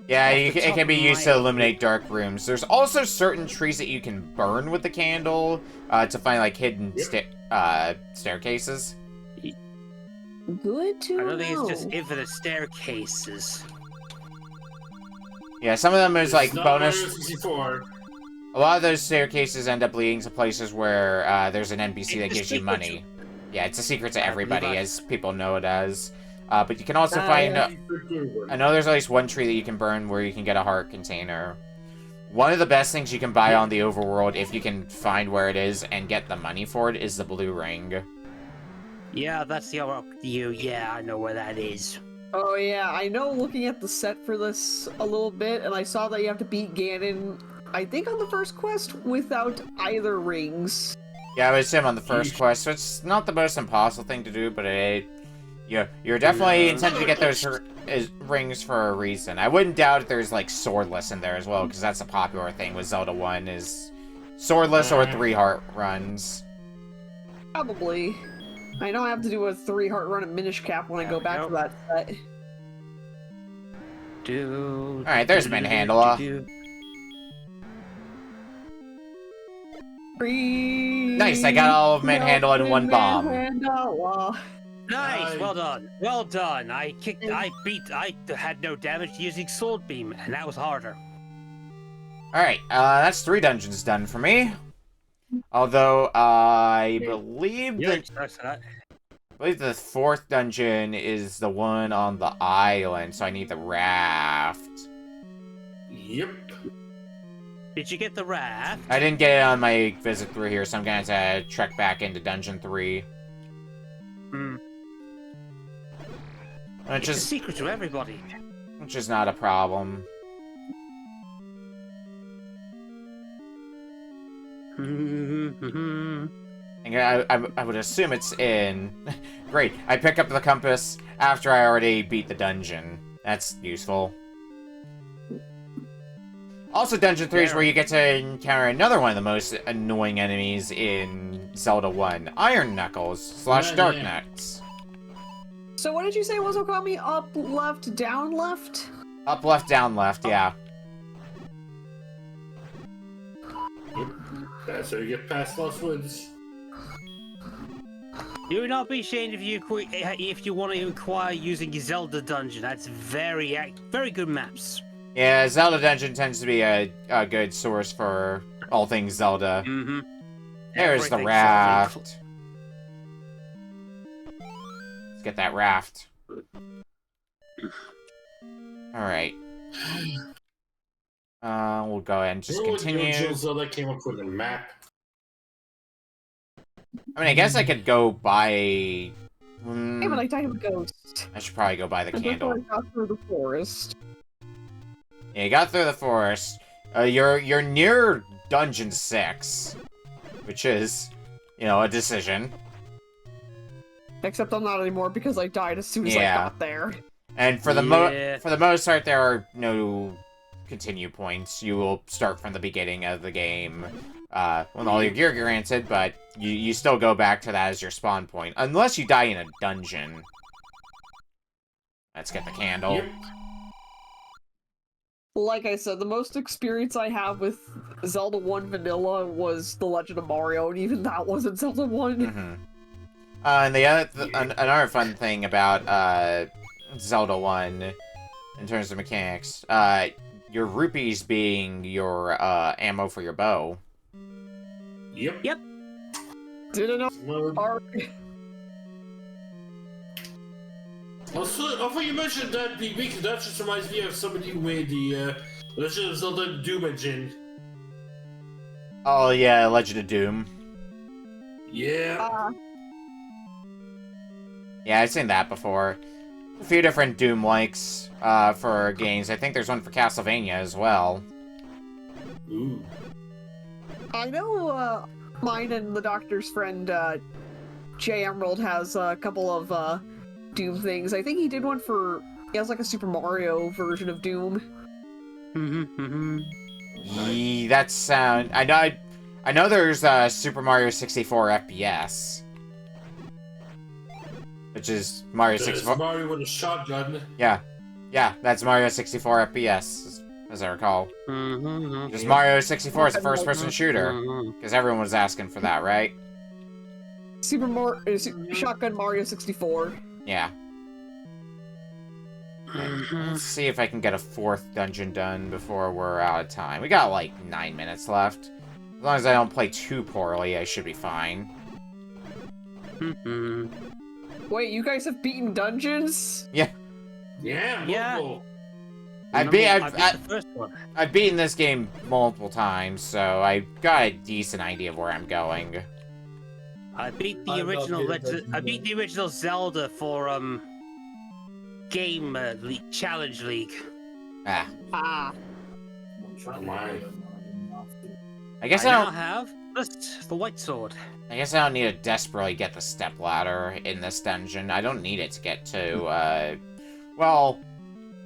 Yeah, it can be used to illuminate dark rooms. There's also certain trees that you can burn with the candle to find like hidden staircases. Good to know. I don't think it's just infinite staircases. Yeah, some of them is like bonus. 64. A lot of those staircases end up leading to places where there's an NPC that gives you money. Yeah, it's a secret to everybody, as people know it as. But you can also find... I know there's at least one tree that you can burn where you can get a heart container. One of the best things you can buy on the overworld, if you can find where it is and get the money for it, is the blue ring. Yeah, that's the other... Yeah, I know where that is. Oh yeah, I know looking at the set for this a little bit, and I saw that you have to beat Ganon, I think on the first quest, without either rings. Yeah, I would assume on the first quest, so it's not the most impossible thing to do, but you're definitely intended to get those rings for a reason. I wouldn't doubt if there's like swordless in there as well, because that's a popular thing with Zelda 1, is swordless or 3-heart runs. Probably. I know I have to do a 3-heart run at Minish Cap when I go back to that set. Alright, there's Manhandla. Nice, I got all of Manhandla in one bomb. Nice, well done. Well done. I had no damage using Sword Beam, and that was harder. Alright, that's 3 dungeons done for me. Although, I believe the 4th dungeon is the one on the island, so I need the raft. Yep. Did you get the raft? I didn't get it on my visit through here, so I'm gonna have to trek back into dungeon 3. It's a secret to everybody. Which is not a problem. I would assume it's in... Great, I pick up the compass after I already beat the dungeon. That's useful. Also, Dungeon 3 is where you get to encounter another one of the most annoying enemies in Zelda 1. Iron Knuckles / Dark Knucks. So what did you say was Okami? Up, left, down, left? Up, left, down, left, yeah. That's how you get past Lost Woods. You would not be ashamed if you want to acquire using Zelda Dungeon. That's very good maps. Yeah, Zelda Dungeon tends to be a good source for all things Zelda. Mm-hmm. There's the raft. Let's get that raft. Alright. We'll go ahead and just continue. Zelda came up with a map. I mean, I guess I could go buy... Hey, but I died of a ghost. I should probably go buy the candle. I got through the forest. Yeah, you got through the forest. You're near Dungeon 6. Which is, you know, a decision. Except I'm not anymore because I died as soon as I got there. And for the most part, there are no continue points. You will start from the beginning of the game. With all your gear granted, but you still go back to that as your spawn point. Unless you die in a dungeon. Let's get the candle. Yep. Like I said, the most experience I have with Zelda 1 Vanilla was The Legend of Mario, and even that wasn't Zelda 1. Mm-hmm. And another fun thing about Zelda 1, in terms of mechanics, your rupees being your ammo for your bow. Yep. Didn't know. Also, I thought you mentioned that because that just reminds me of somebody who made the Legend of Zelda Doom engine. Oh yeah, Legend of Doom. Yeah. Yeah, I've seen that before. A few different Doom likes for games. I think there's one for Castlevania as well. Ooh. I know mine and the doctor's friend Jay Emerald has a couple of Doom things. I think he did one for... He has like a Super Mario version of Doom. That sound... I know there's Super Mario 64 FPS. Which is Mario 64... Mario with a shotgun. Yeah. Yeah, that's Mario 64 FPS, as I recall. Because Mario 64 is a first-person shooter. Because everyone was asking for that, right? Shotgun Mario 64. Yeah. Let's see if I can get a 4th dungeon done before we're out of time. We got like 9 minutes left. As long as I don't play too poorly, I should be fine. Wait, you guys have beaten dungeons? Yeah. Yeah. I've beaten this game multiple times, so I got a decent idea of where I'm going. I beat the original Zelda for Game Challenge League. I guess I now have the white sword. I guess I don't need to desperately get the stepladder in this dungeon. I don't need it to get to, well,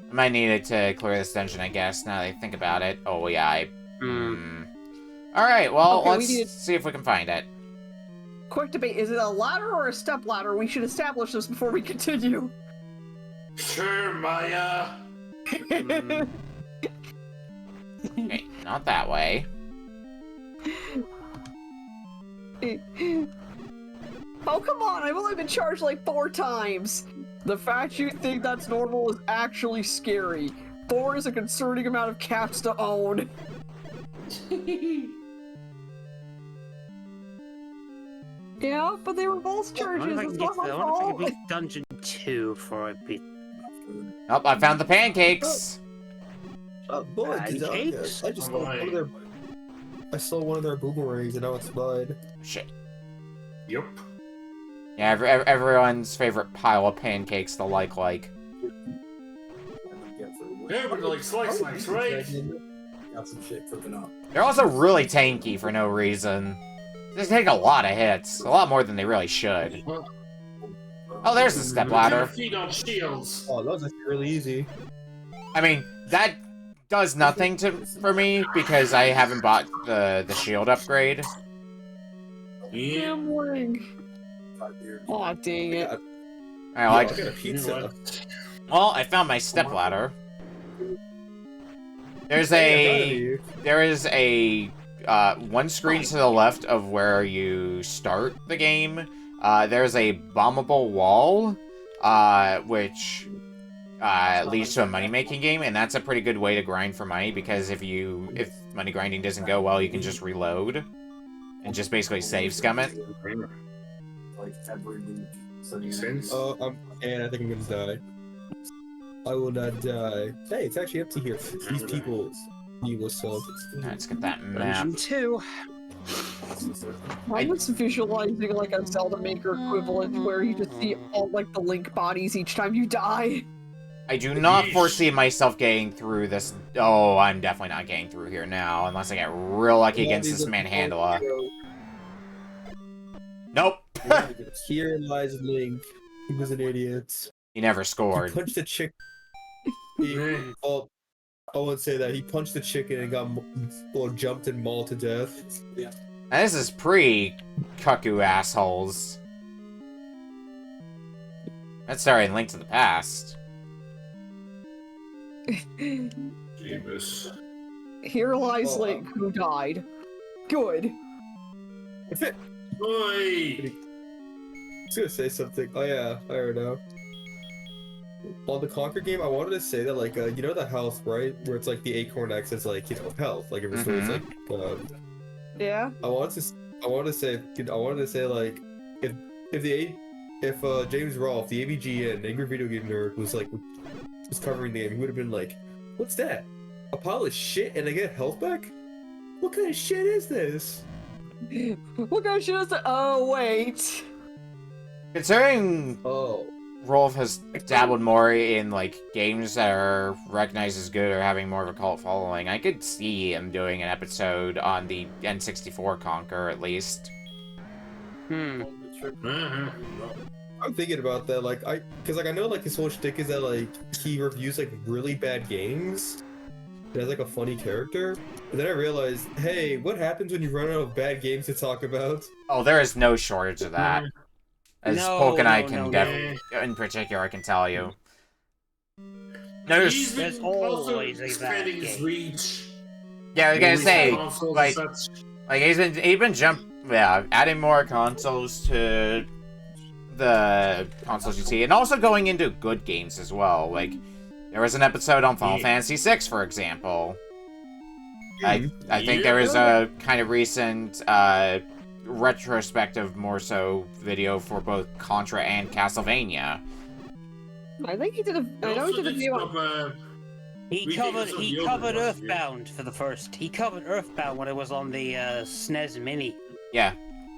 I might need it to clear this dungeon, I guess, now that I think about it. Oh, yeah, Alright, well, let's see if we can find it. Quick debate, is it a ladder or a step ladder? We should establish this before we continue. Sure, Maya. Okay, not that way. Oh, come on, I've only been charged like 4 times. The fact you think that's normal is actually scary. 4 is a concerning amount of cats to own. Yeah, but they were both charges. It's not my I wonder if I can beat Dungeon 2 before I beat... Oh, I found the pancakes! Boy, Pancakes? I just stole one of their... I stole one of their boomerangs and now it's mine. Shit. Yep. Yeah, everyone's favorite pile of pancakes to like. Everybody likes slice, right? Got some shit cooking up. They're also really tanky for no reason. They take a lot of hits. A lot more than they really should. Oh, there's the stepladder. Feed on shields. Oh, that was actually really easy. I mean, that does nothing for me because I haven't bought the shield upgrade. Yeah. Aw, dang it. I like a pizza. Well, I found my stepladder. There is a one screen to the left of where you start the game, there's a bombable wall, which leads to a money-making game, and that's a pretty good way to grind for money, because if money grinding doesn't go well, you can just reload and just basically save scum it. Makes sense. And I think I'm gonna die. I will not die. Hey, it's actually empty here. These people need what's up. Let's get that map. Two. I'm just visualizing like a Zelda Maker equivalent where you just see all like the Link bodies each time you die. I do not foresee myself getting through this. Oh, I'm definitely not getting through here now, unless I get real lucky against this Manhandla. Nope. Here lies Link. He was an idiot. He never scored. He punched the chick. I wouldn't say that. He punched the chicken and got jumped and mauled to death. Yeah. Now, this is pre-cuckoo assholes. That's starting Link to the Past. Jeebus. Here lies Link, who died. Good. Oi! I was gonna say something. Oh yeah, I already know. On the Conker game, I wanted to say that, like, you know the health, right? Where it's like the Acorn X is like, you know, health. Like it restores like. Yeah. I wanted to say like, if James Rolfe, the AVGN, Angry Video Game Nerd, was covering the game, he would have been like, "What's that? A pile of shit and I get health back? What kind of shit is this?" What kind of shit is that? Oh wait. Considering Rolf has dabbled more in like games that are recognized as good or having more of a cult following, I could see him doing an episode on the N64 Conker at least. I'm thinking about that, because I know like his whole shtick is that like he reviews like really bad games. He has like a funny character, but then I realized, hey, what happens when you run out of bad games to talk about? Oh, there is no shortage of that. As Polk and I can definitely, in particular, I can tell you. There's always a bad his game. reach. Yeah, I was gonna say, like he's been adding more consoles to the consoles you see, and also going into good games as well. Like, there was an episode on Final Fantasy VI, for example. I think there was a kind of recent retrospective, more so, video for both Contra and Castlevania. I think he did a. I know he did a video on. He covered Earthbound for the first. He covered Earthbound when it was on the SNES Mini. Yeah.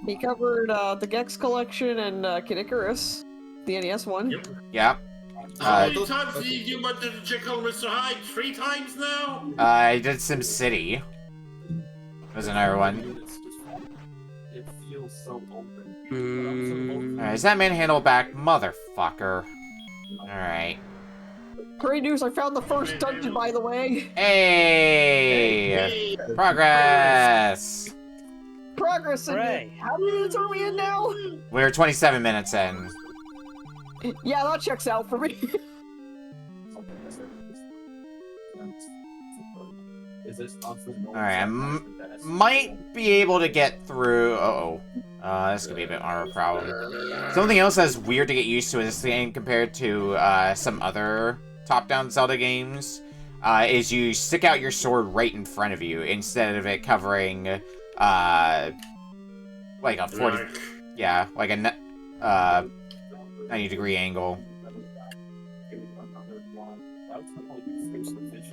He covered the Gex collection and Kid Icarus, the NES one. Yep. Yeah. How many times did you went to check on Mr. Hyde? 3 times now? I did SimCity. Was another one. It feels so open. Alright, is that manhandle back? Motherfucker. Alright. Great news, I found the first dungeon, by the way. Hey! Progress! Progress in how many minutes are we in now? We're 27 minutes in. Yeah, that checks out for me. Alright, I might be able to get through... this could be a bit more of a problem. Something else that's weird to get used to in this game compared to some other top-down Zelda games is you stick out your sword right in front of you instead of it covering like a 40... Yeah, like a 90-degree angle.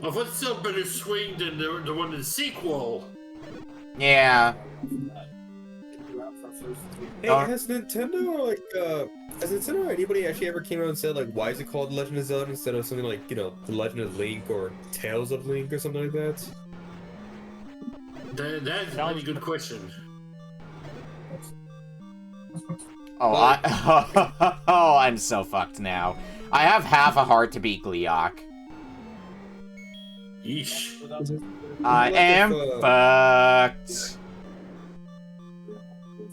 Oh, that's still better swing than the one in the sequel. Yeah. Hey, has Nintendo or anybody actually ever came out and said, like, why is it called The Legend of Zelda instead of something like, you know, The Legend of Link or Tales of Link or something like that? That's a really good question. Oh, I'm so fucked now. I have half a heart to beat Gleeok. Yeesh. I am fucked.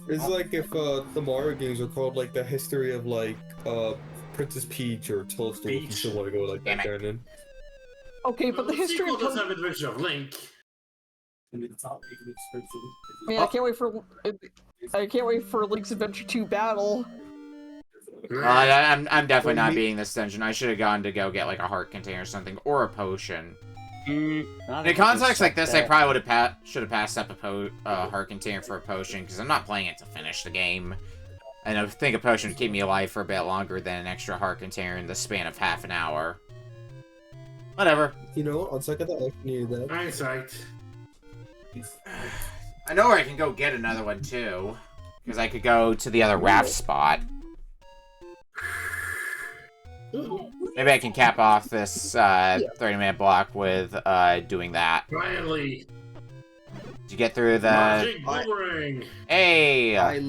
It's like if the Mario games are called like the history of like Princess Peach or Toadstool. If you still want to go like that canon. Okay, but the history sequel of does have Adventure of Link. Man, I can't wait for Link's Adventure 2 Battle. I'm definitely not beating this dungeon. I should have gone to go get like a heart container or something, or a potion. In a context like this, I probably would have should have passed up a heart container for a potion, because I'm not playing it to finish the game. And I think a potion would keep me alive for a bit longer than an extra heart container in the span of half an hour. Whatever. You know what? On second thought, I needed that. Hindsight. I know where I can go get another one too, because I could go to the other raft spot. Maybe I can cap off this 30-minute block with doing that. Finally. Did you get through the... Magic boomerang. Hey!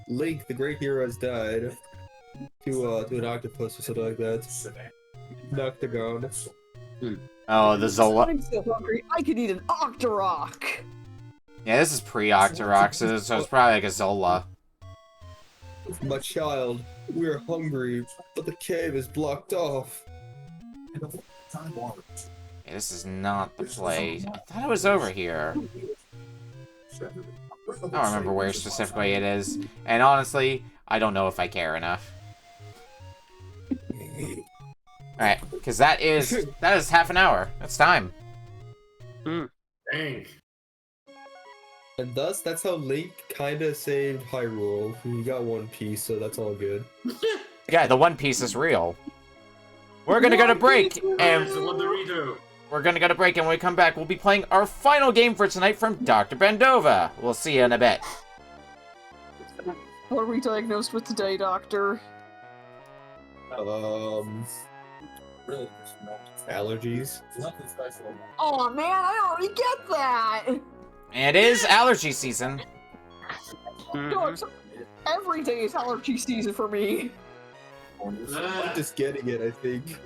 Link, the great hero, has died to an octopus or something like that. Octagon. Oh, the Zola. I'm so hungry. I could eat an Octorok. Yeah, this is pre-Octorok, so it's probably like a Zola. My child, we're hungry, but the cave is blocked off. Yeah, this is not the place. I thought it was over here. I don't remember where specifically it is. And honestly, I don't know if I care enough. Alright, because that is half an hour. That's time. Dang. And thus, that's how Link kinda saved Hyrule. He got One Piece, so that's all good. Yeah, the One Piece is real. We're gonna go to break, and we're gonna go to break, and when we come back, we'll be playing our final game for tonight from Dr. Ben-Dova. We'll see you in a bit. What are we diagnosed with today, Doctor? Allergies. Oh man, I already get that! And it is allergy season. Every day is allergy season for me. I'm just getting it, I think.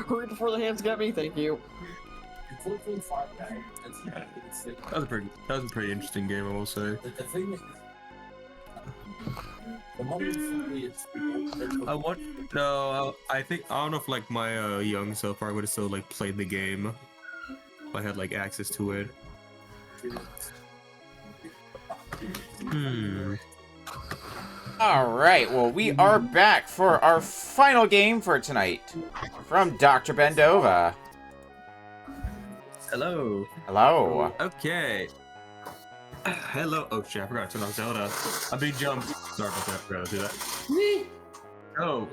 Hurry before the hands get me, thank you. That was a pretty interesting game, I will say. I don't know if like my young self I would have still like played the game if I had like access to it. Alright, well, we are back for our final game for tonight from Dr. Ben-Dova. Hello. Hello. Okay. Hello. Oh shit, I forgot to turn on Zelda. I being jumped. Sorry about that, I forgot to do that. Oh.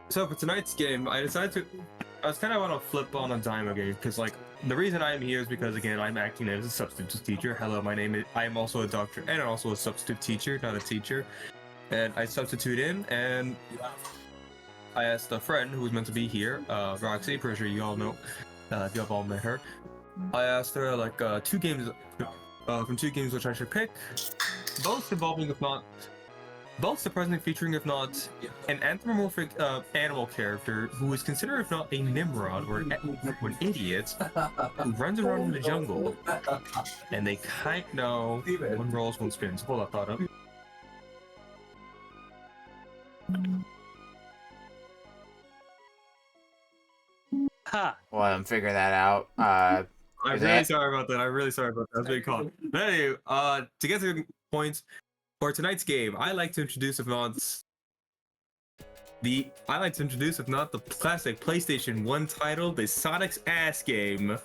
So for tonight's game, I was kind of on a flip on a dime game, because like, the reason I'm here is because again, I'm acting as a substitute teacher. Hello, I am also a doctor and also a substitute teacher, not a teacher. And I substitute in, and I asked a friend who was meant to be here, Roxy, pretty sure you all know, if you have all met her. I asked her like two games which I should pick, both involving, both surprisingly featuring, if not, an anthropomorphic animal character who is considered, if not, a Nimrod or an idiot who runs around in the jungle, and they kind of know one rolls, one spins. Hold that thought up. Well, I'm figuring that out. I'm really sorry about that. I'm really sorry about that. That's being called. But anyway, to get to the points for tonight's game, I like to introduce, if not the classic PlayStation 1 title, the Sonic's Ass game.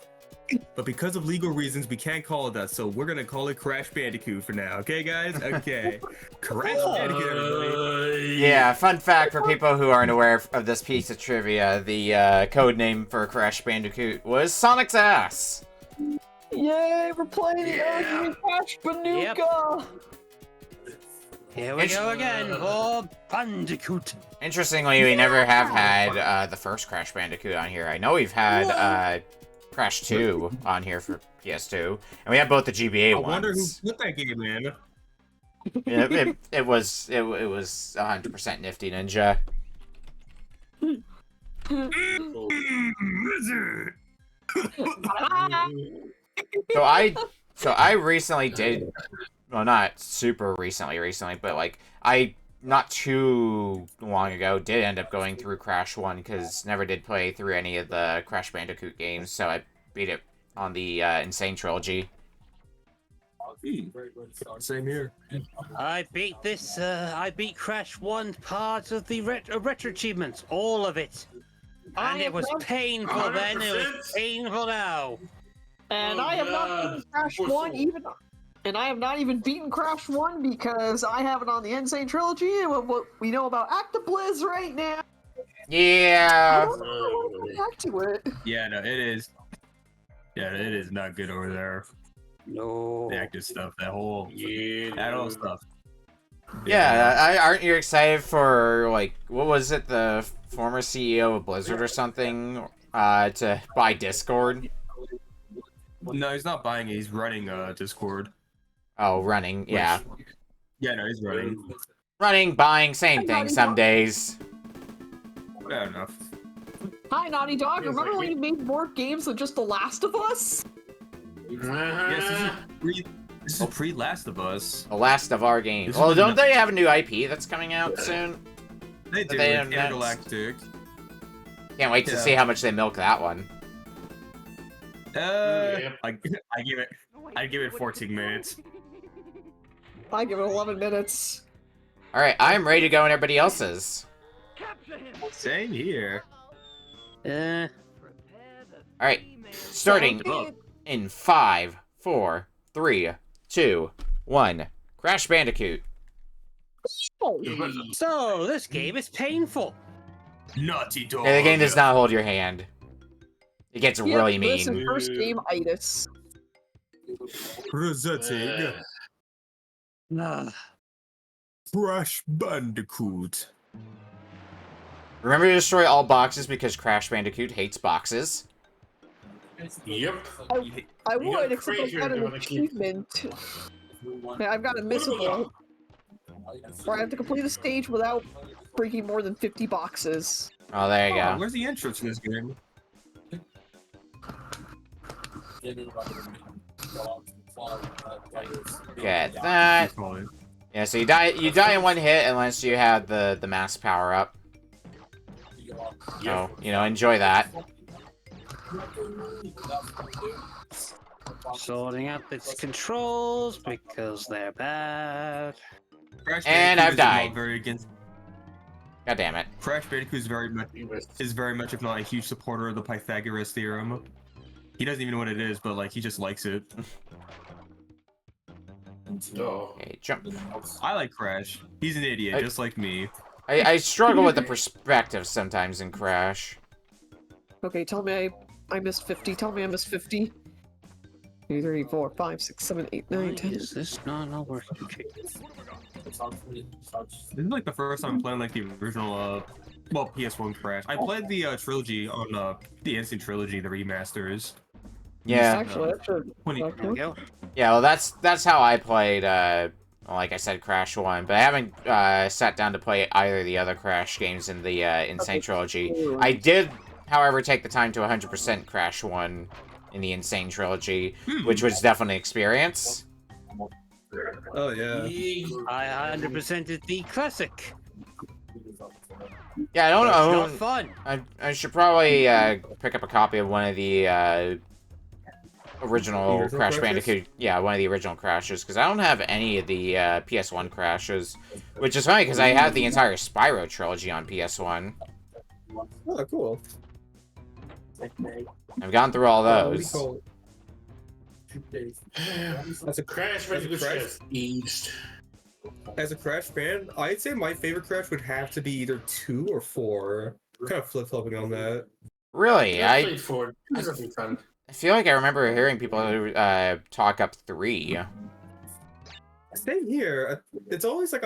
But because of legal reasons, we can't call it that, so we're gonna call it Crash Bandicoot for now. Okay, guys? Okay. Crash Bandicoot, everybody. Yeah, fun fact for people who aren't aware of this piece of trivia, the code name for Crash Bandicoot was Sonic's Ass. Yay, we're playing the original Crash Bandicoot! Here we go again, for Bandicoot. Interestingly, we never have had the first Crash Bandicoot on here. I know we've had Crash 2 on here for PS2, and we have both the GBA I ones. wonder who put that game in. It was 100% Nifty Ninja. So I recently did, well, not super recently, but like I not too long ago did end up going through Crash 1 because never did play through any of the Crash Bandicoot games, so I beat it on the Insane Trilogy. Same here. I beat this. I beat Crash 1 part of the retro achievements, all of it, and it was painful then. It was painful now. And I have not beaten Crash 1 even. And I have not even beaten Crash 1 because I have it on the Insane Trilogy and what we know about Actibliz right now. Yeah. I don't know if I want to go back to it. Yeah, no, it is. Yeah, it is not good over there. No. The active stuff, that whole stuff. Yeah, aren't you excited for, like, what was it, the former CEO of Blizzard or something, to buy Discord? No, he's not buying it, he's running Discord. Oh, running, yeah. Yeah, no, he's running. Running, buying, same thing some days. Fair enough. Hi, Naughty Dog. Remember when you made more games than just The Last of Us? Yes, this is pre-Last of Us. The last of our games. Well, don't they have a new IP that's coming out soon? They do, They Intergalactic. Can't wait to see how much they milk that one. I give it 14 minutes. I give it 11 minutes. Alright, I'm ready to go and everybody else is. Same here. Alright, starting in 5, 4, 3, 2, 1. Crash Bandicoot. So, this game is painful. Naughty Dog. Yeah, the game does not hold your hand. It gets really mean. Listen, first game itis. Presenting Crash Bandicoot. Remember to destroy all boxes because Crash Bandicoot hates boxes. Yep. I would, except I've got an achievement. I've got a missable. Where I have to complete a stage without breaking more than 50 boxes. Oh, there you go. Where's the entrance in this game? Get that. Yeah, so you die in one hit unless you have the mass power up. So, you know, enjoy that. Sorting out its controls because they're bad. And I've died. God damn it. Crash Bandicoot is very much, if not a huge supporter of the Pythagoras theorem. He doesn't even know what it is, but like he just likes it. Okay, jump. I like Crash. He's an idiot, just like me. I struggle with the perspective sometimes in Crash. Okay, tell me I missed 50. Tell me I missed 50. 2, 3, 4, 5, 6, 7, 8, 9, 10. Is this not working? This is like the first time I'm playing like the original, well, PS1 Crash. I played the trilogy on the Instant Trilogy, the remasters. Yeah. Actually, Yeah, well, that's how I played. Like I said, Crash 1, but I haven't sat down to play either of the other Crash games in the Insane Trilogy. I did, however, take the time to 100% Crash 1 in the Insane Trilogy, which was definitely an experience. Oh, yeah. I 100%'d the classic. Yeah, I don't know. It's not fun. I should probably pick up a copy of one of the original Crash Bandicoot. Yeah, one of the original Crashes, because I don't have any of the PS1 Crashes, which is funny because I have the entire Spyro trilogy on PS1. Oh, cool. I've gone through all those. As a Crash fan, I'd say my favorite Crash would have to be either 2 or 4. I'm kind of flip-flopping on that. Really? I fun. I feel like I remember hearing people talk up 3. Same here. It's always like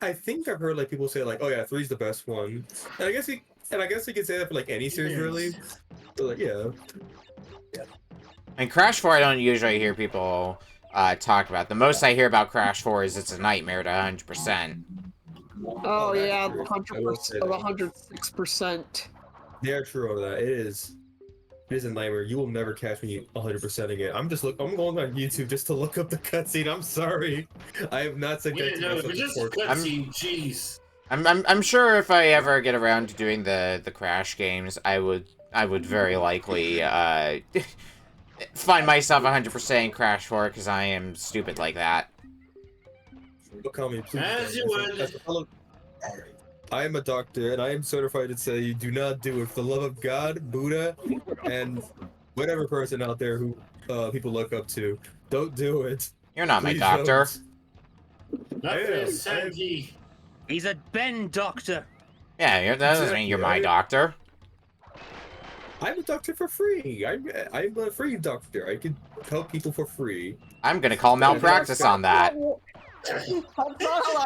I think I've heard like people say like, oh yeah, 3's the best one. And I guess you could say that for like any series really. But like, yeah. And Crash 4, I don't usually hear people talk about. The most I hear about Crash 4 is it's a nightmare to 100%. Oh yeah, 100%, 106%. They're true on that. It is a nightmare. You will never catch me 100% again. I'm going on YouTube just to look up the cutscene. I'm sorry. I have not said Yeah, no, but just a cutscene, jeez. I'm sure if I ever get around to doing the Crash games, I would very likely find myself 100% in Crash 4 because I am stupid like that. Don't call me, please. As you would. I am a doctor, and I am certified to say you do not do it for the love of God, Buddha, and whatever person out there who people look up to. Don't do it. You're not Please my doctor. He's a Ben doctor. Yeah, that doesn't mean you're my doctor. I'm a doctor for free. I'm a free doctor. I can help people for free. I'm gonna call malpractice on that. That's not how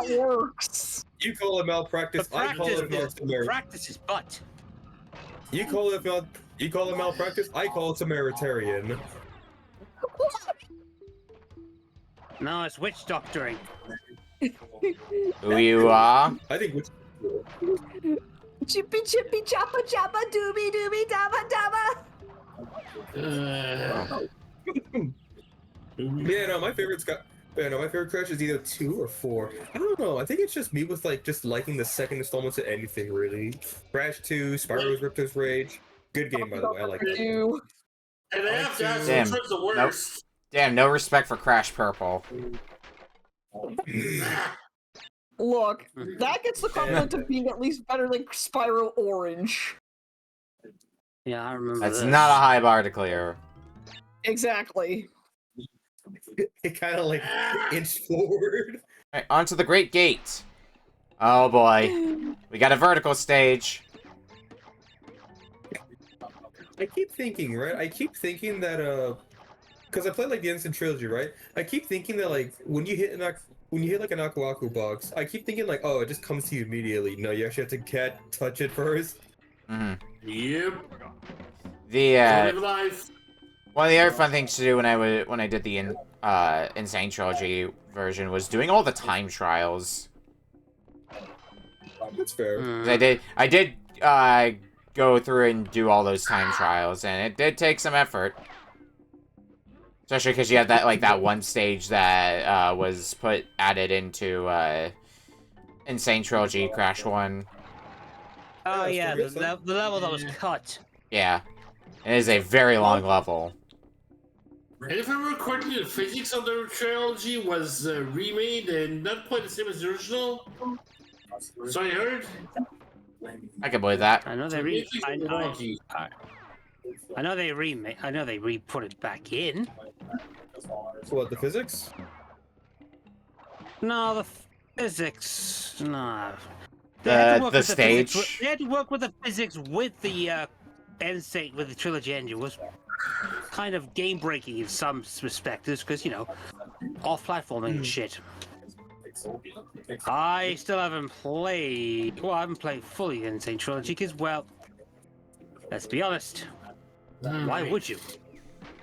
that works. You call it malpractice. I call it Samaritan. Practice is butt. You call it malpractice. I call it Samaritan. No, it's witch doctoring. Who you are? I think witch. Chippy chippy choppa choppa dooby dooby dabba dabba. Yeah, no, my favorite Crash is either 2 or 4. I don't know. I think it's just me with just liking the second installments of anything really. Crash 2, Spyro's Ripto's Rage. Good game by the way. I like it. And I have to ask which one's the worst. Damn, no respect for Crash Purple. Look, that gets the compliment of being at least better than Spyro Orange. Yeah, I remember. That's not a high bar to clear. Exactly. It kind of inched forward. Alright, onto the Great Gate. Oh boy. We got a vertical stage. I keep thinking that because I played the Instant Trilogy, right? I keep thinking that when you hit an Aku Aku box, I keep thinking oh, it just comes to you immediately. No, you actually have to touch it first. Mm-hmm. Yep. One of the other fun things to do when I did the Insane Trilogy version was doing all the time trials. That's fair. I did go through and do all those time trials, and it did take some effort. Especially because you had that one stage that was added into Insane Trilogy Crash 1. Oh yeah, the level that was cut. Yeah. It is a very long level. And if I remember correctly, the physics of the trilogy was remade and not quite the same as the original. So I heard. I can believe that. I know they re-put it back in. What, the physics? No, the physics. No. The stage. They had to work with the physics with the N-State with the trilogy engine was kind of game-breaking in some respects, because off-platforming and shit. I still haven't played. Well, I haven't played fully the Insane Trilogy because, well, let's be honest. Why would you?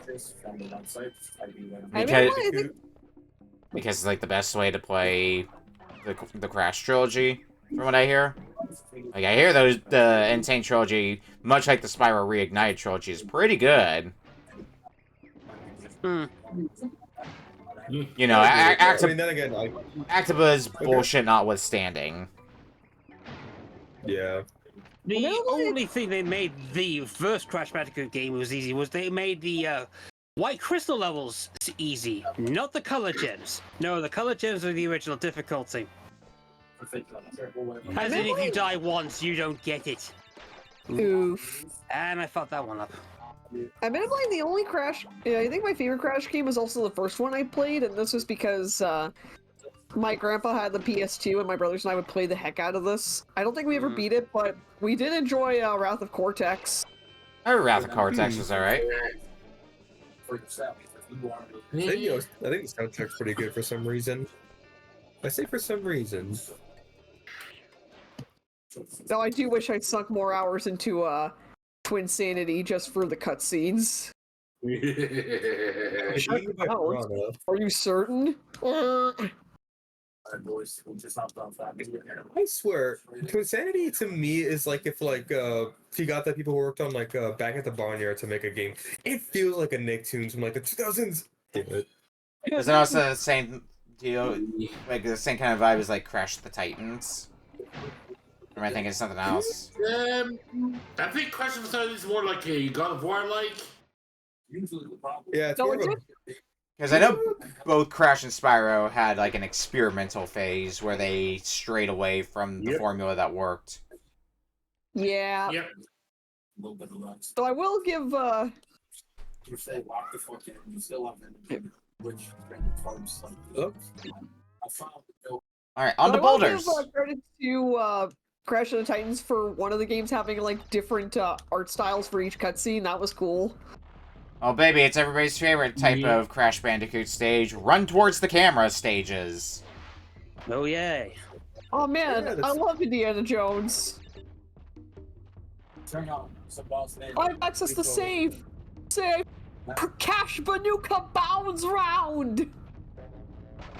Because it's the best way to play the Crash Trilogy, from what I hear. I hear the Insane Trilogy, much like the Spyro Reignited Trilogy, is pretty good. Activa's bullshit notwithstanding. Yeah. The only thing they made the first Crash Bandicoot game was easy was they made the white crystal levels easy, not the color gems. No, the color gems are the original difficulty. As in, if you die once, you don't get it. Oof. And I fucked that one up. I've been playing the only Crash. Yeah, I think my favorite Crash game was also the first one I played, and this was because my grandpa had the PS2, and my brothers and I would play the heck out of this. I don't think we ever beat it, but we did enjoy Wrath of Cortex. Wrath of Cortex was alright. I think the soundtrack's pretty good for some reason. I say for some reason. Though I do wish I'd sunk more hours into Twin Sanity just for the cutscenes. Shut out. Are you certain? I swear, Insanity to me is like if you got that people worked on back at the barnyard to make a game. It feels like a Nicktoons from like the 2000s. Damn it. Is it also the same deal, like the same kind of vibe as like Crash the Titans? Or am I thinking something else? I think Crash of the Titans is more like a God of War like. Yeah, it's more of a... Because I know both Crash and Spyro had like an experimental phase where they strayed away from the formula that worked. Yeah. Yep. So I will give Alright, on to boulders. I will give credit to Crash of the Titans for one of the games having like different art styles for each cutscene. That was cool. Oh baby, it's everybody's favorite type of Crash Bandicoot stage. Run towards the camera stages. Oh yay. Oh man, Yeah, I love Indiana Jones. I have access to save. Save. Cash Banuka bounds round.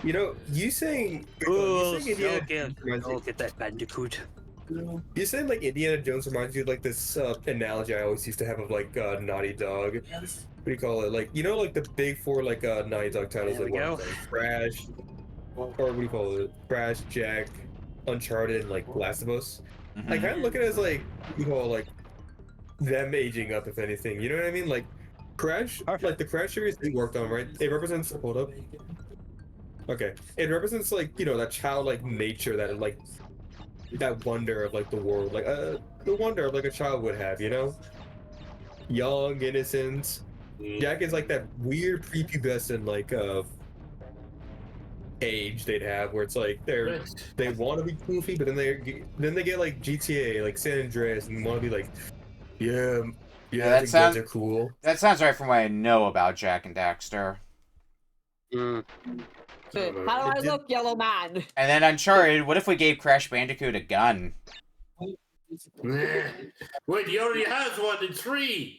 You know, you saying Indiana get that Bandicoot. You saying like Indiana Jones reminds you of like this analogy I always used to have of like Naughty Dog. What do you call it? Like, you know, like the big four like Naughty Dog titles, like Crash, or what do you call it? Crash, Jack, Uncharted, and like Last of Us. I kind of look at it as like you call like them aging up, if anything. You know what I mean? Like Crash, like the Crash series they worked on, right? It represents. Hold up. Okay, it represents like that childlike nature that like that wonder of like the world, like the wonder of like a child would have, young innocence. Jack is like that weird prepubescent like age they'd have where it's like they want to be goofy, but then they get like GTA, like San Andreas, and want to be like, yeah, that sounds are cool. That sounds right from what I know about Jack and Daxter. How do I look, yellow man? And then Uncharted, what if we gave Crash Bandicoot a gun? Wait, he already has one in 3.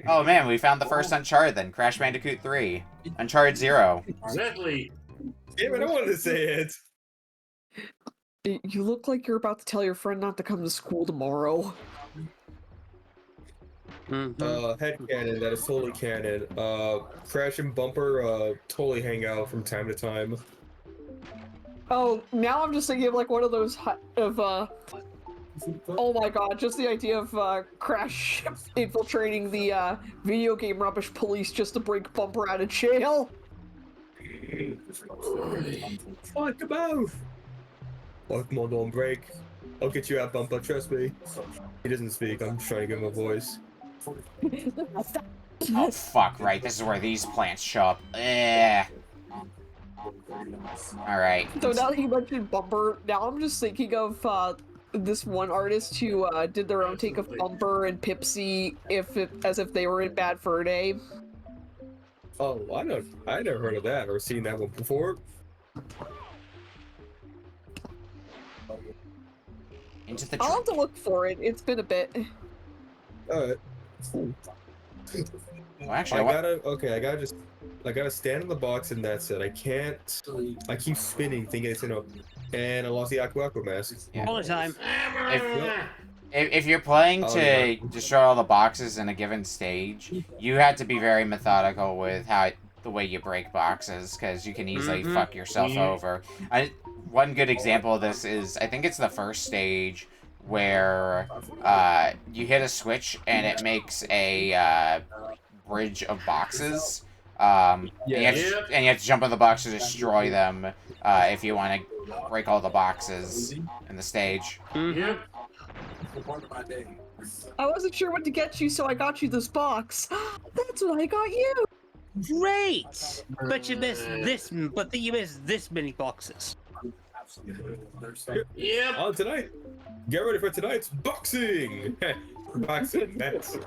Oh man, we found the first Uncharted then. Crash Bandicoot 3. Uncharted 0. Exactly. Damn it, I wanted to say it. You look like you're about to tell your friend not to come to school tomorrow. Headcanon, that is totally canon. Crash and Bumper totally hang out from time to time. Oh, now I'm just thinking of like one of those oh my god, just the idea of Crash infiltrating the video game rubbish police just to break Bumper out of jail. Fuck them both. Oh, come on, don't break. I'll get you out, Bumper, trust me. He doesn't speak, I'm just trying to give him a voice. Oh fuck, right, this is where these plants show up. Alright. So now that you mentioned Bumper, now I'm just thinking of this one artist who did their own take of Bumper and Pipsy as if they were in Bad Fur Day. Oh, I never heard of that or seen that one before. Into the I'll have to look for it. It's been a bit. Alright. Well, actually, I gotta stand in the box and that's it. I keep spinning thinking it's and I lost the Aqua mask. Yeah. All the time. If you're playing to destroy all the boxes in a given stage, you have to be very methodical with the way you break boxes, because you can easily fuck yourself over. One good example of this is, I think it's the first stage, where you hit a switch and it makes a bridge of boxes. And you have to jump on the box to destroy them if you want to break all the boxes in the stage. I wasn't sure what to get you, so I got you this box. That's what I got you. Great! But you missed this. But you missed this many boxes. Yeah. On tonight. Get ready for tonight's boxing. Boxing. That's.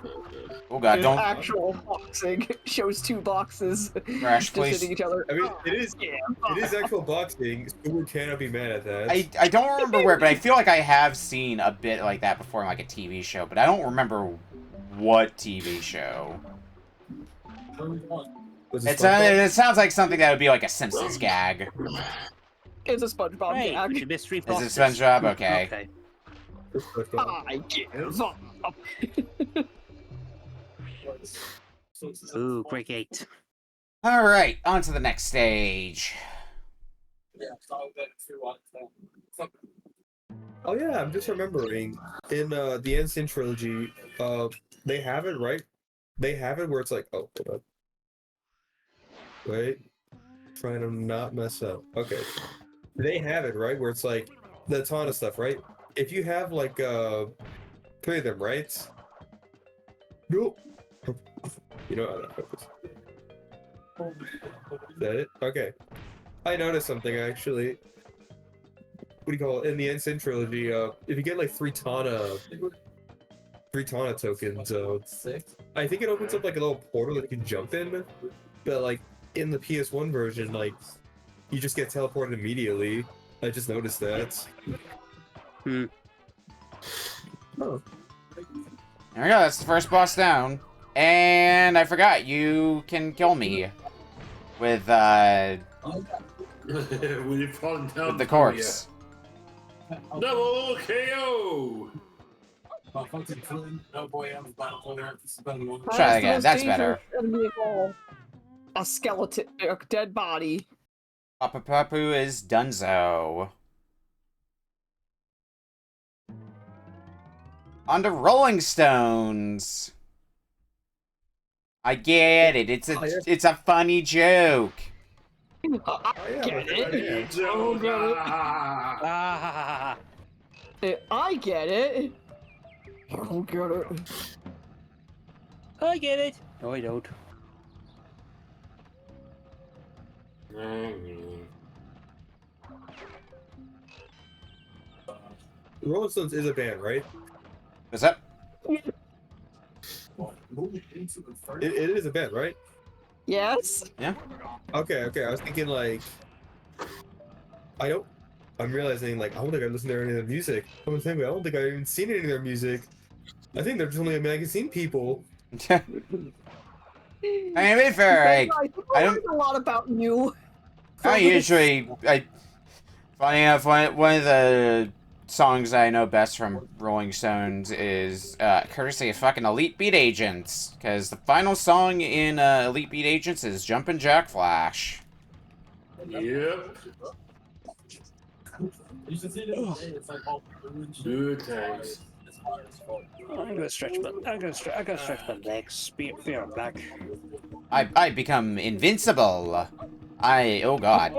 Oh god, don't. Actual boxing shows 2 boxes Crash, just please. hitting each other. I mean, it is actual boxing. So cannot be mad at that. I don't remember where, but I feel like I have seen a bit like that before in like a TV show, but I don't remember what TV show. It sounds like something that would be like a Simpsons gag. It's a SpongeBob Hey, gag. the mystery Is it boxes. SpongeBob? Okay. I give up. Ooh, great gate. Alright, on to the next stage. Oh yeah, I'm just remembering in the Instant trilogy, they have it right. They have it where it's like, oh, hold up. Wait, trying to not mess up. Okay, they have it right where it's like the ton of stuff, right? If you have like 3 of them, right? Nope. You know how that goes. Is that it? Okay. I noticed something actually. What do you call it? In the Instant trilogy, if you get like 3 Tana tokens, I think it opens up like a little portal that you can jump in. But like in the PS1 version, like you just get teleported immediately. I just noticed that. There Oh. we go, that's the first boss down. And I forgot, you can kill me with When you fall down with the corpse. Double KO! Try that again, that's better. A skeleton, a dead body. Papa Papu is Dunzo. On to Rolling Stones. I get it. It's a funny joke. I get it. I get it. I don't get it. I get it. No, I don't. Rolling Stones is a band, right? What's up? It is a band, right? Yes. Yeah. Okay. I was thinking like, I'm realizing like I don't think I listened to any of their music. I don't think I've even seen any of their music. I think they're just only a magazine people. I mean, to be fair, I don't. A lot about you. Funny enough, one of the songs I know best from Rolling Stones is courtesy of fucking Elite Beat Agents, because the final song in Elite Beat Agents is Jumpin' Jack Flash. Yep. Good times. I'm gonna stretch my legs. Be right back. I become invincible. Oh god.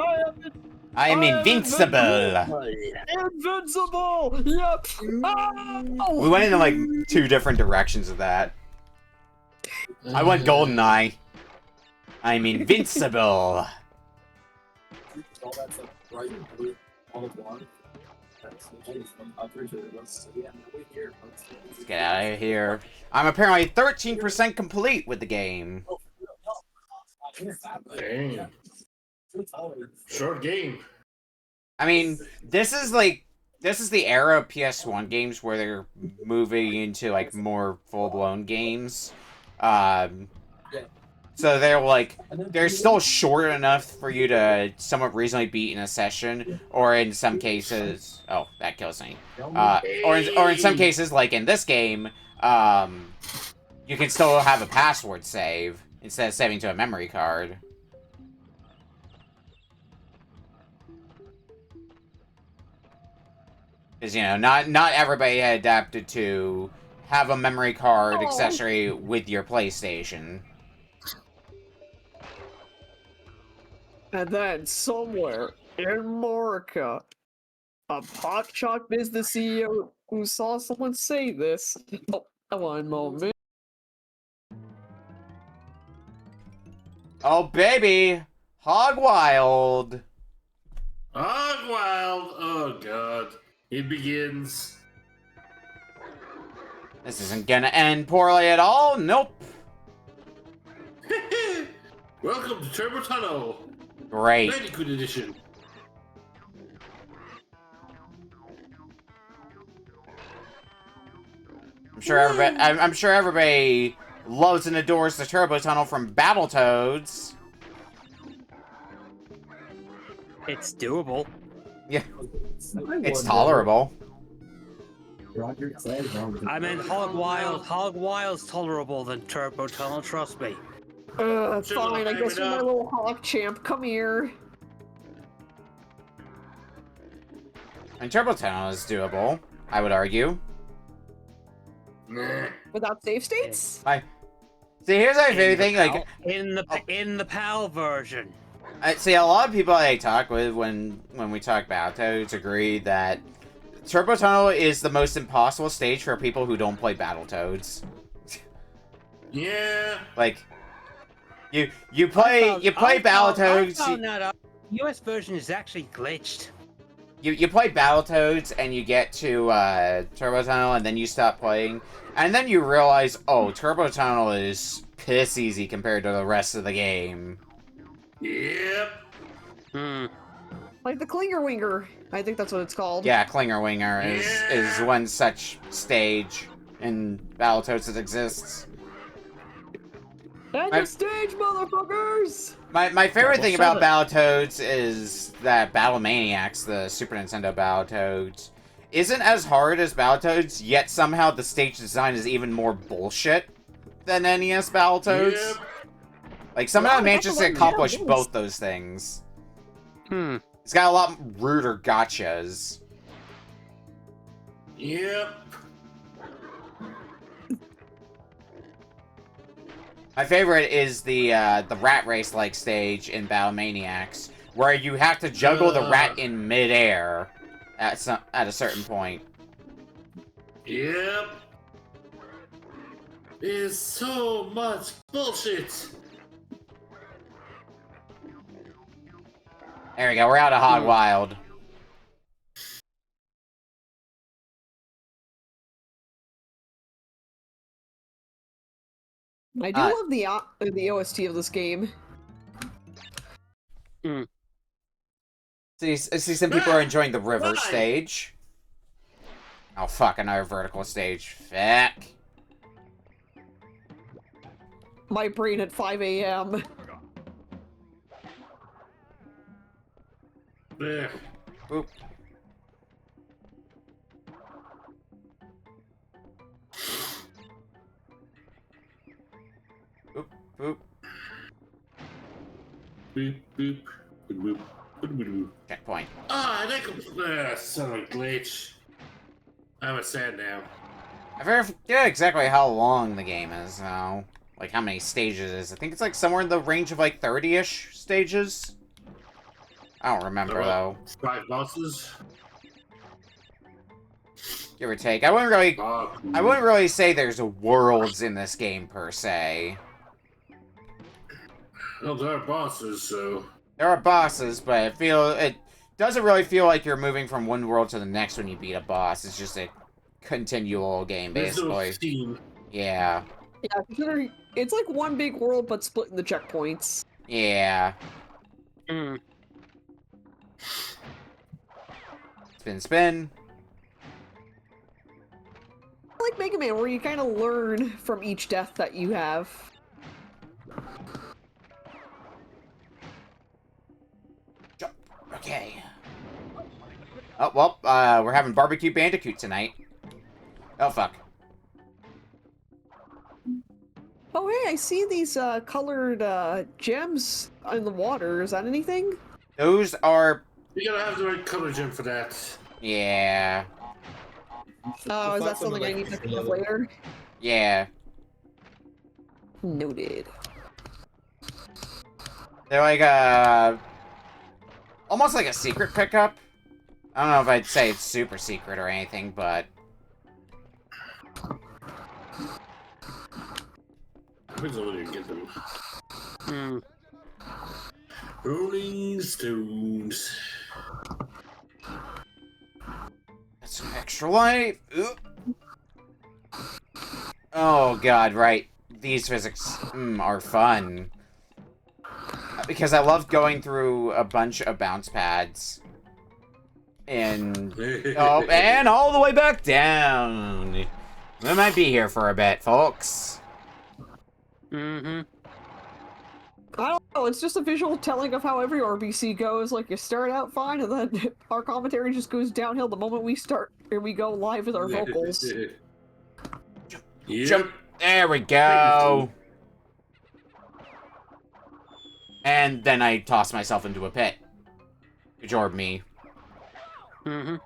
I am invincible. Invincible. Yep. Oh. We went in like 2 different directions of that. I went GoldenEye. I'm invincible. Let's get out of here. I'm apparently 13% complete with the game. Dang. Short game. I mean, this is the era of PS1 games where they're moving into like more full-blown games. So they're still short enough for you to somewhat reasonably beat in a session, or in some cases, oh, that kills me. Or in some cases, like in this game, you can still have a password save instead of saving to a memory card. Because, you know, not everybody had adapted to have a memory card accessory with your PlayStation. And then somewhere in America, a hotshot business CEO who saw someone say this. Oh, one moment. Oh, baby! Hog Wild! Hog Wild! Oh, God. It begins. This isn't gonna end poorly at all. Nope. Welcome to Turbo Tunnel. Great. Bandicoot edition. I'm sure everybody loves and adores the Turbo Tunnel from Battletoads. It's doable. Yeah, it's tolerable. I mean, Hog Wild's tolerable than Turbo Tunnel, trust me. Fine, I guess you're my little hawk champ. Come here. And Turbo Tunnel is doable, I would argue. Without save states? See, here's my favorite thing, like... In the PAL version. See, a lot of people I talk with when we talk Battletoads agree that Turbo Tunnel is the most impossible stage for people who don't play Battletoads. Yeah. Like, you play Battletoads. I found that out. The US version is actually glitched. You play Battletoads and you get to Turbo Tunnel and then you stop playing, and then you realize, oh, Turbo Tunnel is piss easy compared to the rest of the game. Yep. Like the Klinger Winger. I think that's what it's called. Yeah, Klinger Winger is one such stage in Battletoads that exists. And the stage, motherfuckers! My favorite thing about Battletoads is that Battle Maniacs, the Super Nintendo Battletoads, isn't as hard as Battletoads, yet somehow the stage design is even more bullshit than NES Battletoads. Yep. Like, somehow it manages to accomplish both those things. It's got a lot ruder gotchas. Yep. My favorite is the rat race-like stage in Battle Maniacs, where you have to juggle the rat in midair at a certain point. Yep. There's so much bullshit. There we go, we're out of Hog Wild. I do love the OST of this game. See, some people are enjoying the river stage. Oh, fuck, another vertical stage. Fuck. My brain at 5 a.m. Yeah. Boop. Boop, boop. Boop, boop, boop, boop, boop. Checkpoint. That could... son of a glitch. I'm sad now. I forget exactly how long the game is now. Like, how many stages it is. I think it's, like, somewhere in the range of, like, 30-ish stages. I don't remember, though. 5 bosses? Give or take. I wouldn't really say there's worlds in this game, per se. Well, there are bosses, so... There are bosses, but it doesn't really feel like you're moving from one world to the next when you beat a boss. It's just a continual game, basically. Yeah. Yeah, it's like one big world, but split into checkpoints. Yeah. Spin, spin. I like Mega Man, where you kind of learn from each death that you have. Okay. Oh, well, we're having barbecue Bandicoot tonight. Oh, fuck. Oh, hey, I see these colored gems in the water. Is that anything? Those are... You gotta have the right color gem for that. Yeah. Oh, is that something I need to pick up later? Yeah. Noted. They're like almost like a secret pickup. I don't know if I'd say it's super secret or anything, but... Where's the way to get them? Rolling Stones. That's some extra life. Ooh. Oh god, right. These physics are fun. Because I love going through a bunch of bounce pads. And and all the way back down. We might be here for a bit, folks. Mm-hmm. I don't know, it's just a visual telling of how every RBC goes. Like, you start out fine, and then our commentary just goes downhill the moment we start, and we go live with our vocals. Jump. There we go. And then I toss myself into a pit. Good job, me. Mm-hmm.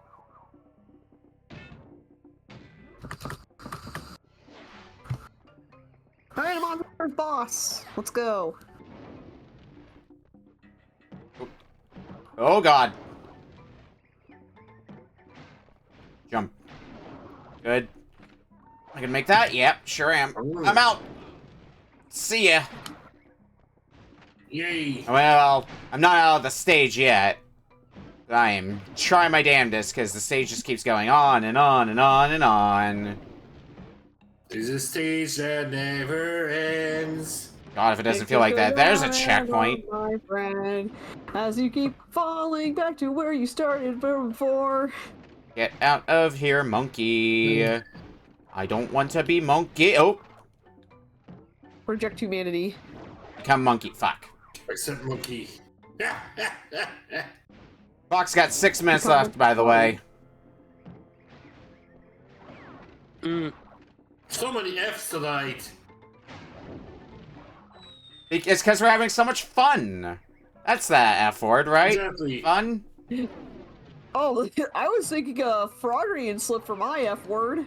Alright, I'm on the third boss. Let's go. Oh, God. Jump. Good. I can make that? Yep, sure am. I'm out. See ya. Yay. Well, I'm not out of the stage yet. I am trying my damnedest because the stage just keeps going on and on and on and on. There's a stage that never ends. God, if it doesn't feel like that, there's a checkpoint. My friend, as you keep falling back to where you started before. Get out of here, monkey. I don't want to be monkey. Oh. Reject humanity. Become monkey. Fuck. Accept monkey. Fox got 6 minutes left, by the way. So many F's tonight. It's because we're having so much fun. That's that F word, right? Exactly. Fun? Oh, I was thinking Frogrian slipped for my F word.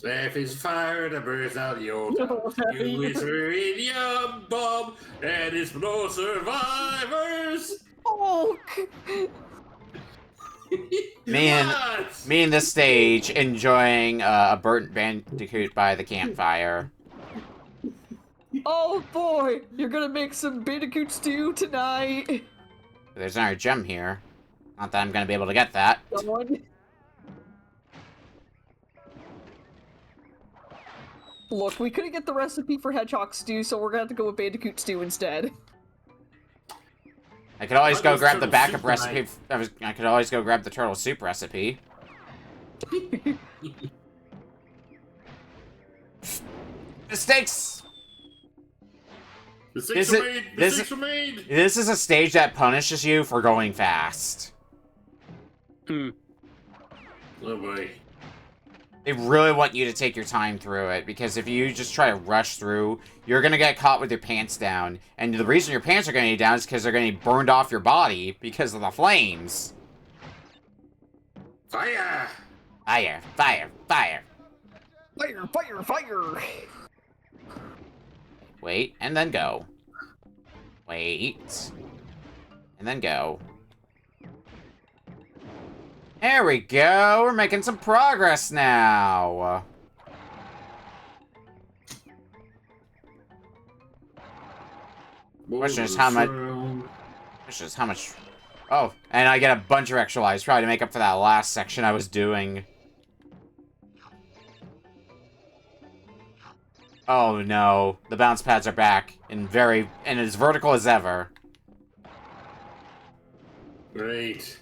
F is fire that burns out your town. You is radium bomb, and it's no survivors. Oh. Me and this stage enjoying a burnt Bandicoot by the campfire. Oh boy, you're gonna make some Bandicoot stew tonight. There's another gem here. Not that I'm gonna be able to get that. Someone. Look, we couldn't get the recipe for hedgehog stew, so we're gonna have to go with Bandicoot stew instead. I could always go grab the backup recipe. I could always go grab the turtle soup recipe. Mistakes! Mistakes are made! Mistakes are made! This is a stage that punishes you for going fast. Oh boy. They really want you to take your time through it, because if you just try to rush through, you're gonna get caught with your pants down. And the reason your pants are gonna get down is because they're gonna be burned off your body because of the flames. Fire! Fire, fire, fire. Fire, fire, fire! Wait, and then go. Wait. And then go. There we go! We're making some progress now! Question is how much... Oh, and I get a bunch of extra lives, probably to make up for that last section I was doing. Oh no, the bounce pads are back, and as vertical as ever. Great.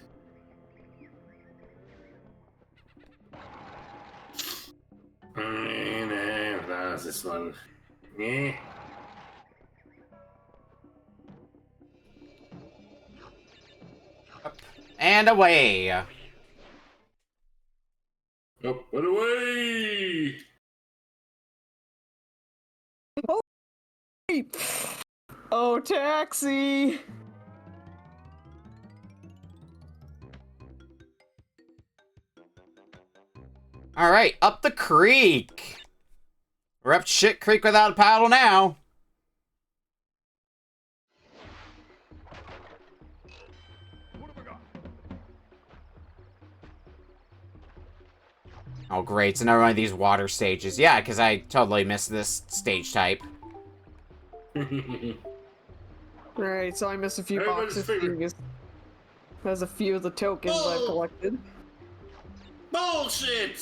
That's this one. Yeah. Up and away. Up and away. Oh, taxi! Alright, up the creek! We're up shit creek without a paddle now! Oh great, it's another one of these water stages. Yeah, because I totally missed this stage type. Alright, so I missed a few boxes. There's a few of the tokens I've collected. Bullshit!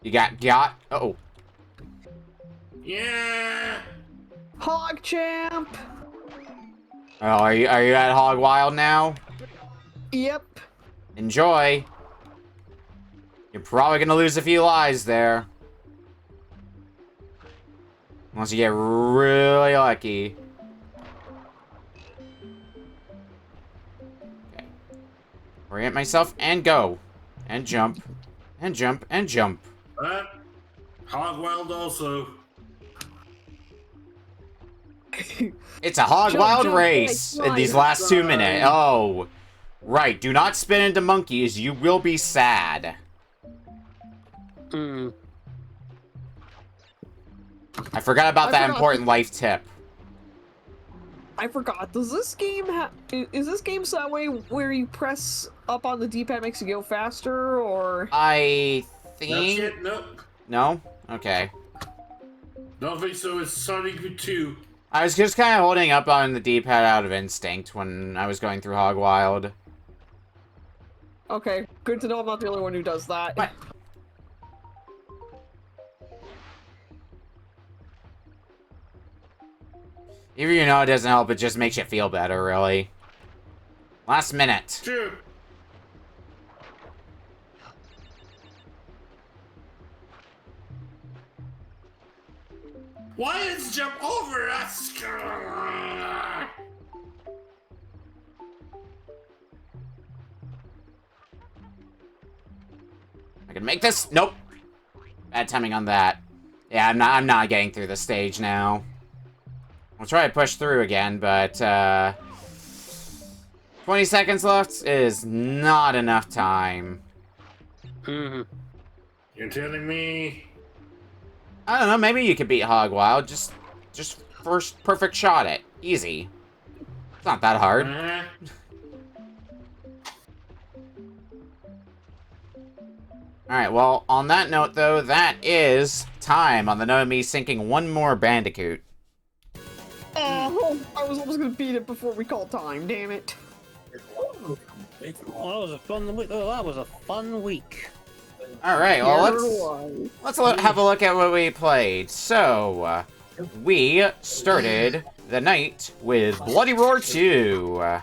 You got? Uh-oh. Yeah! Hog champ! Oh, are you at Hog Wild now? Yep. Enjoy. You're probably gonna lose a few lives there. Unless you get really lucky. Okay. Orient myself and go. And jump. And jump and jump. Hog Wild also. It's a Hog Wild race in these last 2 minutes. Oh. Right, do not spin into monkeys. You will be sad. I forgot about that important life tip. I forgot. Does this game is this game so that way where you press up on the D-pad makes you go faster, or? I think... That's it, no. No? Okay. Don't think so. It's Sonic 2. I was just kind of holding up on the D-pad out of instinct when I was going through Hog Wild. Okay, good to know I'm not the only one who does that. What? Even you know it doesn't help, it just makes you feel better, really. Last minute. True. Why did jump over us? I can make this. Nope. Bad timing on that. Yeah, I'm not getting through the stage now. I'll try to push through again, but 20 seconds left is not enough time. You're telling me? I don't know, maybe you could beat Hog Wild. Just first perfect shot it. Easy. It's not that hard. Alright, well, on that note, though, that is time on the note of me sinking one more Bandicoot. Oh, I was almost gonna beat it before we called time, damn it. Oh, that was a fun week. Oh, that was a fun week. Alright, well, let's have a look at what we played. So, we started the night with Bloody Roar 2.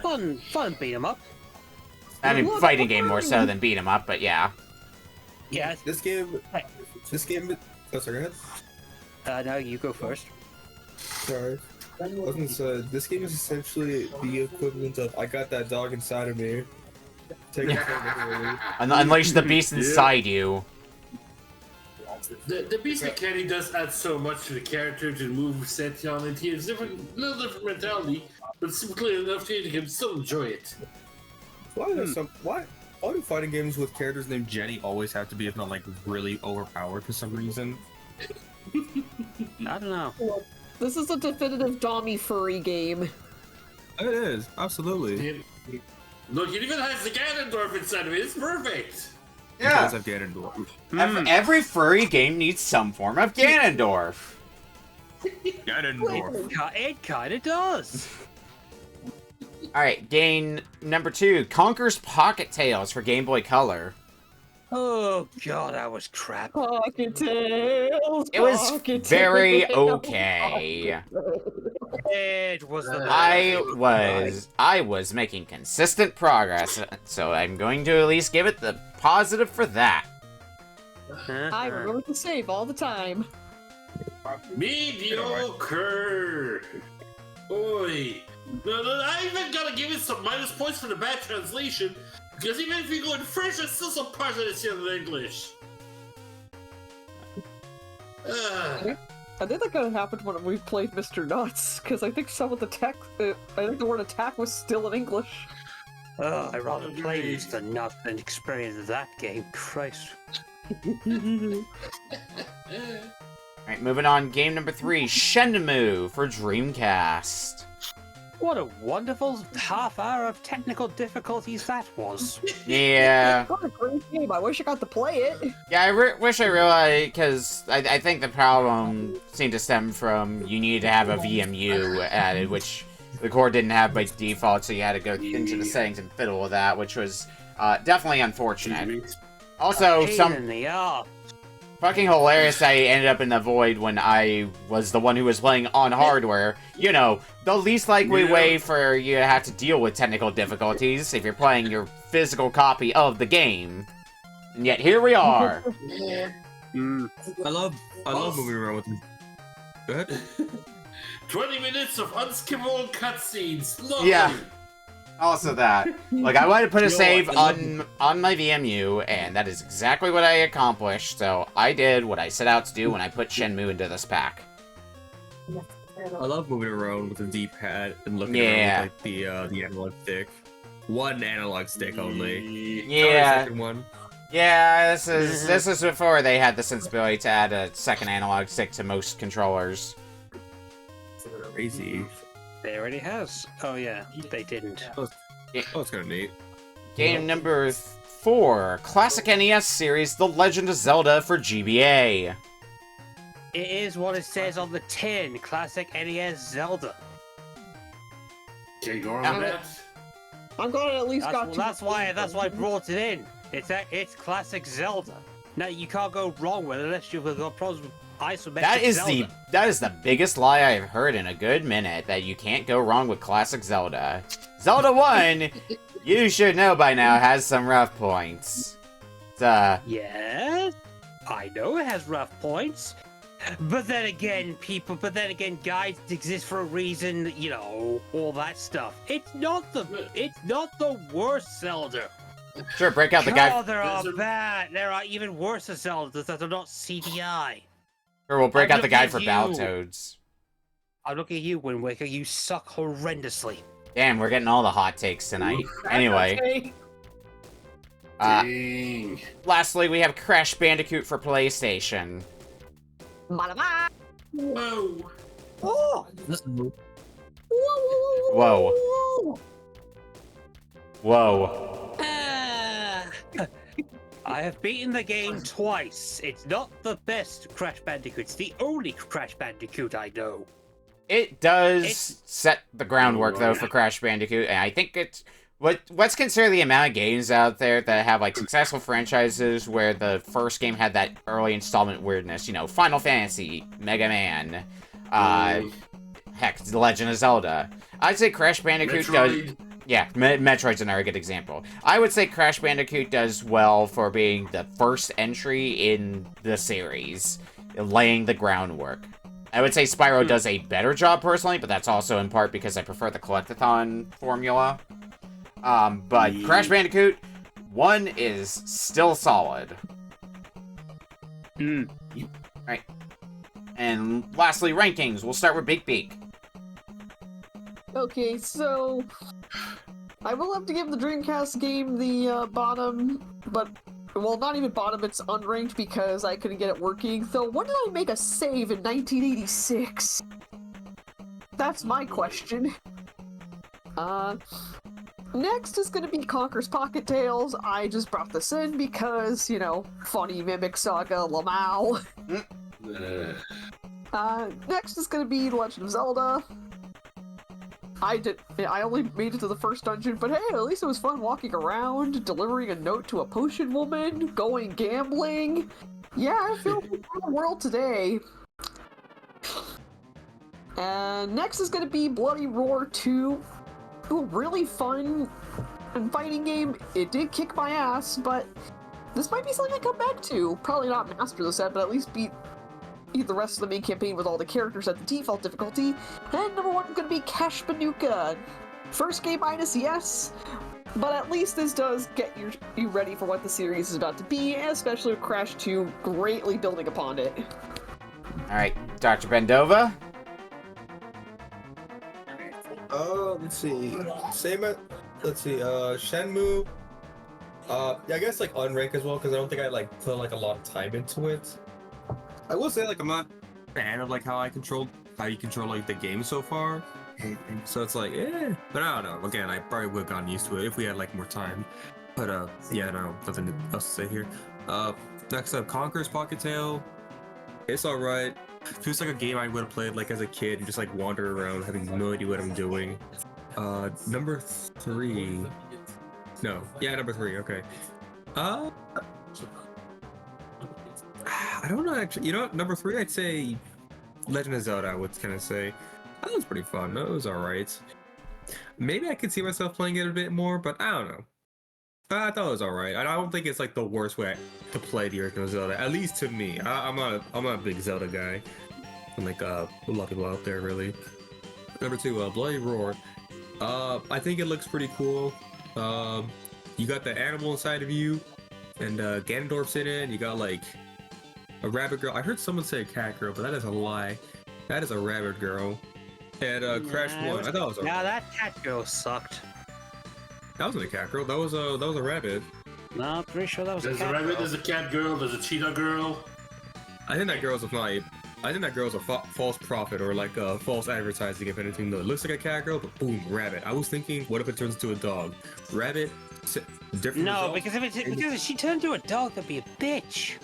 Fun beat 'em up. I mean, fighting game more so than beat 'em up, but yeah. Yeah. This game. Oh, sorry, go ahead. No, you go first. Sorry. I was gonna say, this game is essentially the equivalent of I got that dog inside of me. Take it Unleash the beast inside you. The beast mechanic does add so much to the character, to the move set on it. He has little different mentality, but simply enough to you can still enjoy it. Why do fighting games with characters named Jenny always have to be, if not like really overpowered for some reason? I don't know. This is a definitive Dommy furry game. It is, absolutely. Look, it even has the Ganondorf inside of it. It's perfect. It does have Ganondorf. Every furry game needs some form of Ganondorf. Ganondorf. It kinda does. Alright, game number 2, Conker's Pocket Tales for Game Boy Color. Oh god, that was crap. Pocket Tales. It was very okay. It was the I was making consistent progress, so I'm going to at least give it the positive for that. I remember to save all the time. Mediocre. Oi. No, I even gotta give it some minus points for the bad translation, because even if you go in French, there's still some parts that it's in English. I think that kind of happened when we played Mr. Nuts, because I think some of the I think the word attack was still in English. Oh, I'd rather play Mr. Nuts than experience that game. Christ. Alright, moving on. Game number 3, Shenmue for Dreamcast. What a wonderful half hour of technical difficulties that was. Yeah. What a great game. I wish I got to play it. Yeah, I wish I realized, because I think the problem seemed to stem from you needed to have a VMU added, which the core didn't have by default, so you had to go into the settings and fiddle with that, which was definitely unfortunate. Also, Fucking hilarious I ended up in the void when I was the one who was playing on hardware. You know, the least likely way for you to have to deal with technical difficulties if you're playing your physical copy of the game. And yet here we are. I love moving around with them. Go ahead. 20 minutes of unskippable cutscenes. Lovely. Yeah. Also that. Like, I wanted to put a save on my VMU, and that is exactly what I accomplished, so I did what I set out to do when I put Shenmue into this pack. I love moving around with the D-pad and looking around with, like, the analog stick. One analog stick only. Yeah. Second one. Yeah, this is before they had the sensibility to add a second analog stick to most controllers. Crazy. They already has. Oh yeah, they didn't. Oh, it's kind of neat. Game number 4, Classic NES series, The Legend of Zelda for GBA. It is what it says on the tin. Classic NES Zelda. Can't go wrong with that. I'm glad I at least got. That's why I brought it in. It's classic Zelda. Now you can't go wrong with it unless you've got problems with isometric Zelda. That is the biggest lie I've heard in a good minute, that you can't go wrong with classic Zelda. Zelda 1, you should know by now, has some rough points. Yes, I know it has rough points. But then again, guides exist for a reason, you know, all that stuff. It's not the worst Zelda. Sure, break out the guide. Oh, there are bad. There are even worse Zeldas that are not CDI. Sure, we'll break out the guide for Battletoads. I'm looking at you, Wind Waker. You suck horrendously. Damn, we're getting all the hot takes tonight. Anyway. Lastly, we have Crash Bandicoot for PlayStation. Whoa. Oh. Whoa. Whoa. I have beaten the game twice. It's not the best Crash Bandicoot. It's the only Crash Bandicoot I know. It does set the groundwork, though, for Crash Bandicoot, and I think it's... Let's consider the amount of games out there that have, like, successful franchises where the first game had that early installment weirdness. You know, Final Fantasy, Mega Man, heck, The Legend of Zelda. I'd say Crash Bandicoot does... Yeah, Metroid's another good example. I would say Crash Bandicoot does well for being the first entry in the series, laying the groundwork. I would say Spyro does a better job personally, but that's also in part because I prefer the Collectathon formula. But Crash Bandicoot 1 is still solid. Right. And lastly, rankings. We'll start with Big Beak. Okay, so I will have to give the Dreamcast game the bottom, but, well, not even bottom, it's unranked because I couldn't get it working. So when did I make a save in 1986? That's my question. Next is gonna be Conker's Pocket Tales. I just brought this in because, you know, funny Mimic Saga, Lamau. Next is gonna be The Legend of Zelda. I only made it to the first dungeon, but hey, at least it was fun walking around, delivering a note to a potion woman, going gambling. Yeah, I feel in the world today. And next is gonna be Bloody Roar 2. Ooh, really fun and fighting game. It did kick my ass, but this might be something I come back to. Probably not master the set, but at least beat the rest of the main campaign with all the characters at the default difficulty. And number 1 is going to be Cash Banuka. First game minus, yes, but at least this does get you ready for what the series is about to be, especially with Crash 2 greatly building upon it. Alright, Dr. Ben-Dova? Let's see. Shenmue. Yeah, I guess like unranked as well, because I don't think I put a lot of time into it. I will say, I'm not a fan of how you control the game so far. So it's but I don't know. Again, I probably would have gotten used to it if we had more time. But yeah, no, nothing else to say here. Next up, Conker's Pocket Tale. It's alright. Feels like a game I would have played as a kid and just wander around having no idea what I'm doing. Number 3. No, yeah, number 3. Okay. I don't know actually. You know what? Number 3, I'd say Legend of Zelda. I would kind of say that was pretty fun. That was alright. Maybe I could see myself playing it a bit more, but I don't know. I thought it was alright. I don't think it's like the worst way to play the original Zelda, at least to me. I'm not a big Zelda guy. I'm like a lot of people out there really. Number 2, Bloody Roar. I think it looks pretty cool. You got the animal inside of you, and Ganondorf's in it, and you got like a rabbit girl. I heard someone say a cat girl, but that is a lie. That is a rabbit girl. And Crash 1. I thought it was Nah, that cat girl sucked. That wasn't a cat girl. That was a rabbit. No, I'm pretty sure that was There's a cat a rabbit, girl. there's a cat girl, there's a cheetah girl. I think that girl's a false prophet or like a false advertising, if anything. Though it looks like a cat girl, but boom, rabbit. I was thinking, what if it turns into a dog? Rabbit, different. No, results. because if she turned into a dog, that'd be a bitch.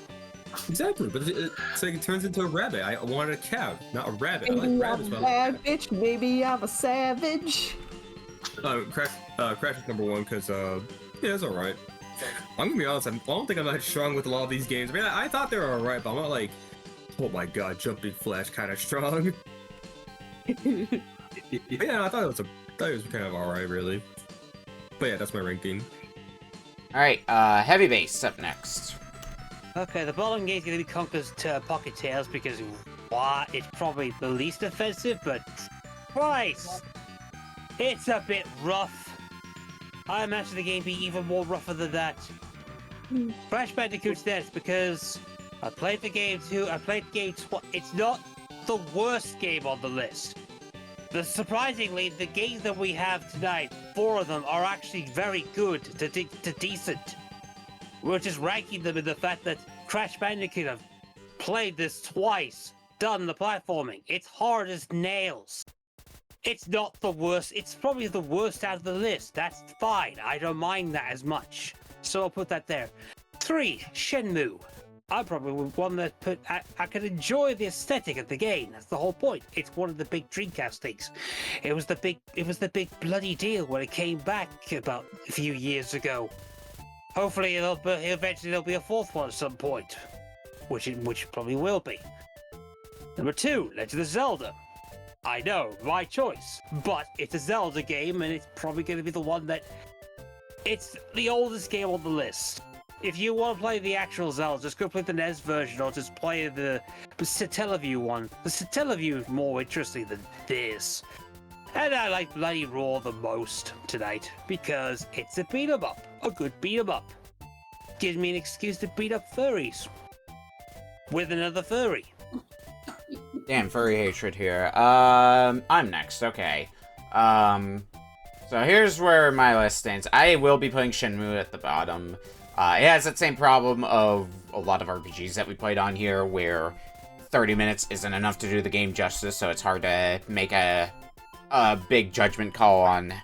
Exactly, but it's like it turns into a rabbit. I wanted a cat, not a rabbit. I Maybe like I'm rabbits. a But bad bitch, maybe I'm a savage. Crash is number 1 because yeah, it's alright. I'm gonna be honest. I don't think I'm that strong with a lot of these games. I mean, I thought they were alright, but I'm not like, oh my god, jumping flash kind of strong. Yeah, I thought it was kind of alright, really. But yeah, that's my ranking. Alright, Heavybass up next. Okay, the bottom gate is going to be Conker's Pocket Tails because, what? It's probably the least offensive, but Christ! It's a bit rough. I imagine the game be even more rougher than that. Crash Bandicoot's next because I played the game too. I played the game twice. It's not the worst game on the list. Surprisingly, the games that we have tonight, 4 of them, are actually very good to decent. We're just ranking them in the fact that Crash Bandicoot have played this twice, done the platforming. It's hard as nails. It's not the worst. It's probably the worst out of the list. That's fine. I don't mind that as much. So I'll put that there. 3, Shenmue. I'm probably one that I could enjoy the aesthetic of the game. That's the whole point. It's one of the big Dreamcast things. It was the big bloody deal when it came back about a few years ago. Hopefully eventually there'll be a 4th one at some point, which probably will be. Number 2, Legend of Zelda. I know, my choice, but it's a Zelda game, and it's probably going to be the one that... It's the oldest game on the list. If you want to play the actual Zelda, just go play the NES version, or just play the Satellaview one. The Satellaview is more interesting than this. And I like Bloody Roar the most tonight, because it's a beat-em-up. A good beat-em-up. Gives me an excuse to beat up furries. With another furry. Damn, furry hatred here. I'm next, okay. So here's where my list stands. I will be putting Shenmue at the bottom. It has that same problem of a lot of RPGs that we played on here, where 30 minutes isn't enough to do the game justice, so it's hard to make a big judgment call on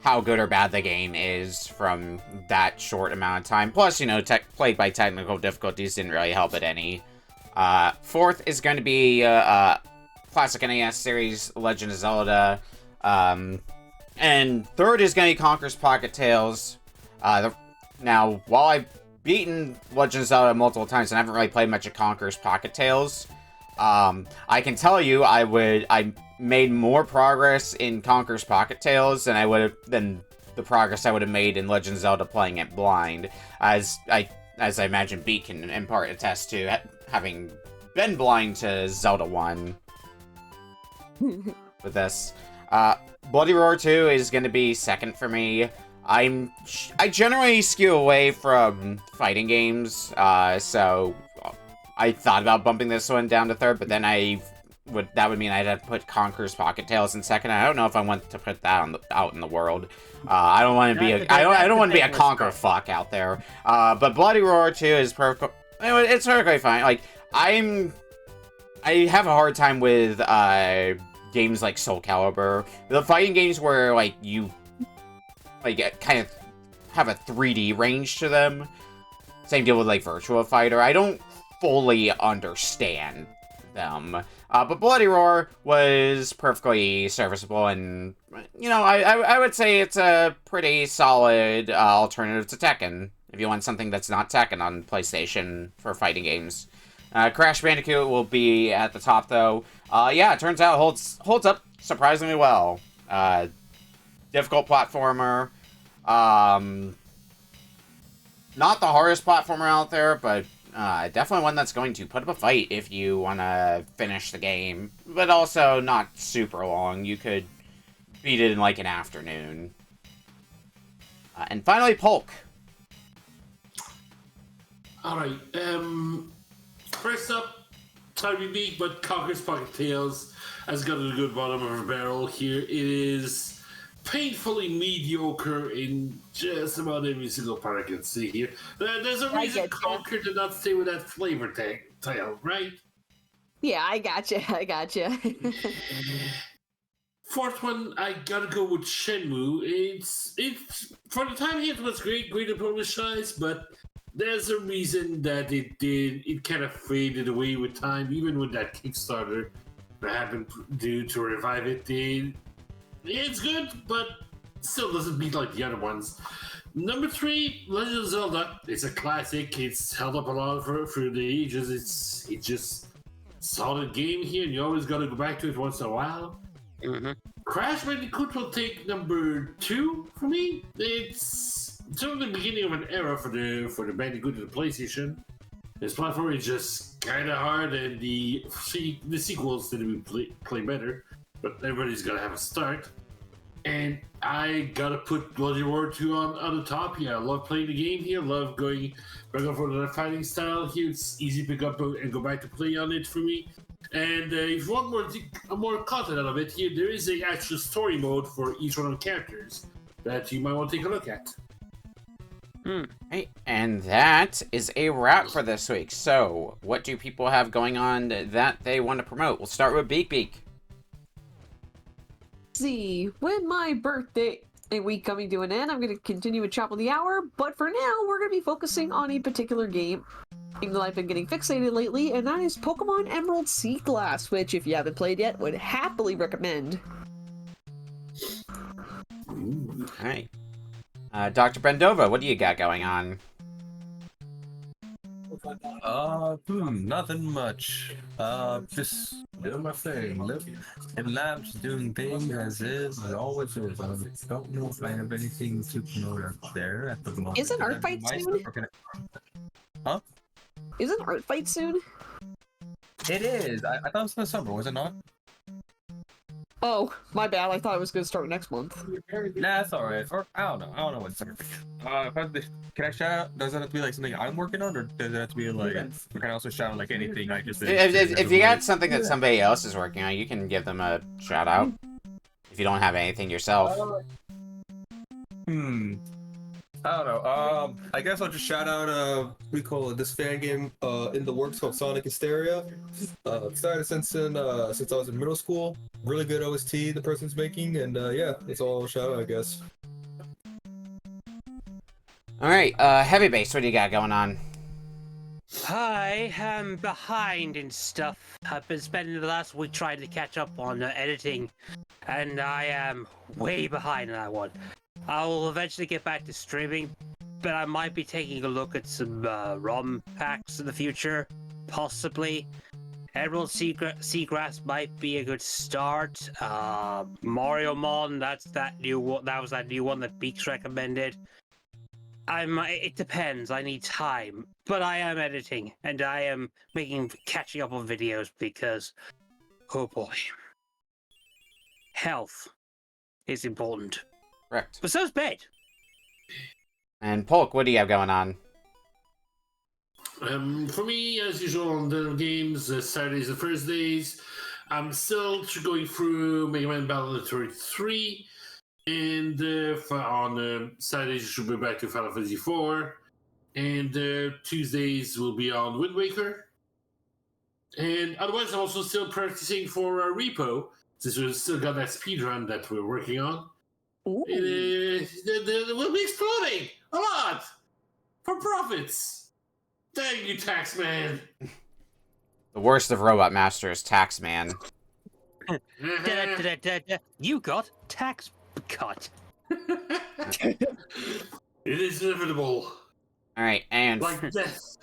how good or bad the game is from that short amount of time. Plus, you know, played by technical difficulties didn't really help it any. 4th is going to be classic NES series, Legend of Zelda. And 3rd is going to be Conker's Pocket Tales. Now, while I've beaten Legend of Zelda multiple times and I haven't really played much of Conker's Pocket Tales, I can tell you I made more progress in Conker's Pocket Tales than the progress I would have made in Legend of Zelda playing it blind, as I imagine Beat can in part attest to, having been blind to Zelda 1 with this. Bloody Roar 2 is going to be 2nd for me. I generally skew away from fighting games, so I thought about bumping this one down to 3rd, but then that would mean I'd have to put Conker's Pocket Tales in 2nd. I don't know if I want to put that out in the world. I don't want to be I don't want to be a Conker fuck out there. But Bloody Roar 2 is perfect. It's perfectly fine. Like, I have a hard time with games like Soul Calibur. The fighting games where like you kind of have a 3D range to them. Same deal with like Virtua Fighter. I don't fully understand them. But Bloody Roar was perfectly serviceable, and you know, I would say it's a pretty solid alternative to Tekken if you want something that's not Tekken on PlayStation for fighting games. Crash Bandicoot will be at the top, though. Yeah, it turns out it holds up surprisingly well. Difficult platformer. Not the hardest platformer out there, but definitely one that's going to put up a fight if you want to finish the game. But also not super long. You could beat it in like an afternoon. And finally, Polk. Alright, first up, Tiny Beak, but Conker's Pocket Tales has got a good bottom of a barrel here. It is painfully mediocre in just about every single part I can see here. There's a reason Conker did not stay with that flavor tail, right? Yeah, I gotcha. Fourth one, I gotta go with Shenmue. It's for the time it was great to publicize, but there's a reason that it kind of faded away with time, even with that Kickstarter that happened due to revive it. It's good, but still doesn't beat like the other ones. Number 3, Legend of Zelda. It's a classic. It's held up a lot for the ages. It's just solid game here, and you always gotta go back to it once in a while. Mm-hmm. Crash Bandicoot will take number 2 for me. It's sort of the beginning of an era for the Bandicoot to the PlayStation. This platform is just kind of hard, and the sequels didn't play better. But everybody's gotta have a start. And I gotta put Bloody Roar 2 on the top here. I love playing the game here. Love going back up for the fighting style here. It's easy to pick up and go back to play on it for me. And if you want more content out of it, here there is a actual story mode for each one of the characters that you might want to take a look at. Hey, and that is a wrap for this week. So, what do people have going on that they want to promote? We'll start with Beak. See, with my birthday week coming to an end, I'm going to continue with Chop of the Hour, but for now, we're going to be focusing on a particular game that I've been getting fixated lately, and that is Pokemon Emerald Sea Glass, which, if you haven't played yet, would happily recommend. Alright. Dr. Ben-Dova, what do you got going on? Nothing much. Just doing my thing. In labs, doing things as is, as always is. I don't know if I have anything to promote out there at the moment. Isn't Art Fight soon? Huh? Isn't Art Fight soon? It is. I thought it was in the summer, was it not? Oh, my bad. I thought it was going to start next month. Nah, that's alright. Or I don't know what's summer. Can I shout out? Does it have to be like something I'm working on, or does it have to be like? Can I also shout out like anything I just did? If you got something that somebody else is working on, you can give them a shout out. If you don't have anything yourself. I don't know. I guess I'll just shout out we call it this fan game in the works called Sonic Hysteria. Started since I was in middle school. Really good OST the person's making, and yeah, it's all a shout out, I guess. Alright, Heavybass, what do you got going on? I am behind in stuff. I've been spending the last week trying to catch up on editing, and I am way behind on that one. I will eventually get back to streaming, but I might be taking a look at some ROM packs in the future, possibly. Emerald Seagrass might be a good start. Mario Mon, that's that new one. That was that new one that Beaks recommended. It depends. I need time, but I am editing and I am catching up on videos because, oh boy, health is important. Correct. But so's bed. And Polk, what do you have going on? For me, as usual on the games, Saturdays and Thursdays, I'm still going through Mega Man Battle Network 3, and on Saturdays, you should be back to Final Fantasy 4, and Tuesdays will be on Wind Waker. And otherwise, I'm also still practicing for Repo, since we've still got that speedrun that we're working on. We'll be exploding a lot for profits. Thank you, Taxman. The worst of Robot Masters, Taxman. You got tax cut. It is inevitable. Alright, and... Like death.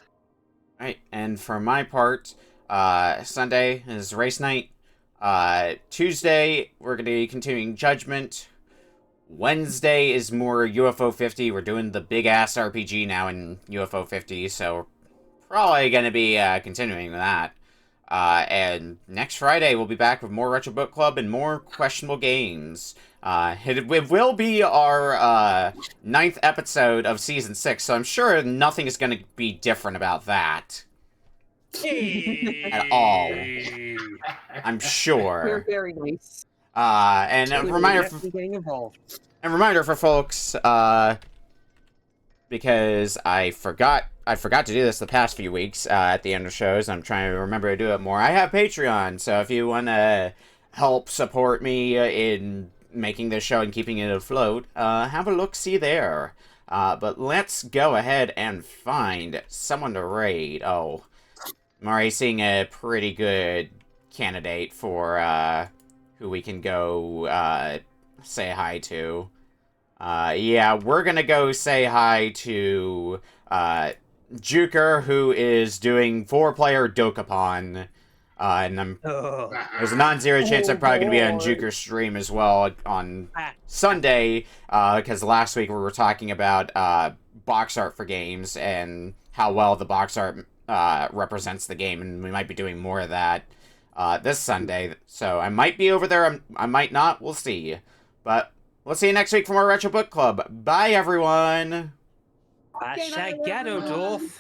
Right, and for my part, Sunday is race night. Tuesday, we're going to be continuing Judgment. Wednesday is more UFO 50. We're doing the big-ass RPG now in UFO 50, so we're probably going to be continuing with that. And next Friday, we'll be back with more Retro Book Club and more questionable games. It will be our 9th episode of Season 6, so I'm sure nothing is going to be different about that. At all. I'm sure. We're very nice. And a reminder getting involved. And reminder for folks, because I forgot to do this the past few weeks at the end of shows. I'm trying to remember to do it more. I have Patreon, so if you want to help support me in making this show and keeping it afloat, have a look-see there. But let's go ahead and find someone to raid. Oh, I'm already seeing a pretty good candidate for who we can go say hi to. Yeah, we're gonna go say hi to Juker, who is doing 4-player Dokapon. And there's a non-zero chance I'm probably gonna be on Juker's stream as well on Sunday, because last week we were talking about box art for games and how well the box art represents the game, and we might be doing more of that this Sunday. So I might be over there, I might not, we'll see. But we'll see you next week for more Retro Book Club. Bye, everyone! Ganondorf.